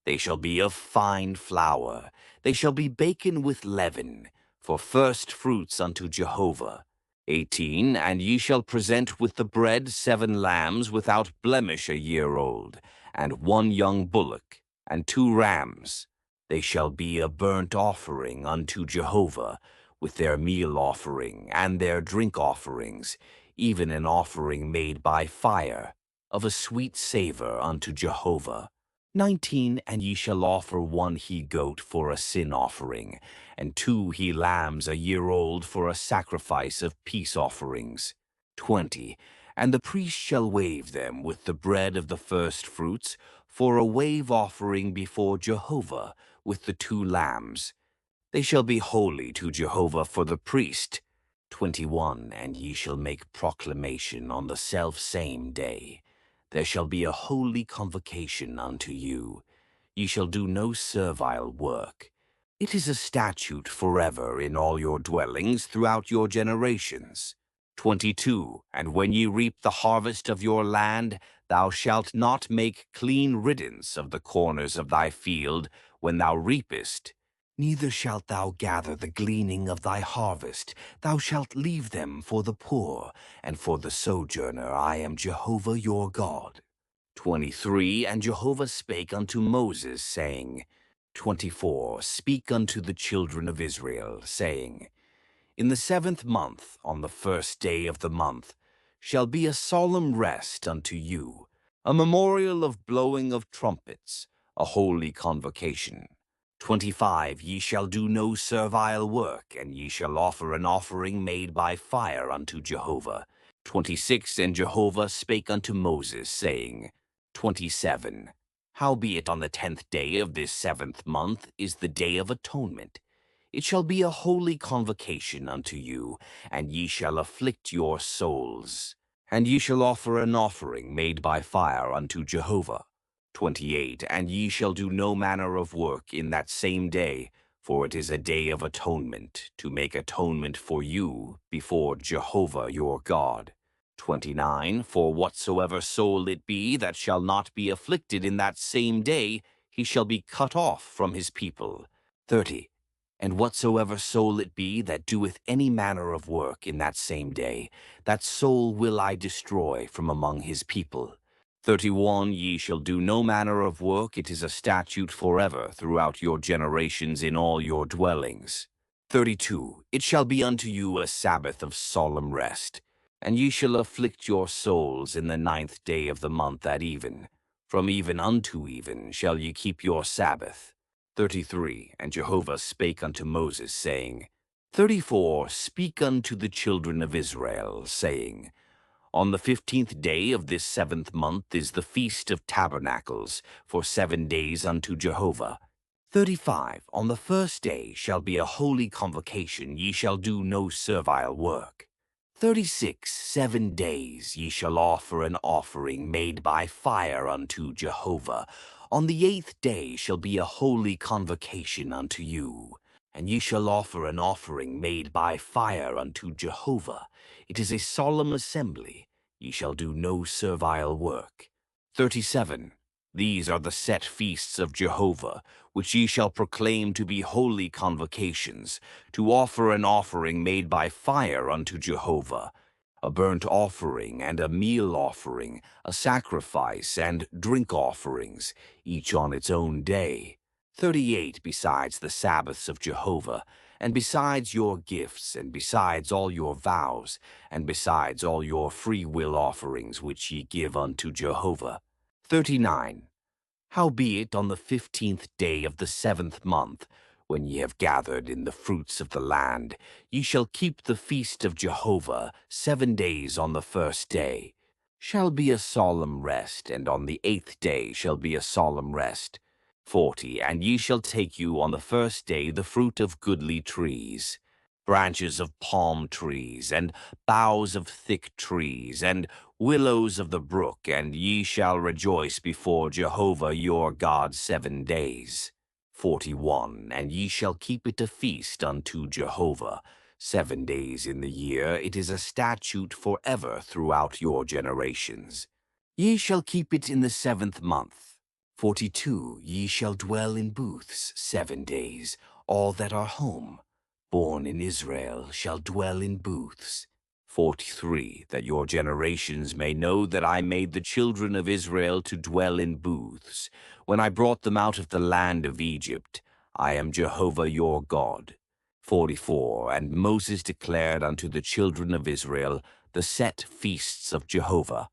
They shall be of fine flour. They shall be baken with leaven, for first fruits unto Jehovah. 18. And ye shall present with the bread 7 lambs without blemish, a year old, and 1 young bullock, and 2 rams. They shall be a burnt offering unto Jehovah, with their meal offering and their drink offerings, even an offering made by fire, of a sweet savor unto Jehovah. 19. And ye shall offer 1 he-goat for a sin offering, and 2 he-lambs a year old for a sacrifice of peace offerings. 20. And the priest shall wave them with the bread of the firstfruits for a wave offering before Jehovah with the 2 lambs. They shall be holy to Jehovah for the priest. 21. And ye shall make proclamation on the selfsame day. There shall be a holy convocation unto you. Ye shall do no servile work. It is a statute forever in all your dwellings throughout your generations. 22. And when ye reap the harvest of your land, thou shalt not make clean riddance of the corners of thy field when thou reapest. Neither shalt thou gather the gleaning of thy harvest. Thou shalt leave them for the poor, and for the sojourner. I am Jehovah your God. 23. And Jehovah spake unto Moses, saying, 24. Speak unto the children of Israel, saying, In the 7th month, on the 1st day of the month, shall be a solemn rest unto you, a memorial of blowing of trumpets, a holy convocation. 25. Ye shall do no servile work, and ye shall offer an offering made by fire unto Jehovah. 26. And Jehovah spake unto Moses, saying, 27. Howbeit on the 10th day of this 7th month is the day of atonement. It shall be a holy convocation unto you, and ye shall afflict your souls. And ye shall offer an offering made by fire unto Jehovah. 28. And ye shall do no manner of work in that same day, for it is a day of atonement, to make atonement for you before Jehovah your God. 29. For whatsoever soul it be that shall not be afflicted in that same day, he shall be cut off from his people. 30. And whatsoever soul it be that doeth any manner of work in that same day, that soul will I destroy from among his people. 31. Ye shall do no manner of work. It is a statute forever throughout your generations in all your dwellings. 32. It shall be unto you a Sabbath of solemn rest. And ye shall afflict your souls in the 9th day of the month at even. From even unto even shall ye keep your Sabbath. 33. And Jehovah spake unto Moses, saying, 34. Speak unto the children of Israel, saying, On the 15th day of this 7th month is the Feast of Tabernacles, for 7 days unto Jehovah. 35. On the first day shall be a holy convocation, ye shall do no servile work. 36. 7 days ye shall offer an offering made by fire unto Jehovah. On the 8th day shall be a holy convocation unto you. And ye shall offer an offering made by fire unto Jehovah. It is a solemn assembly. Ye shall do no servile work. 37. These are the set feasts of Jehovah, which ye shall proclaim to be holy convocations, to offer an offering made by fire unto Jehovah, a burnt offering and a meal offering, a sacrifice and drink offerings, each on its own day. 38. Besides the Sabbaths of Jehovah, and besides your gifts, and besides all your vows, and besides all your free will offerings which ye give unto Jehovah. 39. Howbeit on the 15th day of the 7th month, when ye have gathered in the fruits of the land, ye shall keep the feast of Jehovah 7 days. On the first day shall be a solemn rest, and on the 8th day shall be a solemn rest. 40. And ye shall take you on the first day the fruit of goodly trees, branches of palm trees, and boughs of thick trees, and willows of the brook, and ye shall rejoice before Jehovah your God 7 days. 41. And ye shall keep it a feast unto Jehovah 7 days in the year. It is a statute forever throughout your generations. Ye shall keep it in the 7th month. 42. Ye shall dwell in booths 7 days, all that are home, born in Israel, shall dwell in booths. 43. That your generations may know that I made the children of Israel to dwell in booths, when I brought them out of the land of Egypt. I am Jehovah your God. 44. And Moses declared unto the children of Israel the set feasts of Jehovah.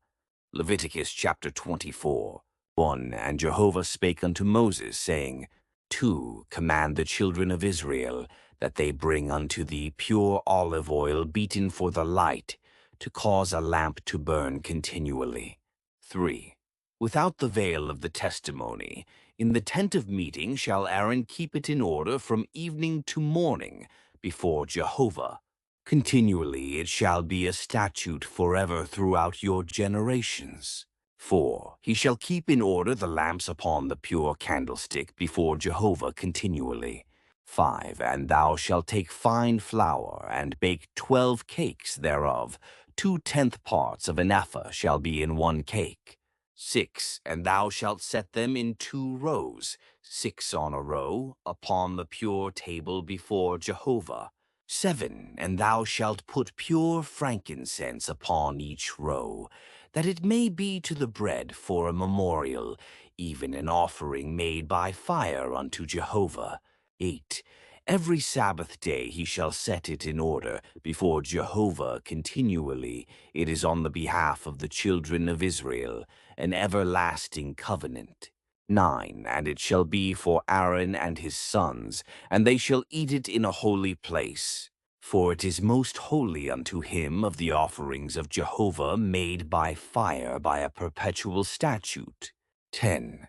Leviticus chapter 24. 1. And Jehovah spake unto Moses, saying, 2. Command the children of Israel that they bring unto thee pure olive oil beaten for the light, to cause a lamp to burn continually. 3. Without the veil of the testimony, in the tent of meeting shall Aaron keep it in order from evening to morning before Jehovah. Continually it shall be a statute forever throughout your generations. 4. He shall keep in order the lamps upon the pure candlestick before Jehovah continually. 5. And thou shalt take fine flour, and bake 12 cakes thereof. 2/10 parts of an ephah shall be in 1 cake. 6. And thou shalt set them in 2 rows, 6 on a row, upon the pure table before Jehovah. 7. And thou shalt put pure frankincense upon each row, that it may be to the bread for a memorial, even an offering made by fire unto Jehovah. 8. Every Sabbath day he shall set it in order before Jehovah continually. It is on the behalf of the children of Israel, an everlasting covenant. 9. And it shall be for Aaron and his sons, and they shall eat it in a holy place. For it is most holy unto him of the offerings of Jehovah made by fire by a perpetual statute. 10.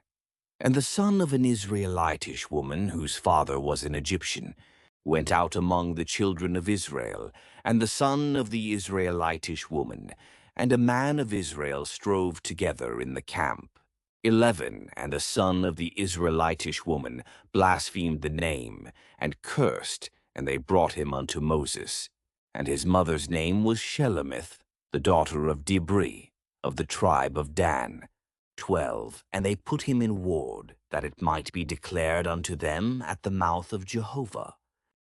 And the son of an Israelitish woman, whose father was an Egyptian, went out among the children of Israel, and the son of the Israelitish woman, and a man of Israel strove together in the camp. 11. And the son of the Israelitish woman blasphemed the name, and cursed, and they brought him unto Moses. And his mother's name was Shelemith, the daughter of Dibri, of the tribe of Dan. 12. And they put him in ward, that it might be declared unto them at the mouth of Jehovah.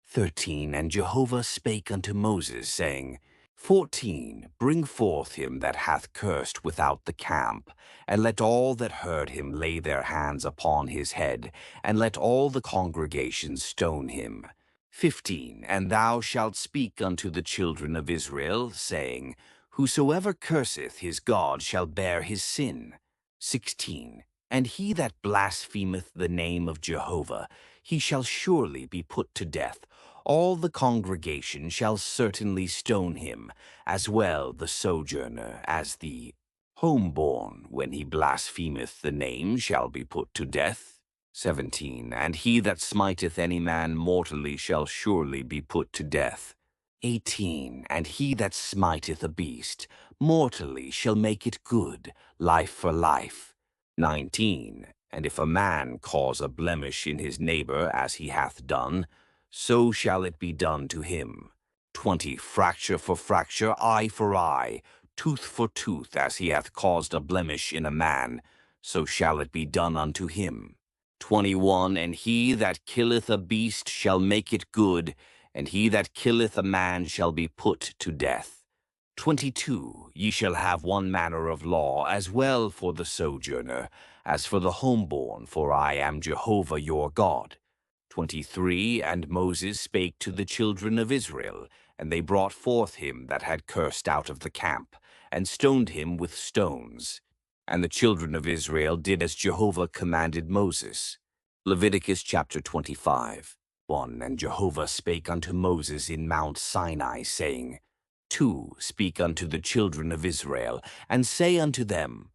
13. And Jehovah spake unto Moses, saying, 14. Bring forth him that hath cursed without the camp, and let all that heard him lay their hands upon his head, and let all the congregation stone him. 15. And thou shalt speak unto the children of Israel, saying, Whosoever curseth his God shall bear his sin. 16. And he that blasphemeth the name of Jehovah, he shall surely be put to death. all the congregation shall certainly stone him, as well the sojourner as the homeborn, when he blasphemeth the name, shall be put to death. 17. And he that smiteth any man mortally shall surely be put to death. 18. And he that smiteth a beast mortally shall make it good, life for life. 19. And if a man cause a blemish in his neighbor as he hath done, so shall it be done to him. 20. Fracture for fracture, eye for eye, tooth for tooth, as he hath caused a blemish in a man, so shall it be done unto him. 21. And he that killeth a beast shall make it good, and he that killeth a man shall be put to death. 22. Ye shall have one manner of law, as well for the sojourner, as for the homeborn, for I am Jehovah your God. 23. And Moses spake to the children of Israel, and they brought forth him that had cursed out of the camp, and stoned him with stones. And the children of Israel did as Jehovah commanded Moses. Leviticus chapter 25. 1. And Jehovah spake unto Moses in Mount Sinai, saying, 2. Speak unto the children of Israel, and say unto them,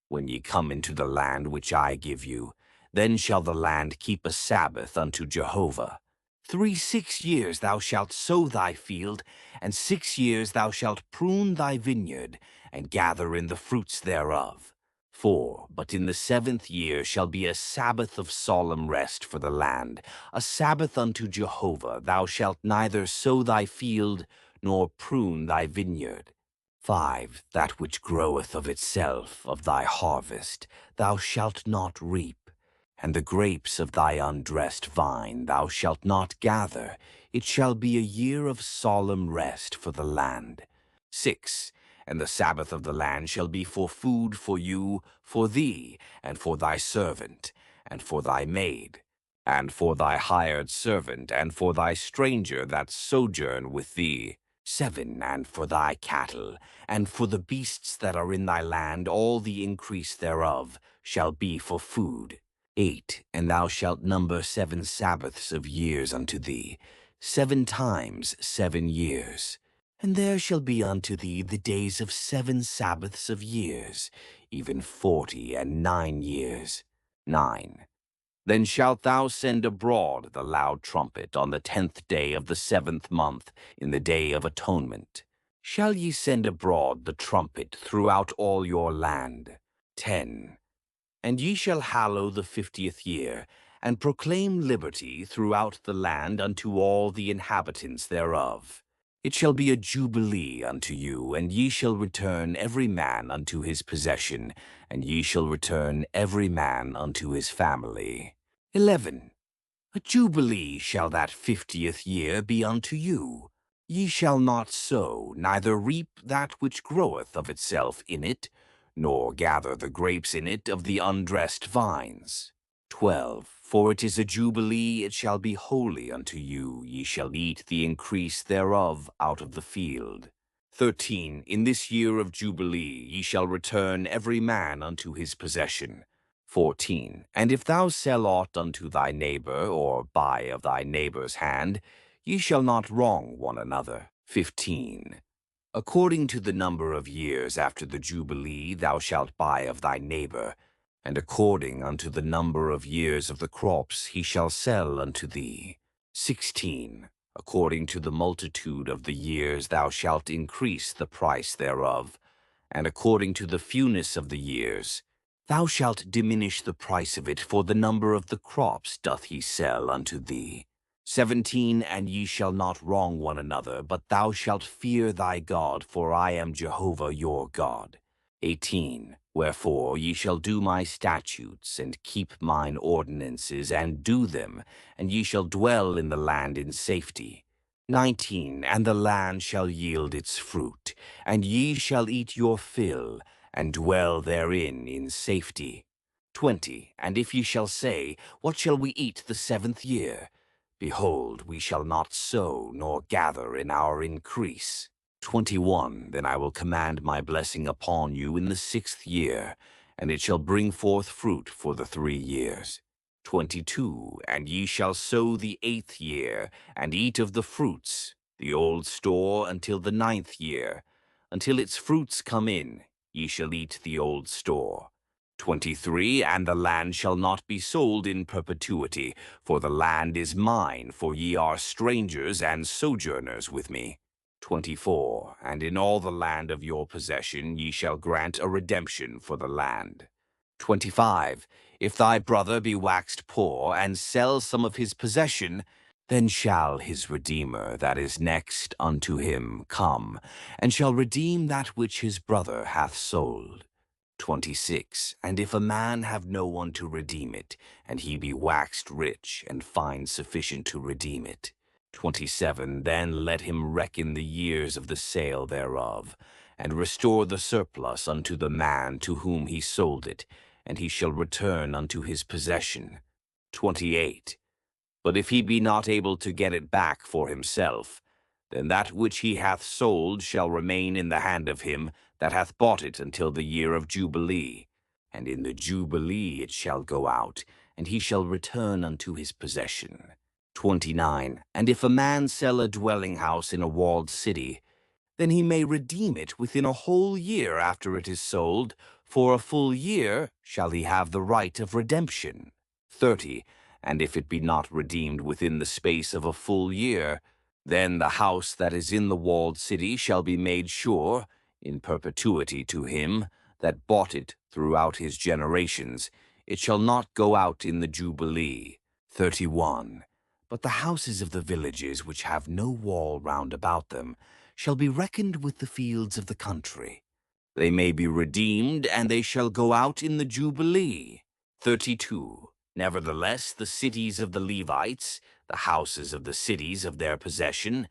When ye come into the land which I give you, then shall the land keep a Sabbath unto Jehovah. 3 6 years thou shalt sow thy field, and 6 years thou shalt prune thy vineyard, and gather in the fruits thereof. 4. But in the 7th year shall be a Sabbath of solemn rest for the land, a Sabbath unto Jehovah. Thou shalt neither sow thy field, nor prune thy vineyard. 5. That which groweth of itself of thy harvest thou shalt not reap, and the grapes of thy undressed vine thou shalt not gather. It shall be a year of solemn rest for the land. 6. And the Sabbath of the land shall be for food for you, for thee, and for thy servant, and for thy maid, and for thy hired servant, and for thy stranger that sojourn with thee. 7. And for thy cattle, and for the beasts that are in thy land, all the increase thereof shall be for food. 8. And thou shalt number 7 Sabbaths of years unto thee, 7 times 7 years. And there shall be unto thee the days of 7 Sabbaths of years, even 49 years. 9. Then shalt thou send abroad the loud trumpet on the 10th day of the 7th month, in the day of atonement. Shall ye send abroad the trumpet throughout all your land? 10. And ye shall hallow the 50th year, and proclaim liberty throughout the land unto all the inhabitants thereof. It shall be a jubilee unto you, and ye shall return every man unto his possession, and ye shall return every man unto his family. 11. A jubilee shall that 50th year be unto you. Ye shall not sow, neither reap that which groweth of itself in it, nor gather the grapes in it of the undressed vines. 12. For it is a jubilee, it shall be holy unto you. Ye shall eat the increase thereof out of the field. 13. In this year of jubilee ye shall return every man unto his possession. 14. And if thou sell aught unto thy neighbor, or buy of thy neighbor's hand, ye shall not wrong one another. 15. According to the number of years after the Jubilee thou shalt buy of thy neighbor, and according unto the number of years of the crops he shall sell unto thee. 16. According to the multitude of the years thou shalt increase the price thereof, and according to the fewness of the years thou shalt diminish the price of it, for the number of the crops doth he sell unto thee. 17. And ye shall not wrong one another, but thou shalt fear thy God, for I am Jehovah your God. 18. Wherefore ye shall do my statutes, and keep mine ordinances, and do them, and ye shall dwell in the land in safety. 19. And the land shall yield its fruit, and ye shall eat your fill, and dwell therein in safety. 20. And if ye shall say, What shall we eat the 7th year? Behold, we shall not sow nor gather in our increase. 21. Then I will command my blessing upon you in the 6th year, and it shall bring forth fruit for the 3 years. 22. And ye shall sow the 8th year, and eat of the fruits, the old store until the 9th year. Until its fruits come in, ye shall eat the old store. 23. And the land shall not be sold in perpetuity, for the land is mine, for ye are strangers and sojourners with me. 24. And in all the land of your possession ye shall grant a redemption for the land. 25. If thy brother be waxed poor, and sell some of his possession, then shall his redeemer that is next unto him come, and shall redeem that which his brother hath sold. 26. And if a man have no one to redeem it, and he be waxed rich, and find sufficient to redeem it. 27. Then let him reckon the years of the sale thereof, and restore the surplus unto the man to whom he sold it, and he shall return unto his possession. 28. But if he be not able to get it back for himself, then that which he hath sold shall remain in the hand of him that hath bought it until the year of Jubilee. And in the Jubilee it shall go out, and he shall return unto his possession. 29. And if a man sell a dwelling house in a walled city, then he may redeem it within a whole year after it is sold. For a full year shall he have the right of redemption. 30. And if it be not redeemed within the space of a full year, then the house that is in the walled city shall be made sure, in perpetuity to him that bought it throughout his generations. It shall not go out in the Jubilee. 31. But the houses of the villages which have no wall round about them shall be reckoned with the fields of the country. They may be redeemed, and they shall go out in the Jubilee. 32. Nevertheless, the cities of the Levites, the houses of the cities of their possession,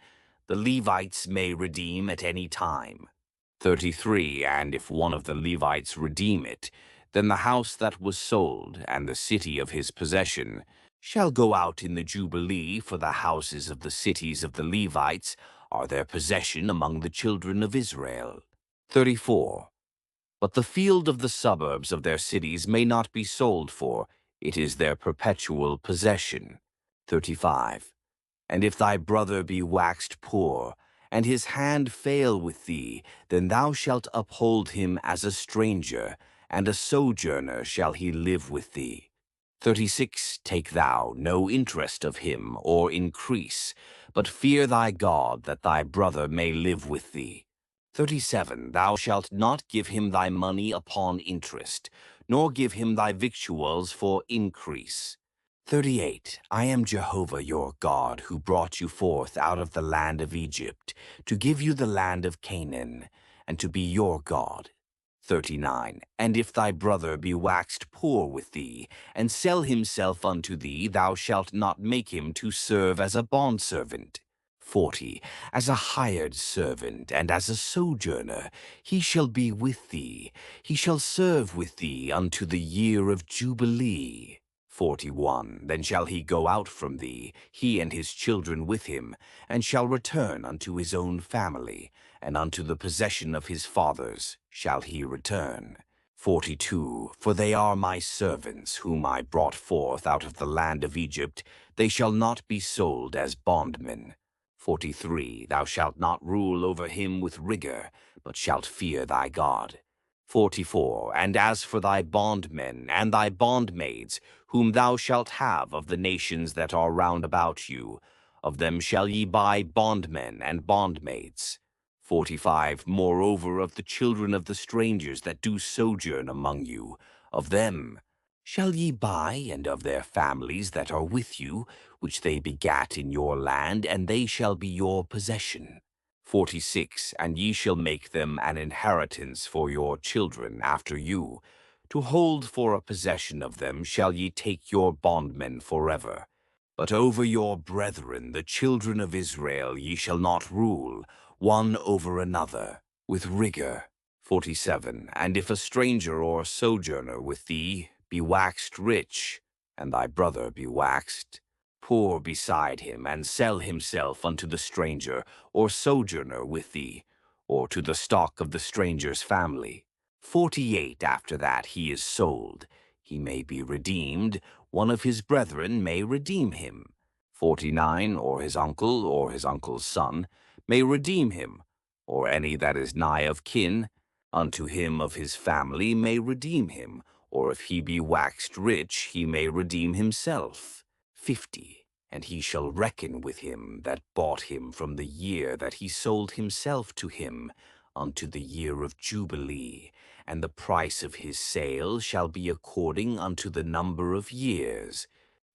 the Levites may redeem at any time. 33. And if one of the Levites redeem it, then the house that was sold, and the city of his possession, shall go out in the Jubilee, for the houses of the cities of the Levites are their possession among the children of Israel. 34. But the field of the suburbs of their cities may not be sold, for it is their perpetual possession. 35. And if thy brother be waxed poor, and his hand fail with thee, then thou shalt uphold him as a stranger, and a sojourner shall he live with thee. 36. Take thou no interest of him, or increase, but fear thy God, that thy brother may live with thee. 37. Thou shalt not give him thy money upon interest, nor give him thy victuals for increase. 38. I am Jehovah your God, who brought you forth out of the land of Egypt, to give you the land of Canaan, and to be your God. 39. And if thy brother be waxed poor with thee, and sell himself unto thee, thou shalt not make him to serve as a bondservant. 40. As a hired servant, and as a sojourner, he shall be with thee. He shall serve with thee unto the year of Jubilee. 41. Then shall he go out from thee, he and his children with him, and shall return unto his own family, and unto the possession of his fathers shall he return. 42. For they are my servants, whom I brought forth out of the land of Egypt. They shall not be sold as bondmen. 43. Thou shalt not rule over him with rigor, but shalt fear thy God. 44. And as for thy bondmen and thy bondmaids, whom thou shalt have of the nations that are round about you, of them shall ye buy bondmen and bondmaids. 45. Moreover, of the children of the strangers that do sojourn among you, of them shall ye buy, and of their families that are with you, which they begat in your land, and they shall be your possession. 46. And ye shall make them an inheritance for your children after you. To hold for a possession of them shall ye take your bondmen forever. But over your brethren, the children of Israel, ye shall not rule, one over another, with rigor. 47. And if a stranger or sojourner with thee be waxed rich, and thy brother be waxed poor beside him, and sell himself unto the stranger or sojourner with thee, or to the stock of the stranger's family. 48. After that he is sold, he may be redeemed, one of his brethren may redeem him. 49, or his uncle, or his uncle's son, may redeem him, or any that is nigh of kin, unto him of his family may redeem him, or if he be waxed rich, he may redeem himself. 50, and he shall reckon with him that bought him from the year that he sold himself to him, unto the year of Jubilee, and the price of his sale shall be according unto the number of years.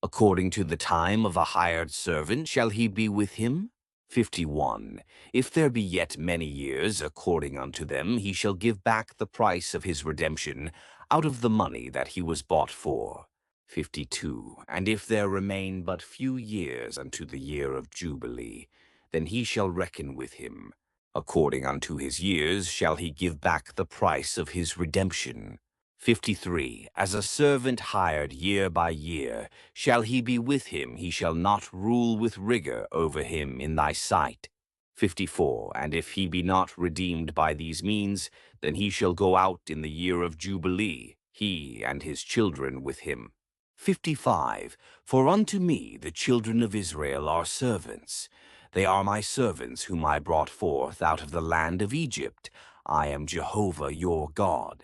According to the time of a hired servant shall he be with him. 51. If there be yet many years, according unto them, he shall give back the price of his redemption out of the money that he was bought for. 52. And if there remain but few years unto the year of Jubilee, then he shall reckon with him. According unto his years shall he give back the price of his redemption. 53. As a servant hired year by year, shall he be with him, he shall not rule with rigor over him in thy sight. 54. And if he be not redeemed by these means, then he shall go out in the year of Jubilee, he and his children with him. 55. For unto me the children of Israel are servants. They are my servants whom I brought forth out of the land of Egypt. I am Jehovah your God.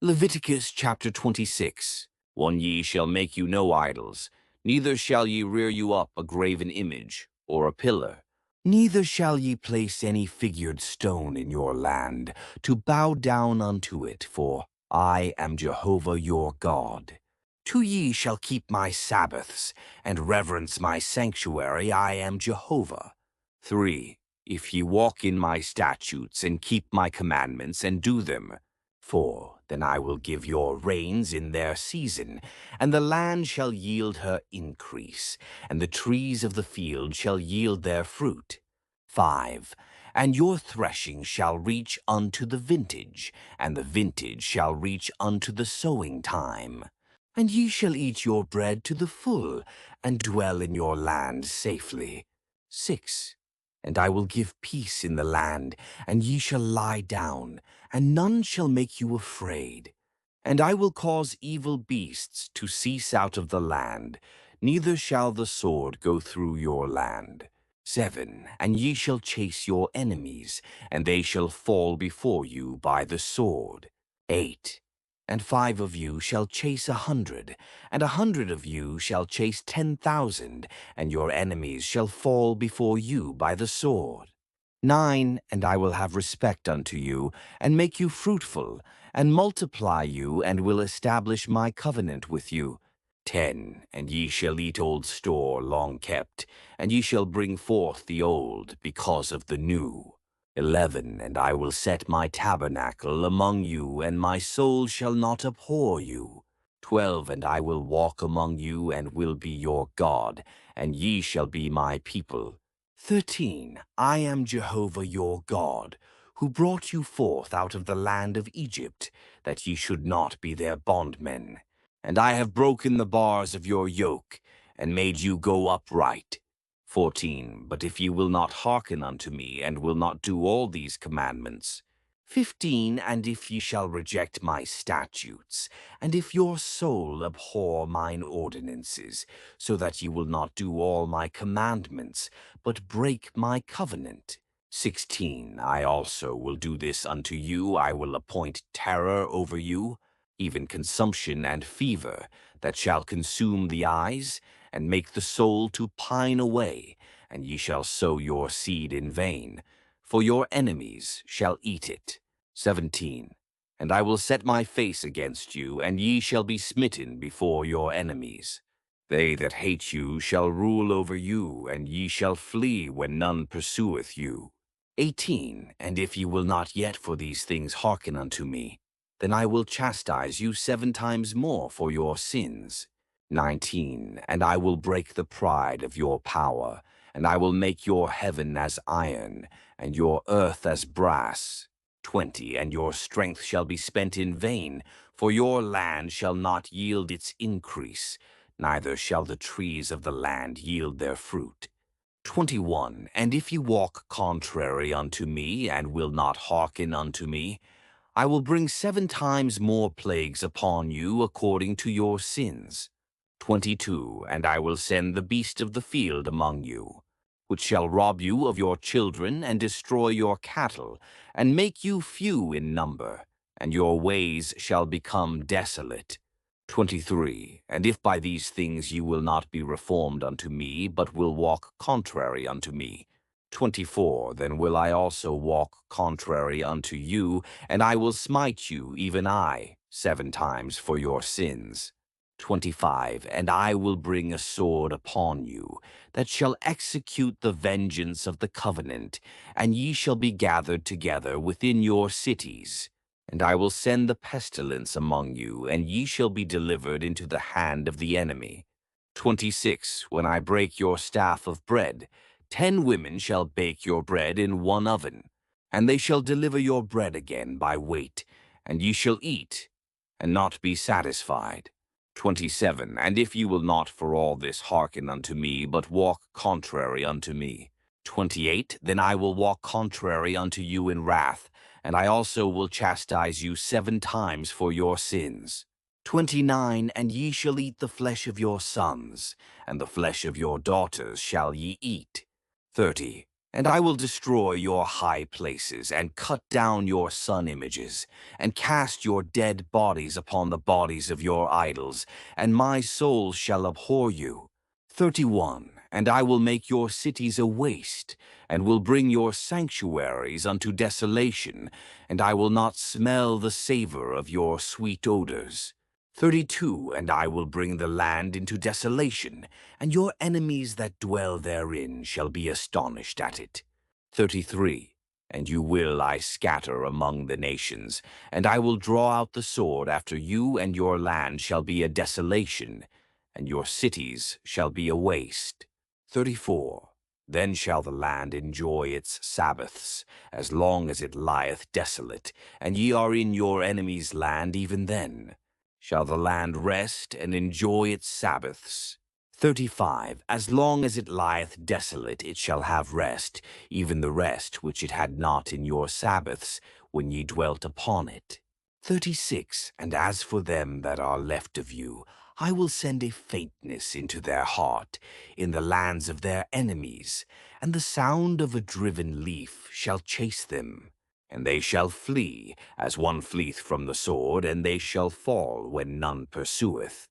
Leviticus chapter 26. 1 Ye shall make you no idols, neither shall ye rear you up a graven image, or a pillar. Neither shall ye place any figured stone in your land, to bow down unto it, for I am Jehovah your God. 2 Ye shall keep my Sabbaths, and reverence my sanctuary, I am Jehovah. 3 If ye walk in my statutes, and keep my commandments, and do them. 4 Then I will give your rains in their season, and the land shall yield her increase, and the trees of the field shall yield their fruit. 5 And your threshing shall reach unto the vintage, and the vintage shall reach unto the sowing time. And ye shall eat your bread to the full, and dwell in your land safely. 6 And I will give peace in the land, and ye shall lie down, and none shall make you afraid. And I will cause evil beasts to cease out of the land, neither shall the sword go through your land. 7 And ye shall chase your enemies, and they shall fall before you by the sword. 8 And 5 of you shall chase 100, and 100 of you shall chase 10,000, and your enemies shall fall before you by the sword. 9 And I will have respect unto you, and make you fruitful, and multiply you, and will establish my covenant with you. 10 And ye shall eat old store long kept, and ye shall bring forth the old because of the new. 11 And I will set my tabernacle among you, and my soul shall not abhor you. 12 And I will walk among you, and will be your God, and ye shall be my people. 13 I am Jehovah your God, who brought you forth out of the land of Egypt, that ye should not be their bondmen. And I have broken the bars of your yoke, and made you go upright. 14 But if ye will not hearken unto me, and will not do all these commandments. 15 And if ye shall reject my statutes, and if your soul abhor mine ordinances, so that ye will not do all my commandments, but break my covenant. 16 I also will do this unto you, I will appoint terror over you, even consumption and fever, that shall consume the eyes, and make the soul to pine away, and ye shall sow your seed in vain, for your enemies shall eat it. 17 And I will set my face against you, and ye shall be smitten before your enemies. They that hate you shall rule over you, and ye shall flee when none pursueth you. 18 And if ye will not yet for these things hearken unto me, then I will chastise you 7 times more for your sins. 19 And I will break the pride of your power, and I will make your heaven as iron, and your earth as brass. 20 And your strength shall be spent in vain, for your land shall not yield its increase, neither shall the trees of the land yield their fruit. 21 And if ye walk contrary unto me, and will not hearken unto me, I will bring 7 times more plagues upon you according to your sins. 22. And I will send the beast of the field among you, which shall rob you of your children and destroy your cattle, and make you few in number, and your ways shall become desolate. 23. And if by these things you will not be reformed unto me, but will walk contrary unto me. 24. Then will I also walk contrary unto you, and I will smite you, even I, 7 times for your sins. 25. And I will bring a sword upon you, that shall execute the vengeance of the covenant, and ye shall be gathered together within your cities. And I will send the pestilence among you, and ye shall be delivered into the hand of the enemy. 26. When I break your staff of bread, 10 women shall bake your bread in one oven, and they shall deliver your bread again by weight, and ye shall eat, and not be satisfied. 27. And if you will not for all this hearken unto me, but walk contrary unto me. 28. Then I will walk contrary unto you in wrath, and I also will chastise you 7 times for your sins. 29. And ye shall eat the flesh of your sons, and the flesh of your daughters shall ye eat. 30. And I will destroy your high places, and cut down your sun images, and cast your dead bodies upon the bodies of your idols, and my soul shall abhor you. 31. And I will make your cities a waste, and will bring your sanctuaries unto desolation, and I will not smell the savor of your sweet odors. 32. And I will bring the land into desolation, and your enemies that dwell therein shall be astonished at it. 33. And you will I scatter among the nations, and I will draw out the sword after you, and your land shall be a desolation, and your cities shall be a waste. 34. Then shall the land enjoy its Sabbaths, as long as it lieth desolate, and ye are in your enemy's land even then. Shall the land rest and enjoy its Sabbaths. 35. As long as it lieth desolate, it shall have rest, even the rest which it had not in your Sabbaths, when ye dwelt upon it. 36. And as for them that are left of you, I will send a faintness into their heart, in the lands of their enemies, and the sound of a driven leaf shall chase them. And they shall flee, as one fleeth from the sword, and they shall fall when none pursueth.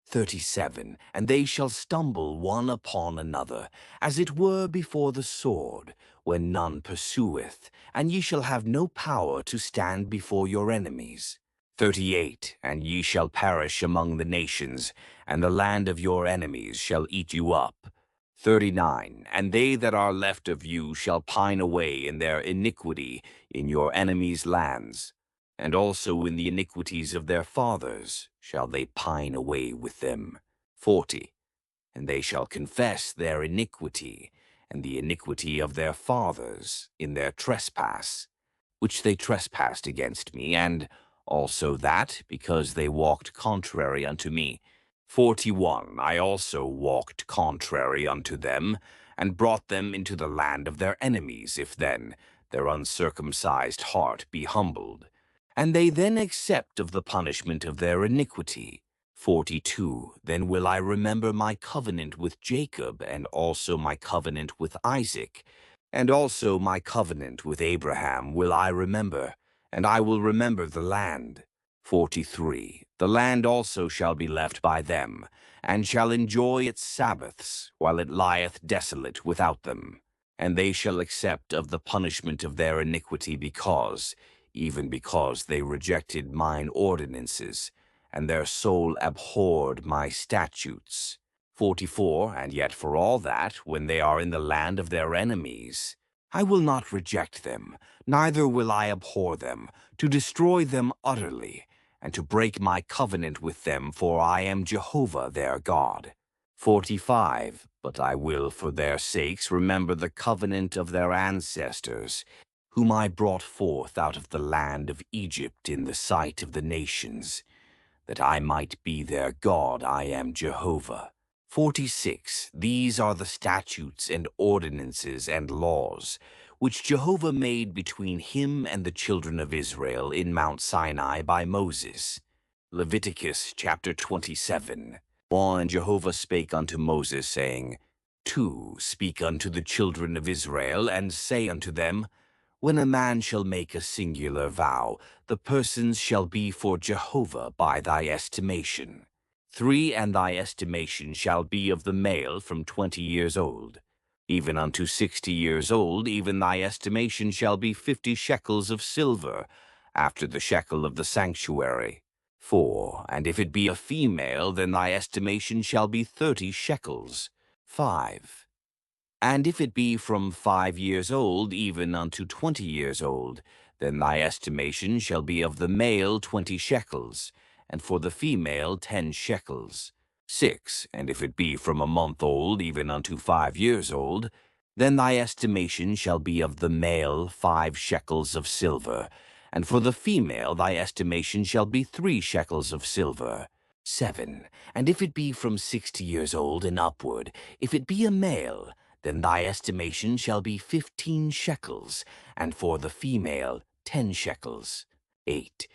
37. And they shall stumble one upon another, as it were before the sword, when none pursueth, and ye shall have no power to stand before your enemies. 38. And ye shall perish among the nations, and the land of your enemies shall eat you up. 39. And they that are left of you shall pine away in their iniquity in your enemies' lands, and also in the iniquities of their fathers shall they pine away with them. 40. And they shall confess their iniquity, and the iniquity of their fathers in their trespass, which they trespassed against me, and also that, because they walked contrary unto me. 41. I also walked contrary unto them, and brought them into the land of their enemies, if then their uncircumcised heart be humbled. And they then accept of the punishment of their iniquity. 42. Then will I remember my covenant with Jacob, and also my covenant with Isaac, and also my covenant with Abraham will I remember, and I will remember the land. 43. The land also shall be left by them, and shall enjoy its Sabbaths, while it lieth desolate without them. And they shall accept of the punishment of their iniquity even because they rejected mine ordinances, and their soul abhorred my statutes. 44. And yet for all that, when they are in the land of their enemies, I will not reject them, neither will I abhor them, to destroy them utterly, and to break my covenant with them, for I am Jehovah their God. 45. But I will for their sakes remember the covenant of their ancestors, whom I brought forth out of the land of Egypt in the sight of the nations, that I might be their God. I am Jehovah. 46. These are the statutes and ordinances and laws, which Jehovah made between him and the children of Israel in Mount Sinai by Moses. Leviticus chapter 27. And Jehovah spake unto Moses, saying, 2. Speak unto the children of Israel, and say unto them, When a man shall make a singular vow, the persons shall be for Jehovah by thy estimation. 3. And thy estimation shall be of the male from 20 years old, even unto 60 years old, even thy estimation shall be 50 shekels of silver, after the shekel of the sanctuary. 4. And if it be a female, then thy estimation shall be 30 shekels. 5. And if it be from 5 years old even unto 20 years old, then thy estimation shall be of the male 20 shekels, and for the female 10 shekels. 6. And if it be from a month old even unto 5 years old, then thy estimation shall be of the male 5 shekels of silver, and for the female thy estimation shall be 3 shekels of silver. 7. And if it be from 60 years old and upward, if it be a male, then thy estimation shall be 15 shekels, and for the female 10 shekels. 8.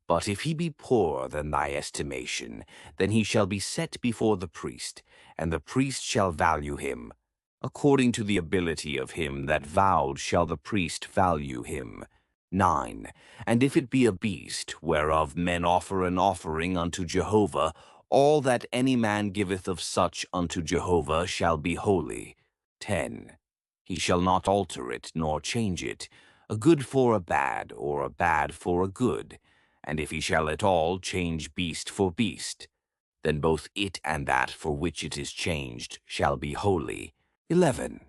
But if he be poorer than thy estimation, then he shall be set before the priest, and the priest shall value him. According to the ability of him that vowed shall the priest value him. 9. And if it be a beast, whereof men offer an offering unto Jehovah, all that any man giveth of such unto Jehovah shall be holy. 10. He shall not alter it, nor change it, a good for a bad, or a bad for a good. And if he shall at all change beast for beast, then both it and that for which it is changed shall be holy. 11.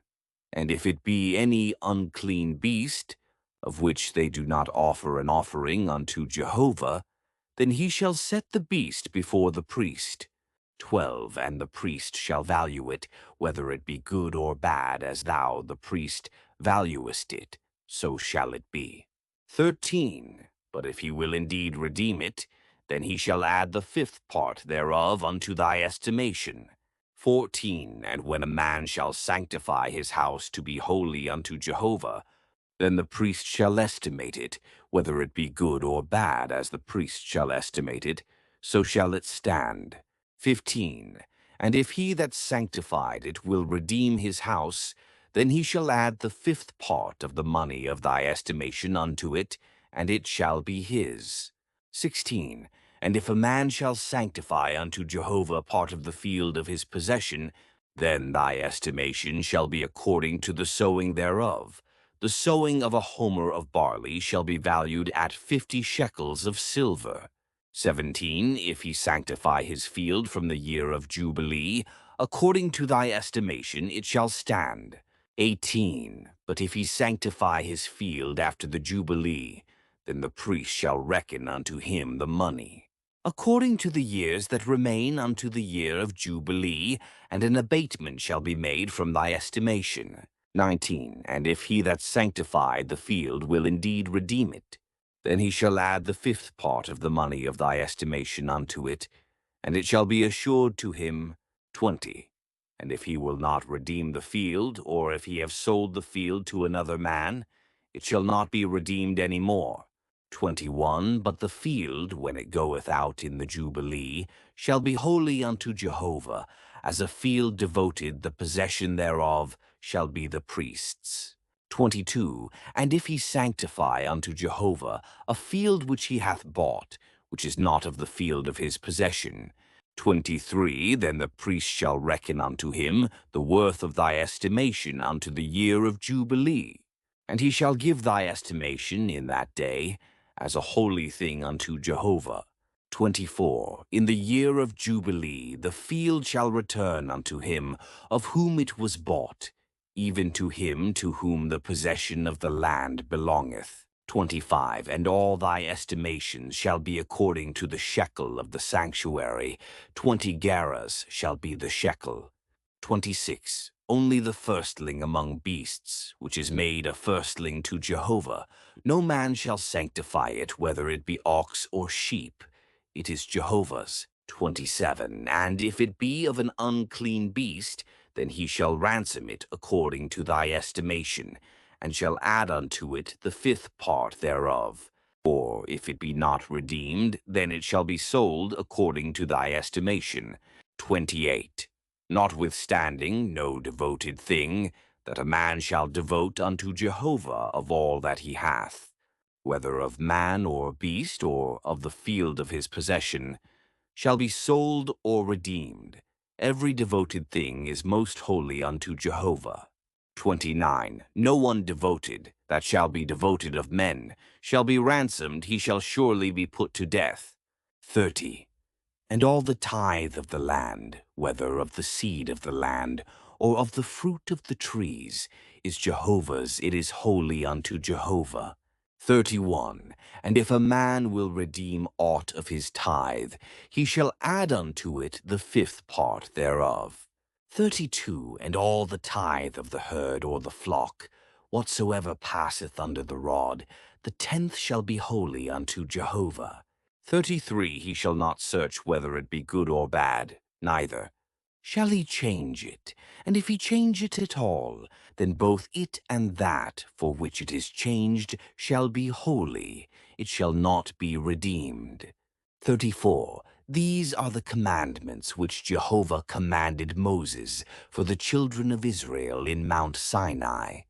And if it be any unclean beast, of which they do not offer an offering unto Jehovah, then he shall set the beast before the priest. 12. And the priest shall value it, whether it be good or bad, as thou, the priest, valuest it, so shall it be. 13. But if he will indeed redeem it, then he shall add the 5th part thereof unto thy estimation. 14. And when a man shall sanctify his house to be holy unto Jehovah, then the priest shall estimate it, whether it be good or bad, as the priest shall estimate it, so shall it stand. 15. And if he that sanctified it will redeem his house, then he shall add the 5th part of the money of thy estimation unto it, and it shall be his. 16. And if a man shall sanctify unto Jehovah part of the field of his possession, then thy estimation shall be according to the sowing thereof. The sowing of a homer of barley shall be valued at 50 shekels of silver. 17. If he sanctify his field from the year of Jubilee, according to thy estimation it shall stand. 18. But if he sanctify his field after the Jubilee, then the priest shall reckon unto him the money, according to the years that remain unto the year of Jubilee, and an abatement shall be made from thy estimation. 19. And if he that sanctified the field will indeed redeem it, then he shall add the 5th part of the money of thy estimation unto it, and it shall be assured to him. 20. And if he will not redeem the field, or if he have sold the field to another man, it shall not be redeemed any more. 21. But the field, when it goeth out in the Jubilee, shall be holy unto Jehovah, as a field devoted, the possession thereof shall be the priest's. 22. And if he sanctify unto Jehovah a field which he hath bought, which is not of the field of his possession. 23. Then the priest shall reckon unto him the worth of thy estimation unto the year of Jubilee. And he shall give thy estimation in that day as a holy thing unto Jehovah. 24. In the year of Jubilee the field shall return unto him of whom it was bought, even to him to whom the possession of the land belongeth. 25. And all thy estimations shall be according to the shekel of the sanctuary. 20 gerahs shall be the shekel. 26. Only the firstling among beasts, which is made a firstling to Jehovah, no man shall sanctify it, whether it be ox or sheep. It is Jehovah's. 27. And if it be of an unclean beast, then he shall ransom it according to thy estimation, and shall add unto it the 5th part thereof. Or if it be not redeemed, then it shall be sold according to thy estimation. 28. Notwithstanding no devoted thing that a man shall devote unto Jehovah of all that he hath, whether of man or beast or of the field of his possession, shall be sold or redeemed. Every devoted thing is most holy unto Jehovah. 29. No one devoted, that shall be devoted of men, shall be ransomed, he shall surely be put to death. 30. And all the tithe of the land, whether of the seed of the land, or of the fruit of the trees, is Jehovah's, it is holy unto Jehovah. 31. And if a man will redeem aught of his tithe, he shall add unto it the fifth part thereof. 32. And all the tithe of the herd or the flock, whatsoever passeth under the rod, the tenth shall be holy unto Jehovah. 33. He shall not search whether it be good or bad, neither shall he change it. And if he change it at all, then both it and that for which it is changed shall be holy, it shall not be redeemed. 34. These are the commandments which Jehovah commanded Moses for the children of Israel in Mount Sinai,